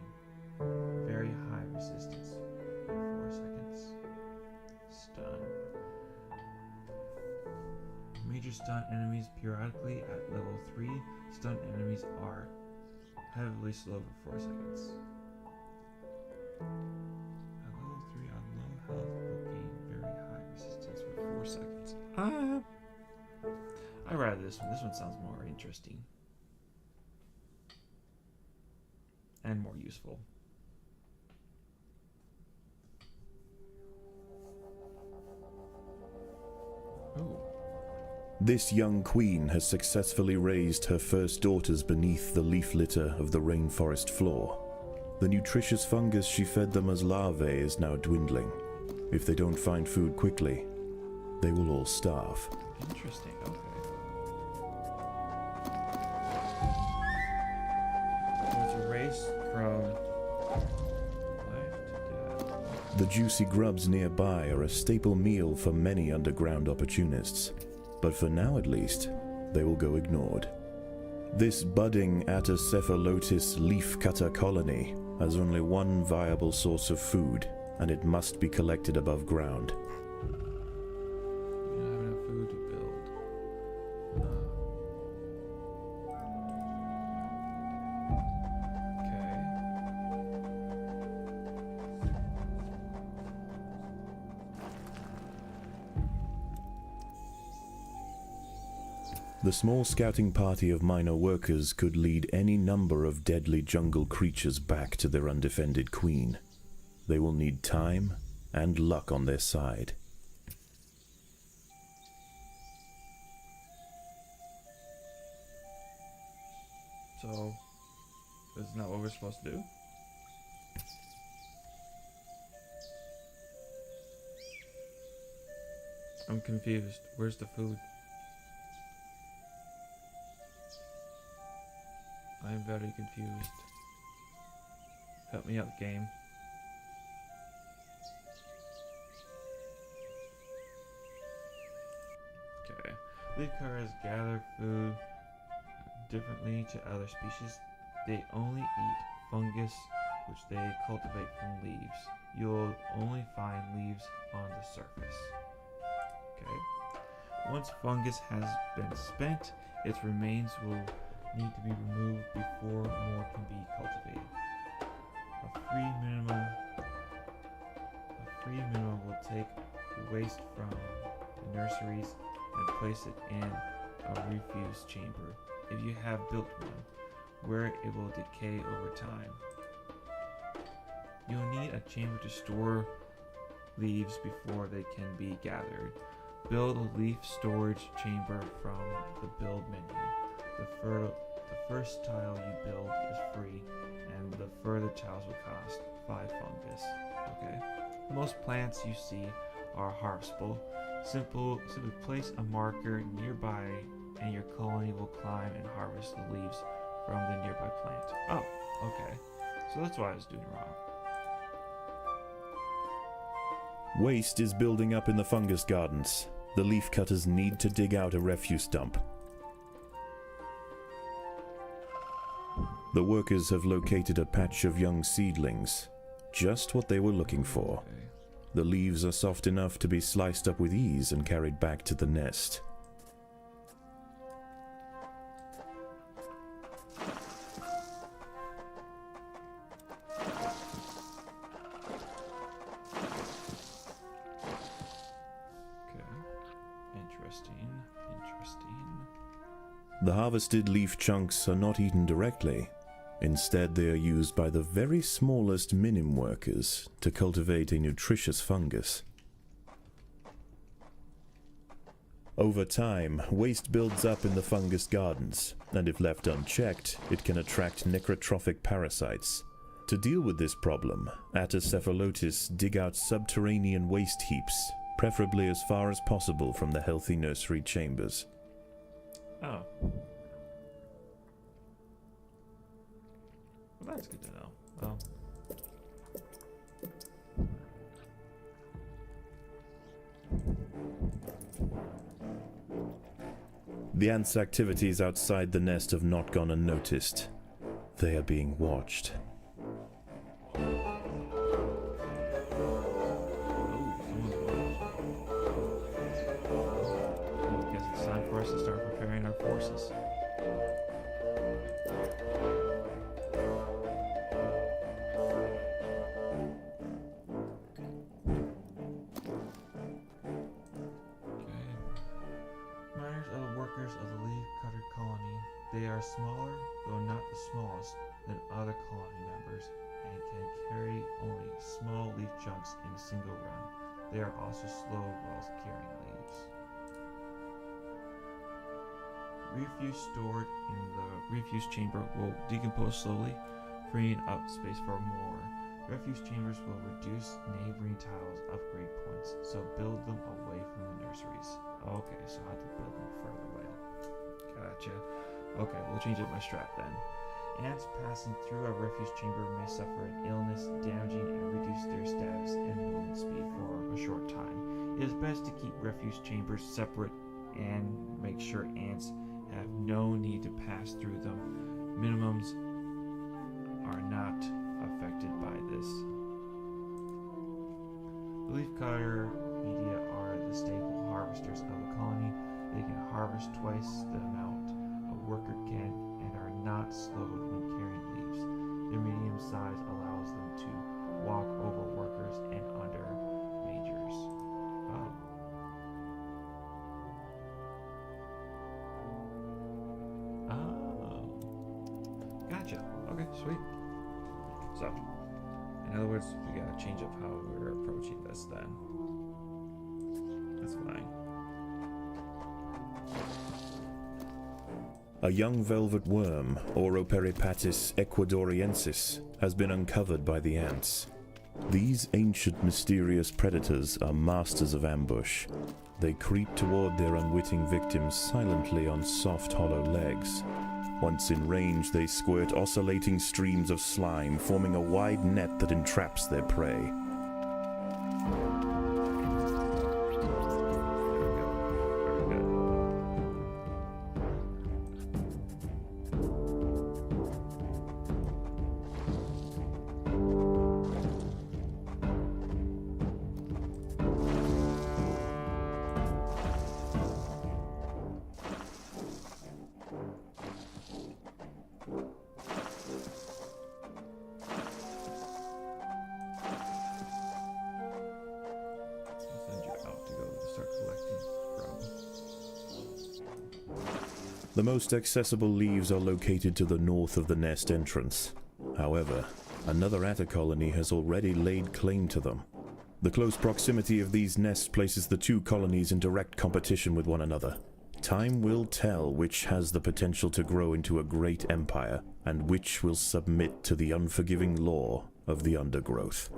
A: very high resistance for 4 seconds. Stun. Major stun enemies periodically at level 3. Stun enemies are heavily slow for 4 seconds. At level 3 on low health will gain very high resistance for 4 seconds. I'd rather this one. This one sounds more interesting. And more useful. Ooh.
B: This young queen has successfully raised her first daughters beneath the leaf litter of the rainforest floor. The nutritious fungus she fed them as larvae is now dwindling. If they don't find food quickly, they will all starve.
A: Interesting, okay. So it's a race from life to death.
B: The juicy grubs nearby are a staple meal for many underground opportunists, but for now at least, they will go ignored. This budding Atacephalotis leaf-cutter colony has only one viable source of food, and it must be collected above ground.
A: We don't have enough food to build. Okay.
B: The small scouting party of minor workers could lead any number of deadly jungle creatures back to their undefended queen. They will need time and luck on their side.
A: So, isn't that what we're supposed to do? I'm confused. Where's the food? I'm very confused. Help me out, game. Okay. Leafcutters gather food differently to other species. They only eat fungus, which they cultivate from leaves. You'll only find leaves on the surface. Okay. Once fungus has been spent, its remains will need to be removed before more can be cultivated. A free minimum will take the waste from the nurseries and place it in a refuse chamber if you have built one, where it will decay over time. You'll need a chamber to store leaves before they can be gathered. Build a leaf storage chamber from the build menu. The first tile you build is free, and the further tiles will cost 5 fungus. Okay. Most plants you see are harvestable. Simply place a marker nearby, and your colony will climb and harvest the leaves from the nearby plant. Oh, okay. So that's what I was doing wrong.
B: Waste is building up in the fungus gardens. The leaf cutters need to dig out a refuse dump. The workers have located a patch of young seedlings. Just what they were looking for.
A: Okay.
B: The leaves are soft enough to be sliced up with ease and carried back to the nest.
A: Interesting.
B: The harvested leaf chunks are not eaten directly. Instead, they are used by the very smallest minim workers to cultivate a nutritious fungus. Over time, waste builds up in the fungus gardens, and if left unchecked, it can attract necrotrophic parasites. To deal with this problem, Atacephalotes dig out subterranean waste heaps, preferably as far as possible from the healthy nursery chambers.
A: Oh. Well, that's good to know. Well.
B: The ants' activities outside the nest have not gone unnoticed. They are being watched.
A: Oh, I guess it's time for us to start preparing our forces. Of the leaf cutter colony. They are smaller, though not the smallest, than other colony members, and can carry only small leaf chunks in a single run. They are also slow while carrying leaves. Refuse stored in the refuse chamber will decompose slowly, freeing up space for more. Refuse chambers will reduce neighboring tiles' upgrade points, so build them away from the nurseries. Okay, so I have to build them further away. Gotcha. Okay, we'll change up my strat then. Ants passing through a refuse chamber may suffer an illness, damaging and reduce their status and movement speed for a short time. It is best to keep refuse chambers separate and make sure ants have no need to pass through them. Minimums are not affected by this. The leaf cutter media are the staple harvesters of a colony. They can harvest twice the amount a worker can and are not slowed when carrying leaves. Their medium size allows them to walk over workers and under majors. Oh. Oh. Gotcha. Okay, sweet. So, in other words, we gotta change up how we're approaching this then. That's fine.
B: A young velvet worm, Oroperipatis ecuadoriensis, has been uncovered by the ants. These ancient mysterious predators are masters of ambush. They creep toward their unwitting victims silently on soft, hollow legs. Once in range, they squirt oscillating streams of slime, forming a wide net that entraps their prey. The most accessible leaves are located to the north of the nest entrance. However, another atta colony has already laid claim to them. The close proximity of these nests places the two colonies in direct competition with one another. Time will tell which has the potential to grow into a great empire, and which will submit to the unforgiving law of the Undergrowth.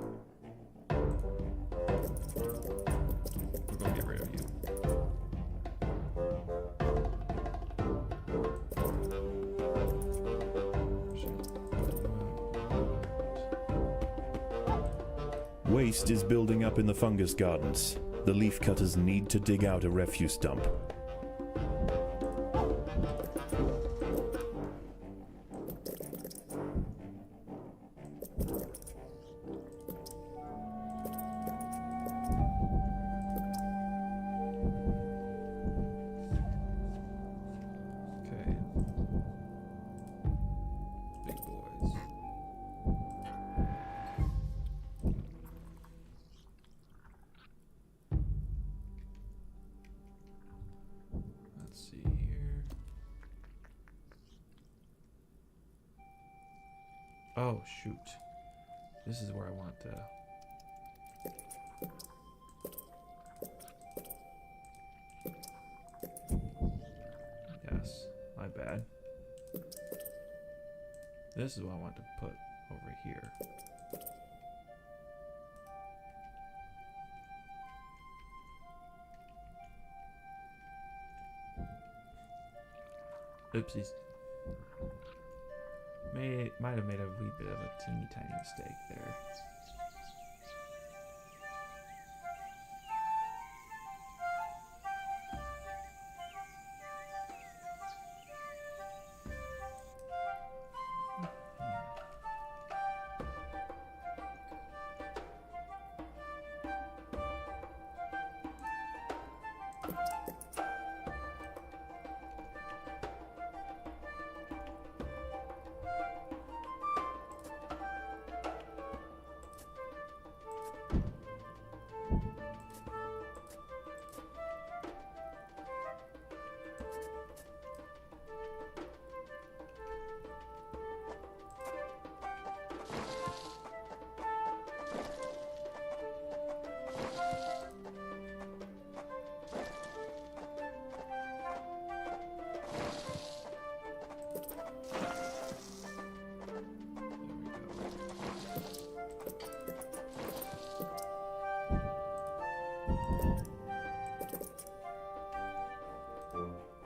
A: We're gonna get rid of you.
B: Waste is building up in the fungus gardens. The leaf cutters need to dig out a refuse dump.
A: Okay. Big boys. Let's see here. Oh, shoot. This is where I want to... Yes, my bad. This is what I want to put over here. Oopsies. Might have made a wee bit of a teeny tiny mistake there.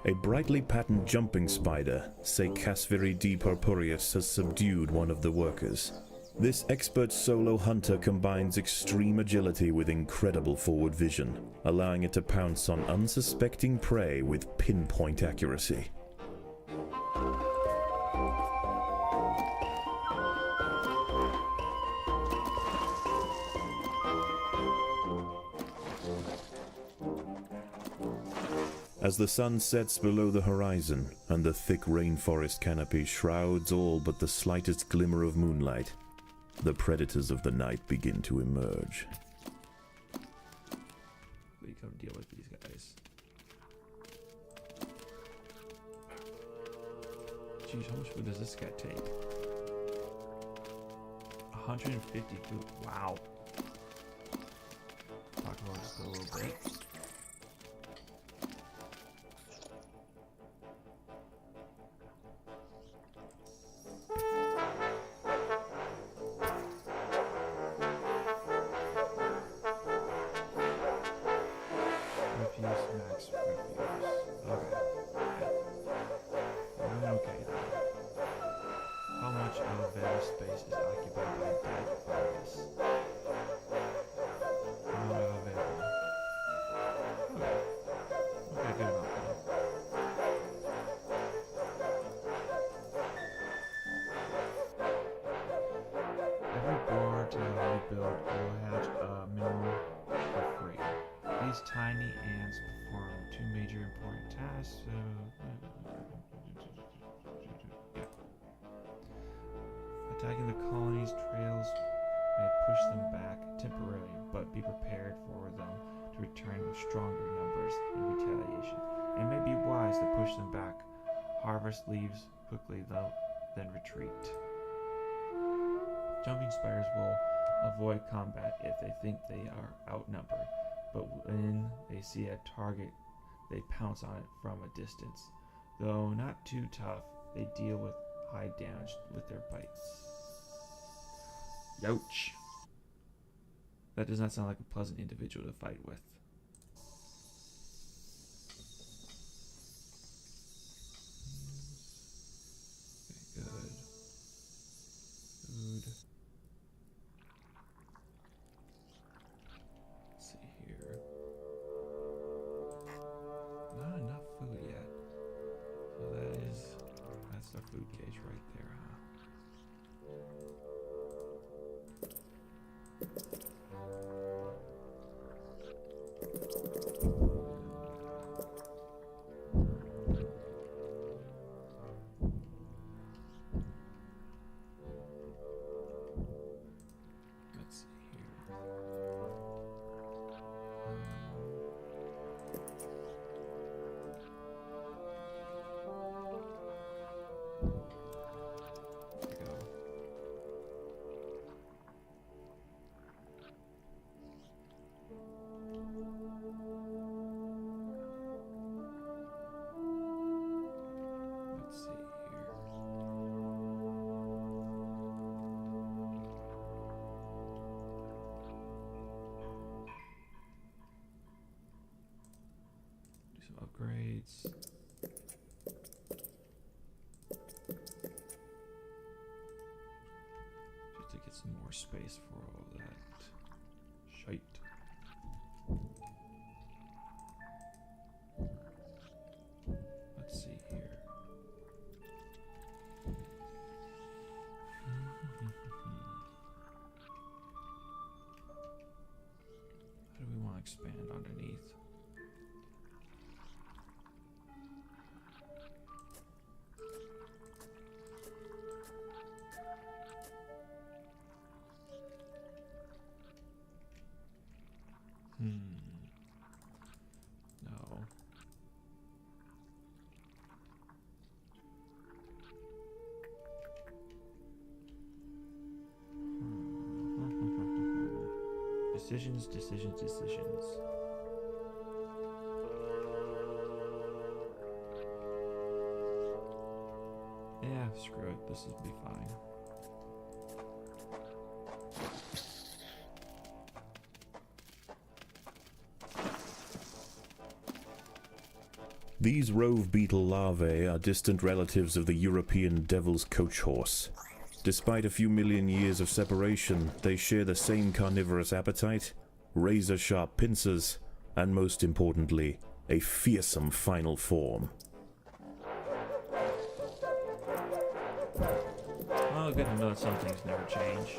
B: A brightly patterned jumping spider, Casviri D. purpureus, has subdued one of the workers. This expert solo hunter combines extreme agility with incredible forward vision, allowing it to pounce on unsuspecting prey with pinpoint accuracy. As the sun sets below the horizon and the thick rainforest canopy shrouds all but the slightest glimmer of moonlight, the predators of the night begin to emerge.
A: We come deal with these guys. Jeez, how much food does this guy take? 150 food. Wow. Talk about just a little bit. Tiny ants perform two major important tasks. Attacking the colony's trails may push them back temporarily, but be prepared for them to return with stronger numbers in retaliation. It may be wise to push them back Harvest leaves quickly, though, then retreat. Jumping spiders will avoid combat if they think they are outnumbered, but when they see a target, they pounce on it from a distance. Though not too tough, they deal with high damage with their bites. Youch! That does not sound like a pleasant individual to fight with. Okay, good. Food. Let's see here. Not enough food yet. So that's our food gauge right there, huh? Let's see here. There we go. Let's see here. Do some upgrades. Just to get some more space for all that shite. Let's see here. How do we want to expand underneath? No. Decisions, decisions, decisions. Yeah, screw it. This will be fine.
B: These rove beetle larvae are distant relatives of the European devil's coach horse. Despite a few million years of separation, they share the same carnivorous appetite, razor-sharp pincers, and most importantly, a fearsome final form.
A: Well, good to know that some things never change.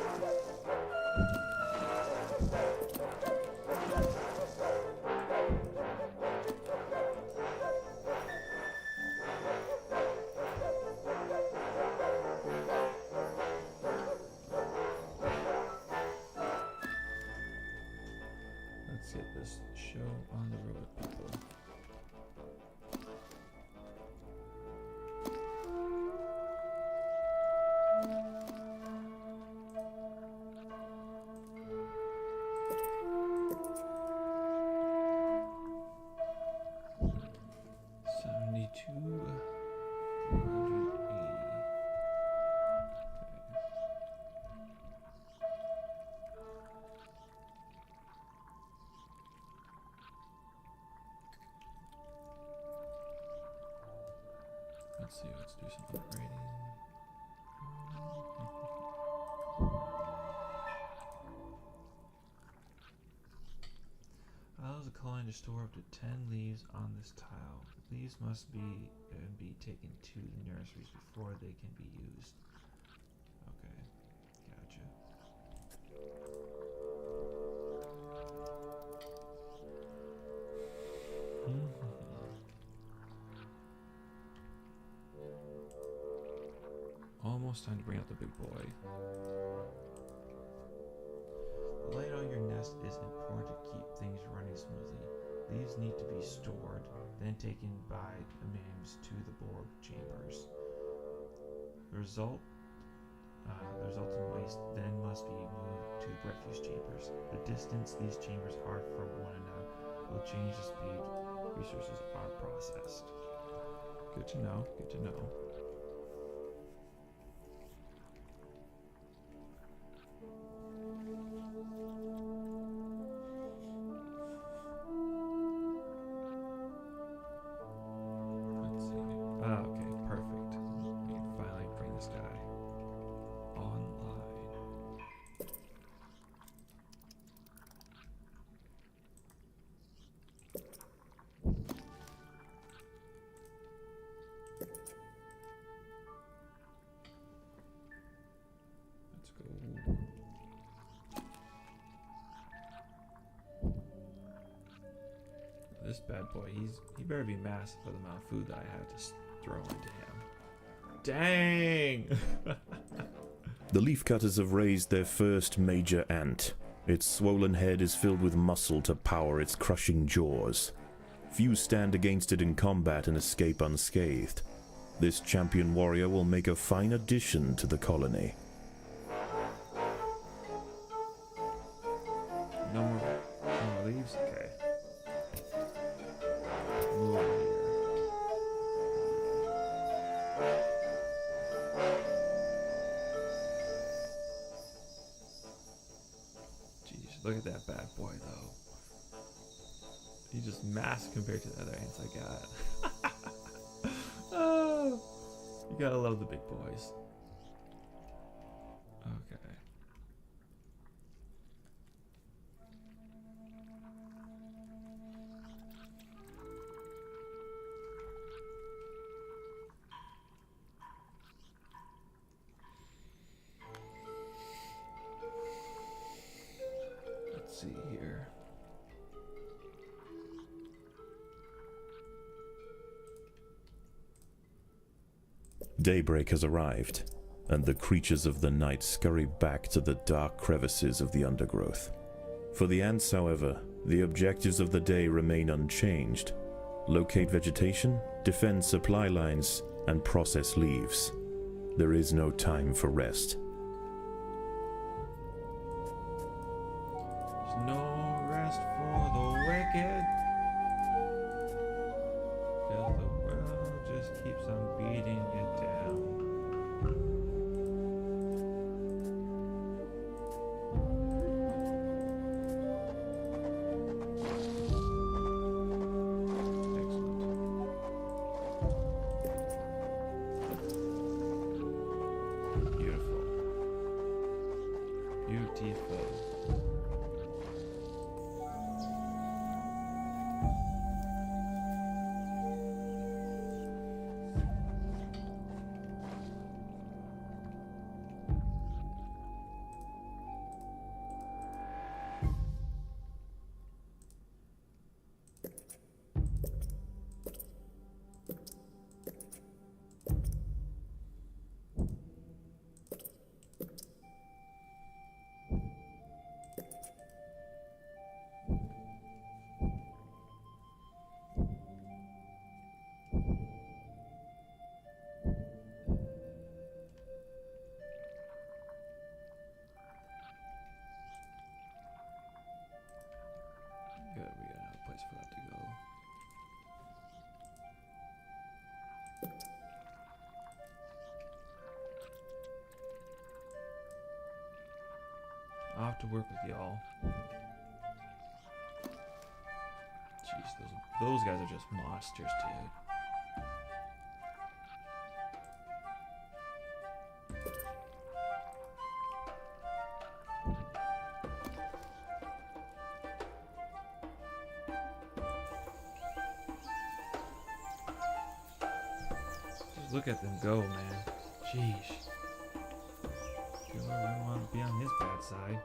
A: Let's get this show on the road, people. Let's see, let's do some upgrading. Allows the colony to store up to 10 leaves on this tile. Leaves must be taken to the nurseries before they can be used. Okay, gotcha. Almost time to bring out the big boy. The light on your nest is important to keep things running smoothly. Leaves need to be stored, then taken by the MIMS to the Borg chambers. The resultant waste then must be moved to the refuse chambers. The distance these chambers are from one another will change the speed resources are processed. Good to know, good to know. Let's see. Okay, perfect. We can finally bring this guy online. Let's go. This bad boy, he better be massive for the amount of food that I have to throw into him. Dang!
B: The leafcutters have raised their first major ant. Its swollen head is filled with muscle to power its crushing jaws. Few stand against it in combat and escape unscathed. This champion warrior will make a fine addition to the colony.
A: No more leaves? Okay. Move over here. Jeez, look at that bad boy though. He's just massive compared to the other ants I got. Oh, you gotta love the big boys. Okay. Let's see here.
B: Daybreak has arrived, and the creatures of the night scurry back to the dark crevices of the undergrowth. For the ants, however, the objectives of the day remain unchanged. Locate vegetation, defend supply lines, and process leaves. There is no time for rest.
A: There's no rest for the wicked. 'Cause the world just keeps on beating you down. Excellent. Beautiful. Beautiful. Good, we got another place for that to go. I'll have to work with y'all. Jeez, those guys are just monsters, dude. Just look at them go, man. Jeez. Feel like I don't want to be on his bad side.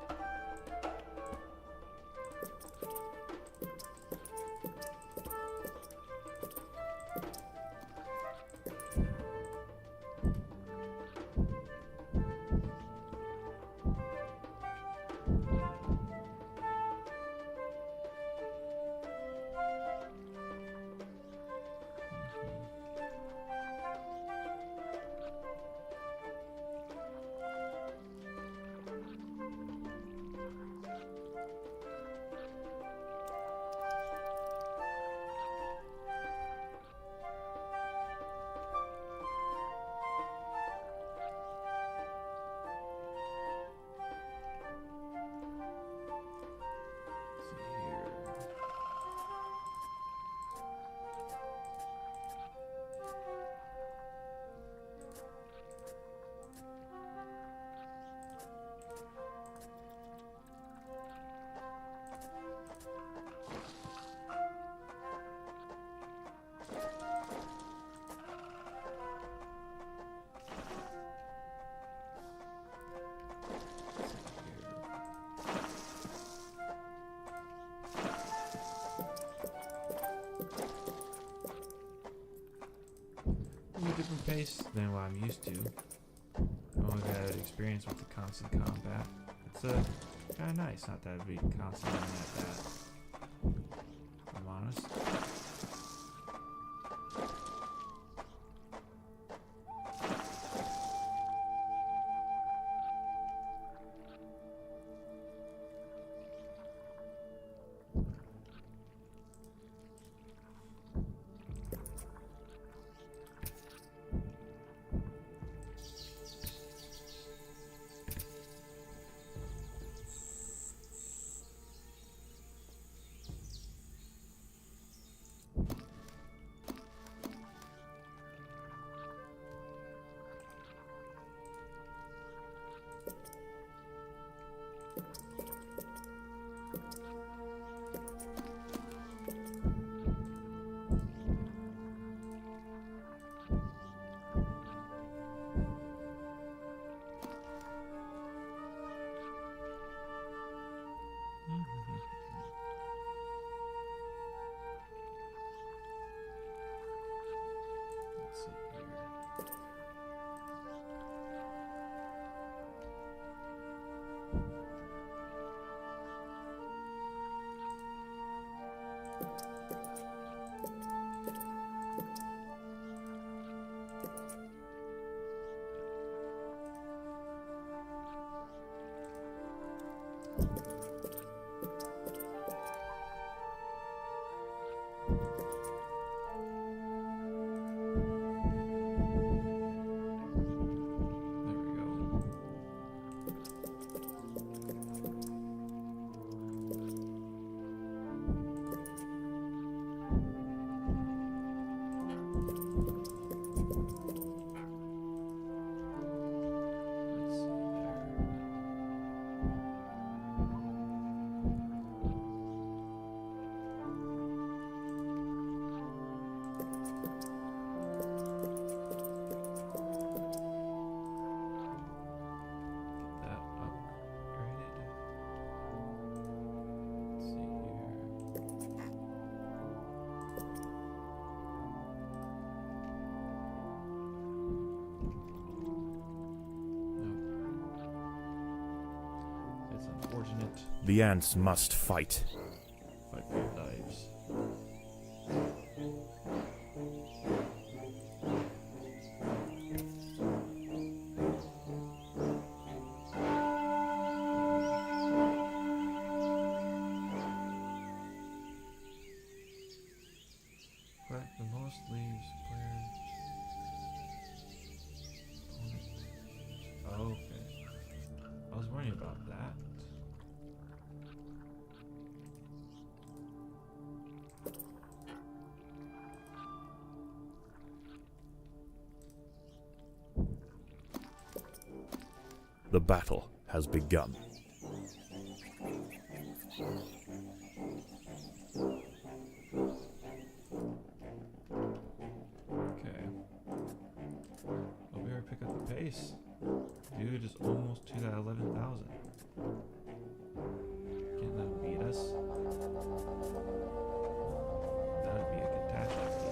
A: pace than what I'm used to. I only got experience with the constant combat. It's kind of nice, not that we constantly at that. If I'm honest. Let's see here. There we go. Let's see there. Get that upgraded. Let's see here. Nope. It's unfortunate.
B: The ants must fight.
A: Fight for your lives. But the most leaves players. Oh, okay. I was worrying about that.
B: The battle has begun.
A: Okay. Hope we ever pick up the pace. Dude is almost to that 11,000. Can't let him beat us. That would be a catastrophe.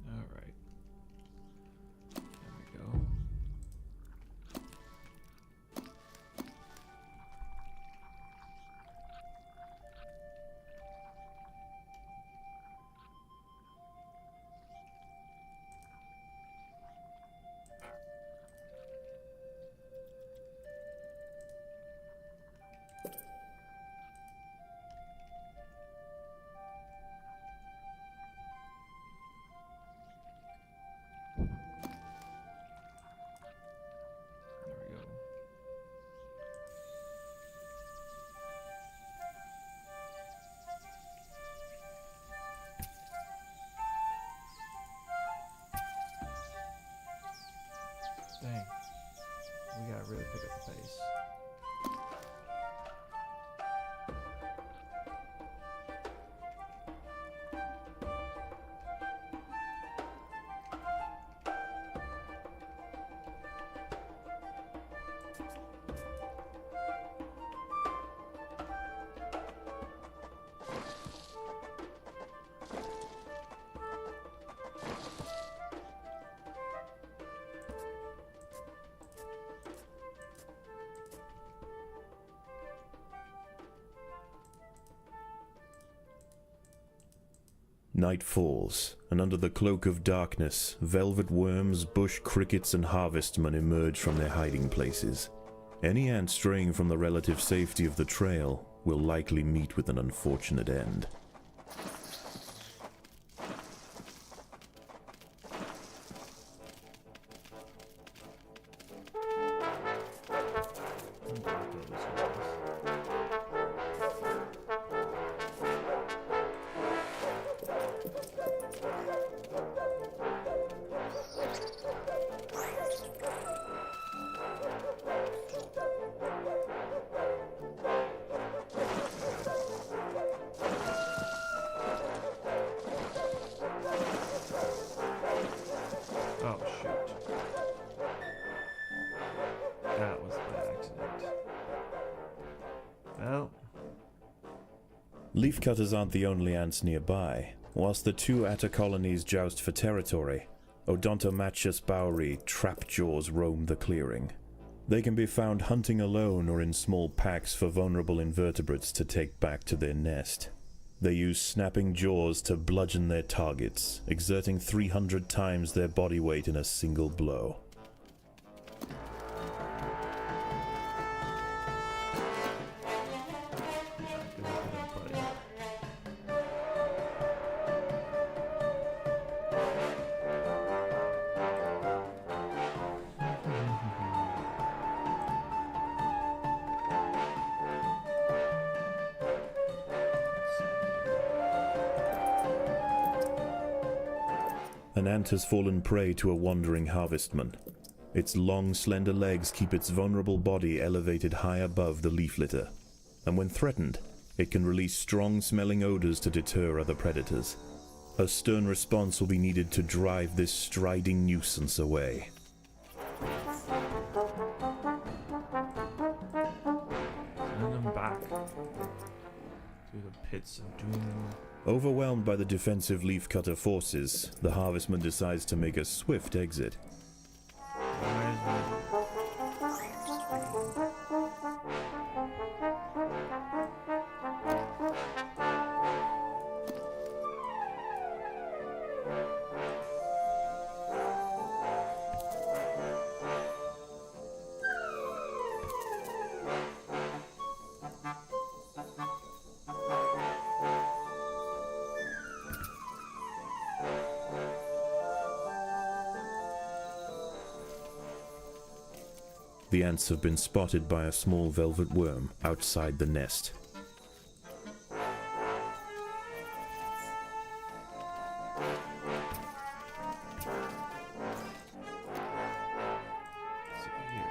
A: Alright. There we go. Dang. We gotta really pick up the pace.
B: Night falls, and under the cloak of darkness, velvet worms, bush crickets, and harvestmen emerge from their hiding places. Any ant straying from the relative safety of the trail will likely meet with an unfortunate end.
A: Oh, shoot. That was a bad accident. Well.
B: Leafcutters aren't the only ants nearby. Whilst the two atta colonies joust for territory, Odontomachus bowery trapjaws roam the clearing. They can be found hunting alone or in small packs for vulnerable invertebrates to take back to their nest. They use snapping jaws to bludgeon their targets, exerting 300 times their body weight in a single blow.
A: Good luck with that, buddy.
B: An ant has fallen prey to a wandering harvestman. Its long, slender legs keep its vulnerable body elevated high above the leaf litter, and when threatened, it can release strong-smelling odors to deter other predators. A stern response will be needed to drive this striding nuisance away.
A: Send them back to the pits of doom.
B: Overwhelmed by the defensive leafcutter forces, the harvestman decides to make a swift exit.
A: Why is that?
B: The ants have been spotted by a small velvet worm outside the nest.
A: Let's see here.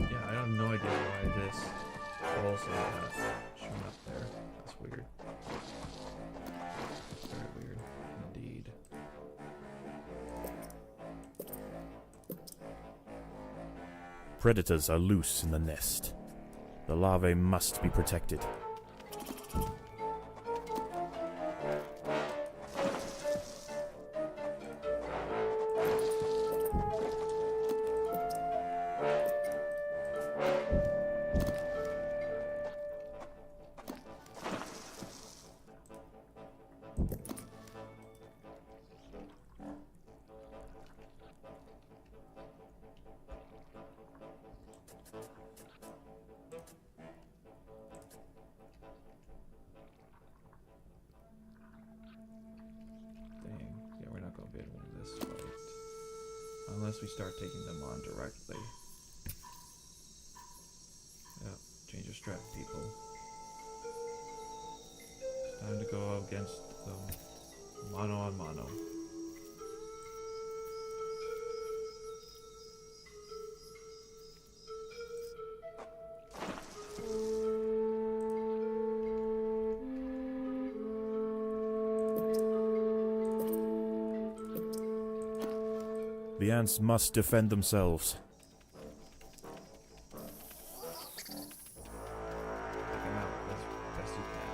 A: Yeah, I have no idea why this also got shown up there. That's weird. Very weird indeed.
B: Predators are loose in the nest. The larvae must be protected.
A: unless we start taking them on directly. Yep, change your strat, people. It's time to go up against them mano on mano.
B: The ants must defend themselves.
A: Take them out as best you can.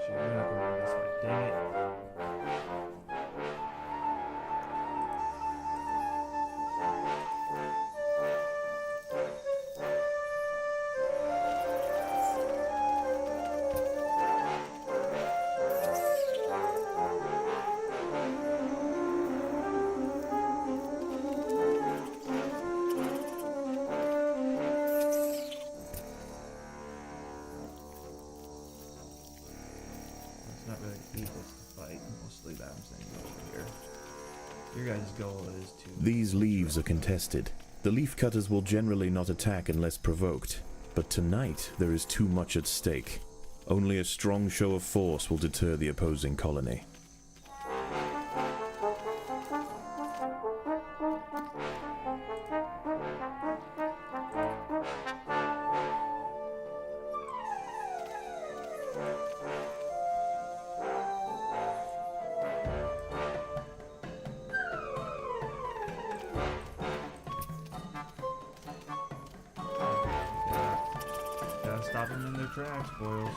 A: Shoot, you're not going this way. Dang it. It's not really the easiest to fight. Mostly that I'm saying over here. Your guys' goal is to...
B: These leaves are contested. The leaf cutters will generally not attack unless provoked, but tonight there is too much at stake. Only a strong show of force will deter the opposing colony.
A: Gotta stop them in their tracks, boys.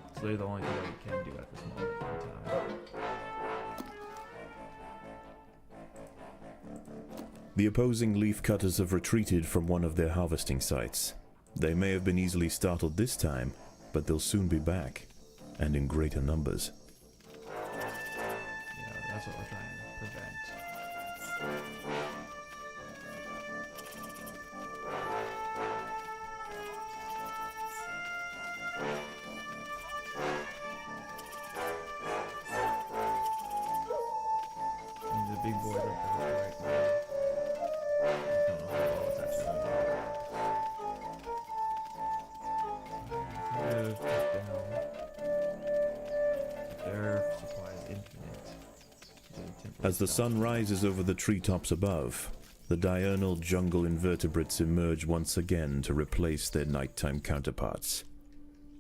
A: It's literally the only thing that we can do at this moment in time.
B: The opposing leaf cutters have retreated from one of their harvesting sites. They may have been easily startled this time, but they'll soon be back, and in greater numbers.
A: Yeah, that's what we're trying to prevent. And the big boy up there right now. I don't know how well it's actually going to kind of cut down. Their supply is infinite.
B: As the sun rises over the treetops above, the diurnal jungle invertebrates emerge once again to replace their nighttime counterparts.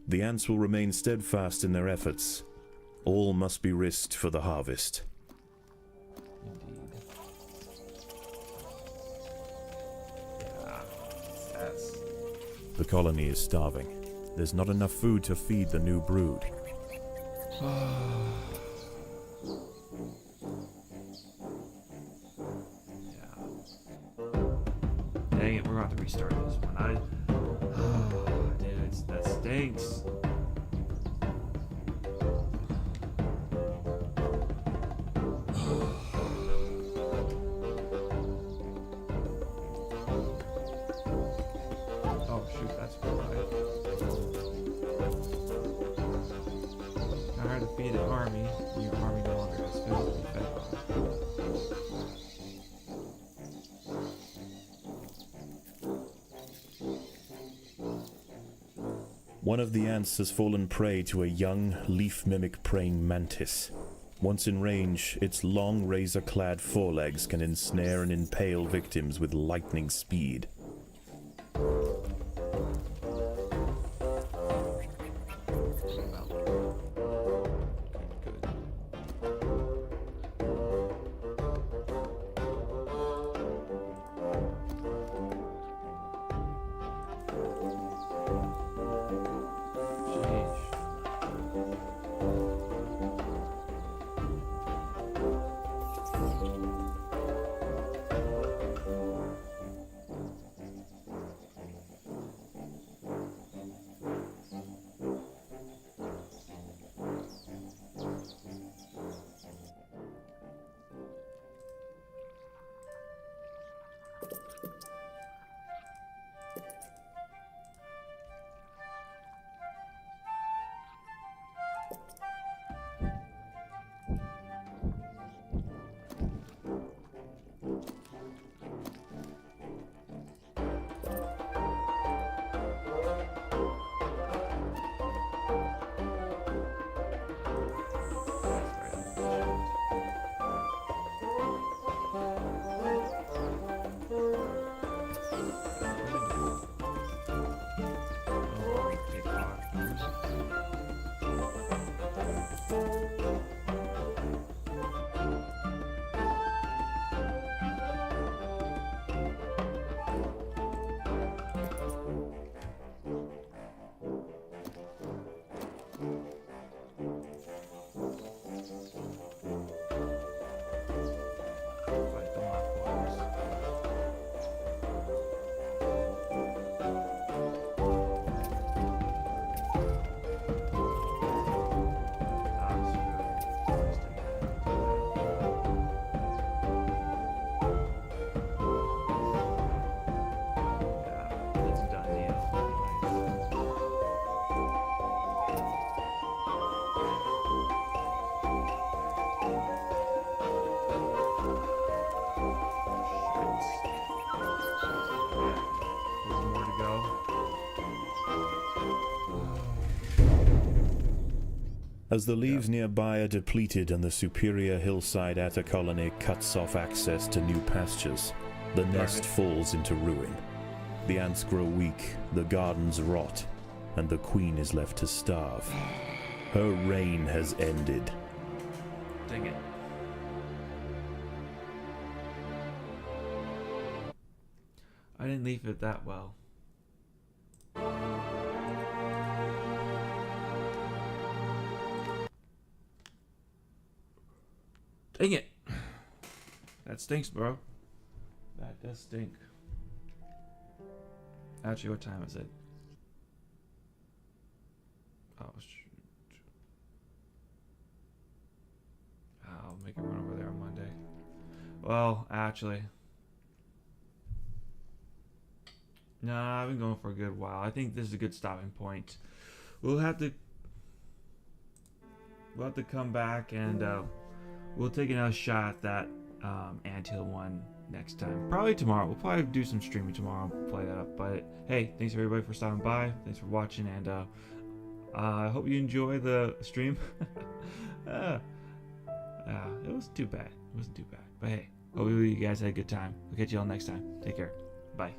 B: The ants will remain steadfast in their efforts. All must be risked for the harvest.
A: Indeed. Yeah, that's...
B: The colony is starving. There's not enough food to feed the new brood.
A: Dang it, we're going to have to restart this one. Dude, that stinks. Oh shoot, that's why. I had to feed an army. Your army no longer has food to be fed on.
B: One of the ants has fallen prey to a young, leaf-mimic praying mantis. Once in range, its long, razor-clad forelegs can ensnare and impale victims with lightning speed. As the leaves nearby are depleted and the superior hillside at a colony cuts off access to new pastures, the nest falls into ruin. The ants grow weak, the gardens rot, and the queen is left to starve. Her reign has ended.
A: Dang it. I didn't leave it that well. Dang it. That stinks, bro. That does stink. Actually, what time is it? Oh, shoot. I'll make it run over there on Monday. Well, actually. Nah, I've been going for a good while. I think this is a good stopping point. We'll have to come back and we'll take another shot at that anthill one next time. Probably tomorrow. We'll probably do some streaming tomorrow. Play that up. But hey, thanks everybody for stopping by. Thanks for watching, and I hope you enjoy the stream. It wasn't too bad. It wasn't too bad. But hey, hopefully you guys had a good time. We'll catch you all next time. Take care. Bye.